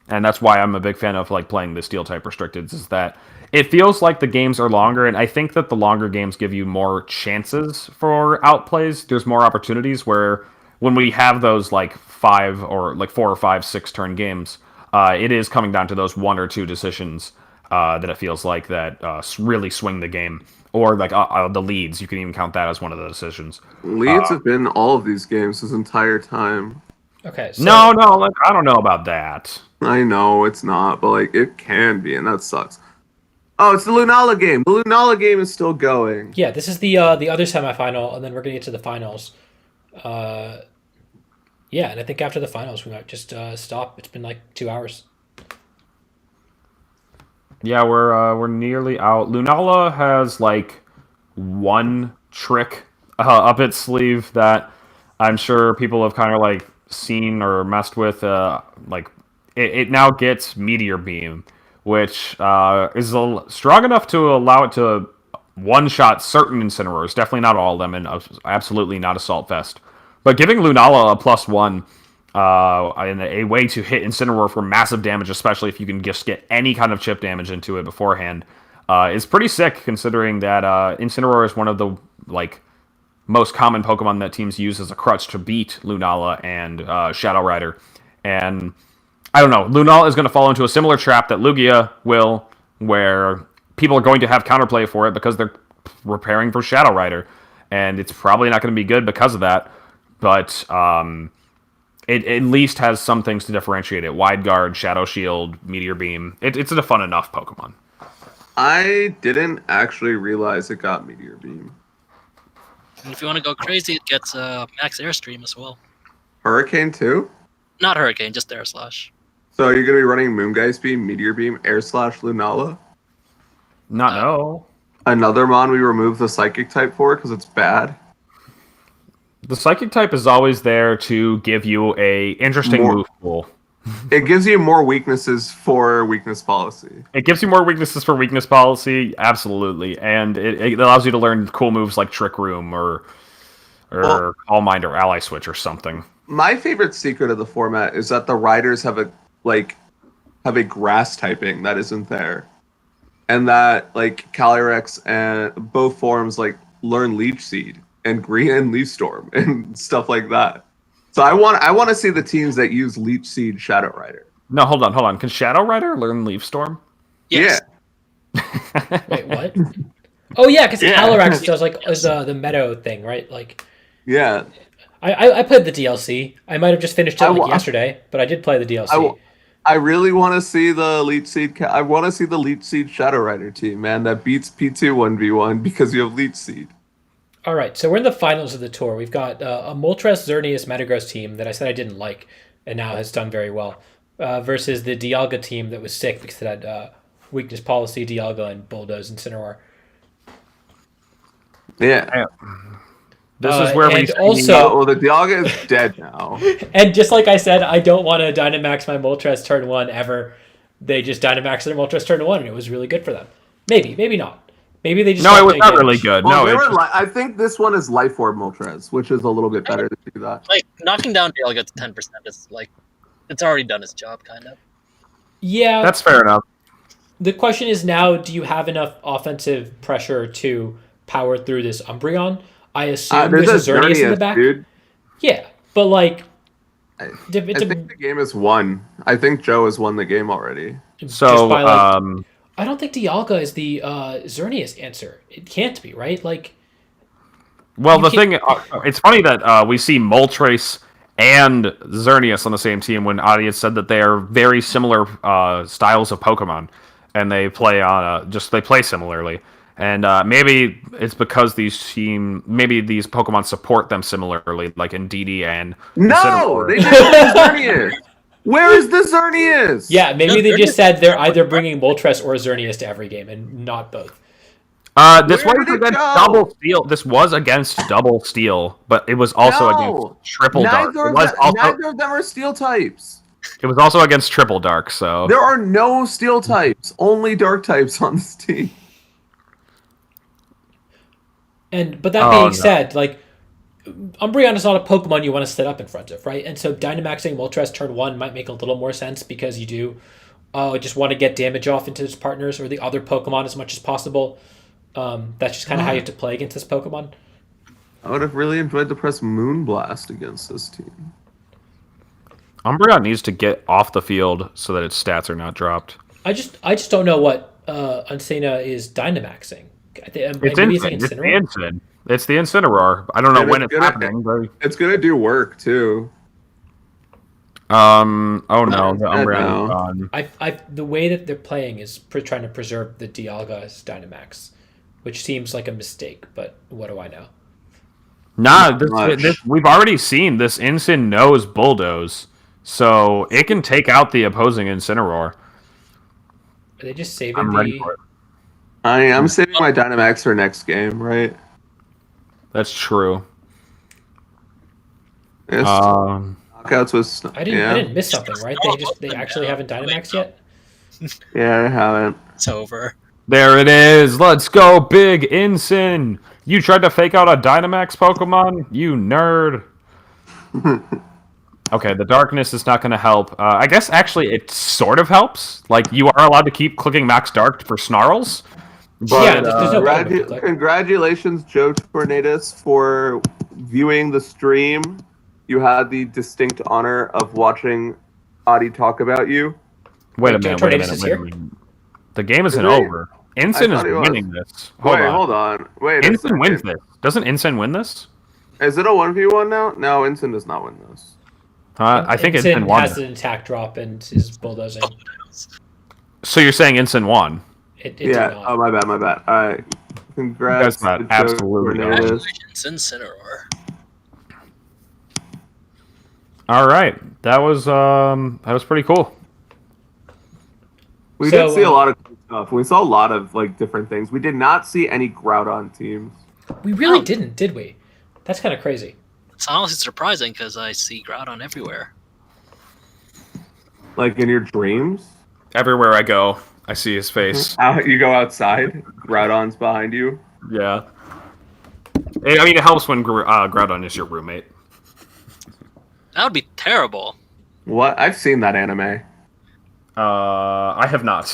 that's why I'm a big fan of like playing the steel type restricteds. Is that it feels like the games are longer, and I think that the longer games give you more chances for outplays. There's more opportunities where when we have those like 4 or 5 6-turn games, it is coming down to those 1 or 2 decisions that it feels like that really swing the game. Or like the leads, you can even count that as one of the decisions. Leads have been all of these games this entire time. Okay. So... No, like, I don't know about that. I know it's not, but like it can be, and that sucks. Oh, it's the Lunala game. The Lunala game is still going. Yeah, this is the other semifinal, and then we're gonna get to the finals. Yeah, and I think after the finals we might just stop. It's been like 2 hours. Yeah, we're nearly out. Lunala has like one trick up its sleeve that I'm sure people have kind of like seen or messed with. Like it now gets Meteor Beam, which is strong enough to allow it to one-shot certain Incineroars. Definitely not all of them, and absolutely not Assault Vest. But giving Lunala a +1 and a way to hit Incineroar for massive damage, especially if you can just get any kind of chip damage into it beforehand, is pretty sick, considering that Incineroar is one of the like most common Pokemon that teams use as a crutch to beat Lunala and Shadow Rider. And I don't know, Lunala is going to fall into a similar trap that Lugia will, where people are going to have counterplay for it because they're preparing for Shadow Rider, and it's probably not going to be good because of that. But it at least has some things to differentiate it. Wide Guard, Shadow Shield, Meteor Beam. It's a fun enough Pokemon. I didn't actually realize it got Meteor Beam. And if you want to go crazy, it gets Max Airstream as well. Hurricane too? Not Hurricane, just Air Slash. So you're going to be running Moongeist Beam, Meteor Beam, Air Slash, Lunala? No. Another Mon we remove the Psychic type for because it's bad? The Psychic type is always there to give you a interesting move pool. It gives you more weaknesses for weakness policy. It gives you more weaknesses for weakness policy, absolutely. And it allows you to learn cool moves like Trick Room or All Mind or Ally Switch or something. My favorite secret of the format is that the riders have a grass typing that isn't there. And that like Calyrex and both forms like learn Leech Seed and Green and Leaf Storm and stuff like that. So I want to see the teams that use Leech Seed Shadow Rider. No, hold on. Can Shadow Rider learn Leaf Storm? Yes. Yeah. Wait, what? Oh yeah, because Calyrex does like the Meadow thing, right? Like. Yeah. I played the DLC. I might have just finished it yesterday, but I did play the DLC. I really want to see the Leech Seed. I want to see the Leech Seed Shadow Rider team, man, that beats P2 1v1 because you have Leech Seed. All right, so we're in the finals of the tour. We've got a Moltres, Xerneas, Metagross team that I said I didn't like, and now has done very well, versus the Dialga team that was sick because it had weakness policy, Dialga, and Bulldoze, and Incineroar. Yeah. This is where we also the Dialga is dead now. And just like I said, I don't want to Dynamax my Moltres turn 1 ever. They just Dynamaxed their Moltres turn 1, and it was really good for them. Maybe not. Maybe they just it was not really good. Well, I think this one is Life Orb Moltres, which is a little bit better to do that. Like knocking down Dialga to 10% is like it's already done its job, kind of. Yeah, that's fair enough. The question is now: do you have enough offensive pressure to power through this Umbreon? I assume there's a Xerneas in the back. Dude. Yeah, but like, I think the game is won. I think Joe has won the game already. So, I don't think Dialga is the Xerneas answer. It can't be, right? Like, well, it's funny that we see Moltres and Xerneas on the same team when audience said that they are very similar styles of Pokemon, and they play on they play similarly. And maybe it's because these Pokemon support them similarly, like in DD and No, they didn't use Xerneas. Where is the Xerneas? Yeah, maybe they just said they're either bringing Moltres or Xerneas to every game and not both. This was against Double Steel. This was against Double Steel, but it was also against Triple Dark. Neither of them are Steel types. It was also against Triple Dark, so... There are no Steel types, only Dark types on this team. But that being said, like, Umbreon is not a Pokemon you want to set up in front of, right? And so Dynamaxing Moltres turn 1 might make a little more sense because you do just want to get damage off into his partners or the other Pokemon as much as possible. That's just kind of how you have to play against this Pokemon. I would have really enjoyed to press Moonblast against this team. Umbreon needs to get off the field so that its stats are not dropped. I just don't know what Unsana is Dynamaxing. It's the Incineroar. I don't know when it's happening, but it's gonna do work too. Oh no, the Umbreon is gone. The way that they're playing is trying to preserve the Dialga's Dynamax, which seems like a mistake. But what do I know? Nah, we've already seen this Incin knows Bulldoze, so it can take out the opposing Incineroar. Are they just saving I'm ready for it. I'm saving my Dynamax for next game, right? That's true. Yes. Knockouts was. I didn't miss something, right? They actually haven't Dynamax yet. Yeah, I haven't. It's over. There it is. Let's go, Big Incin. You tried to fake out a Dynamax Pokemon, you nerd. Okay, the darkness is not going to help. I guess actually it sort of helps. Like you are allowed to keep clicking Max Dark for Snarls. But, there's no button. Congratulations, Joe Tornadus, for viewing the stream. You had the distinct honor of watching Adi talk about you. Wait a minute. The game isn't over. Incin is winning this. Hold on. Incin wins this. Doesn't Incin win this? Is it a 1v1 now? No, Incin does not win this. I think Incin won. Has an attack drop and is bulldozing. So you're saying Incin won? It did not. Oh, my bad. All right. Congrats. That's not absolutely. Congratulations, Incineroar. All right, that was pretty cool. We did see a lot of cool stuff. We saw a lot of different things. We did not see any Groudon teams. We really didn't, did we? That's kind of crazy. It's honestly surprising because I see Groudon everywhere. Like in your dreams? Everywhere I go, I see his face. You go outside, Groudon's behind you. Yeah. I mean, it helps when Groudon is your roommate. That would be terrible. What? I've seen that anime. I have not.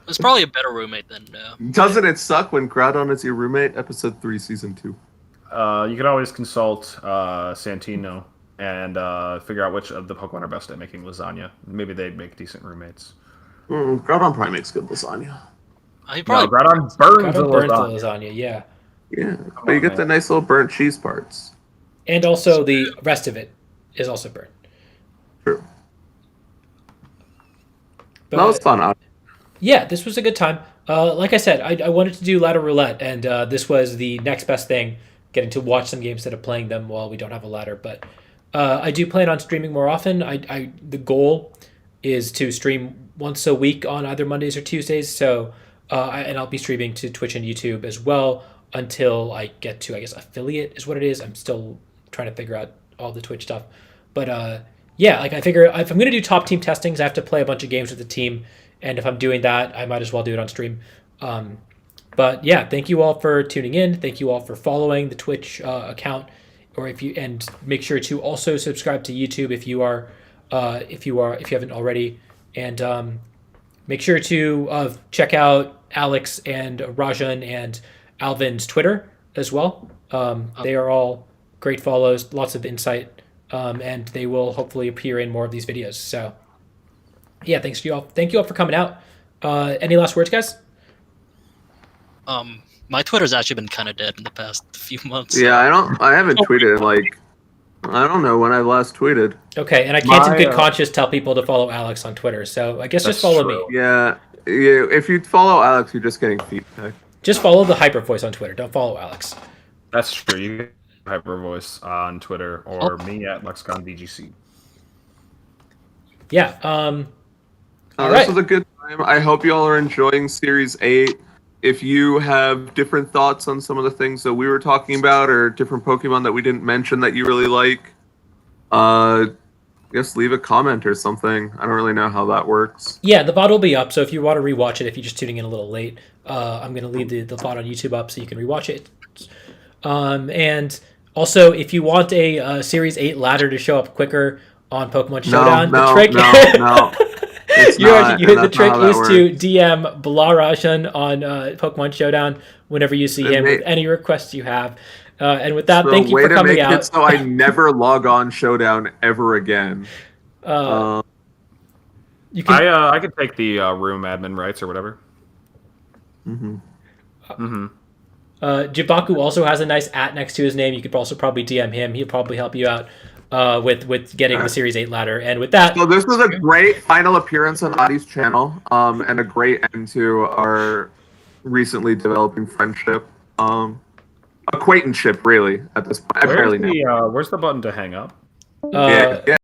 It's probably a better roommate than. Doesn't it suck when Groudon is your roommate? Episode 3, Season 2. You can always consult Santino and figure out which of the Pokemon are best at making lasagna. Maybe they'd make decent roommates. Groudon probably makes good lasagna. Groudon burns the lasagna, yeah. Yeah, but you get the nice little burnt cheese parts. And also the rest of it is also burnt. True. But, that was fun. Yeah, this was a good time. Like I said, I wanted to do ladder roulette, and this was the next best thing, getting to watch some games instead of playing them while we don't have a ladder. But I do plan on streaming more often. The goal is to stream once a week on either Mondays or Tuesdays. So, and I'll be streaming to Twitch and YouTube as well until I get to, I guess, affiliate is what it is. I'm still trying to figure out all the Twitch stuff. But yeah, I figure if I'm going to do top team testings, I have to play a bunch of games with the team. And if I'm doing that, I might as well do it on stream. But yeah, thank you all for tuning in. Thank you all for following the Twitch account, and make sure to also subscribe to YouTube if you haven't already, and make sure to check out Alex and Rajan and Alvin's Twitter as well. They are all great follows, lots of insight, and they will hopefully appear in more of these videos. So yeah, thank you all for coming out. Any last words, guys? My Twitter's actually been kind of dead in the past few months. Yeah, I haven't tweeted in, like, I don't know when I last tweeted. Okay, and I can't in good conscience tell people to follow Alex on Twitter, so I guess just follow me. Yeah, if you follow Alex, you're just getting feedback. Just follow the Hyper Voice on Twitter. Don't follow Alex. That's true. You can Hyper Voice on Twitter or me at Lexicon08. Yeah. This was a good time. I hope you all are enjoying Series 8. If you have different thoughts on some of the things that we were talking about or different Pokemon that we didn't mention that you really like, just leave a comment or something. I don't really know how that works. Yeah, the VOD will be up, so if you want to rewatch it, if you're just tuning in a little late, I'm going to leave the VOD on YouTube up so you can rewatch it. And also, if you want a Series 8 ladder to show up quicker on Pokemon Showdown, the trick... No. The trick is to DM Rajan on Pokemon Showdown whenever you see him with any requests you have. And with that, thank you for coming out. It so I never log on Showdown ever again. You can. I could take the room admin rights or whatever. Jibaku also has a nice @ next to his name. You could also probably DM him. He'll probably help you out with getting the Series 8 ladder. And with that, so this was a great final appearance on Adi's channel, and a great end to our recently developing friendship. Acquaintanceship, really, at this point. I barely know. Where's the button to hang up? Yeah.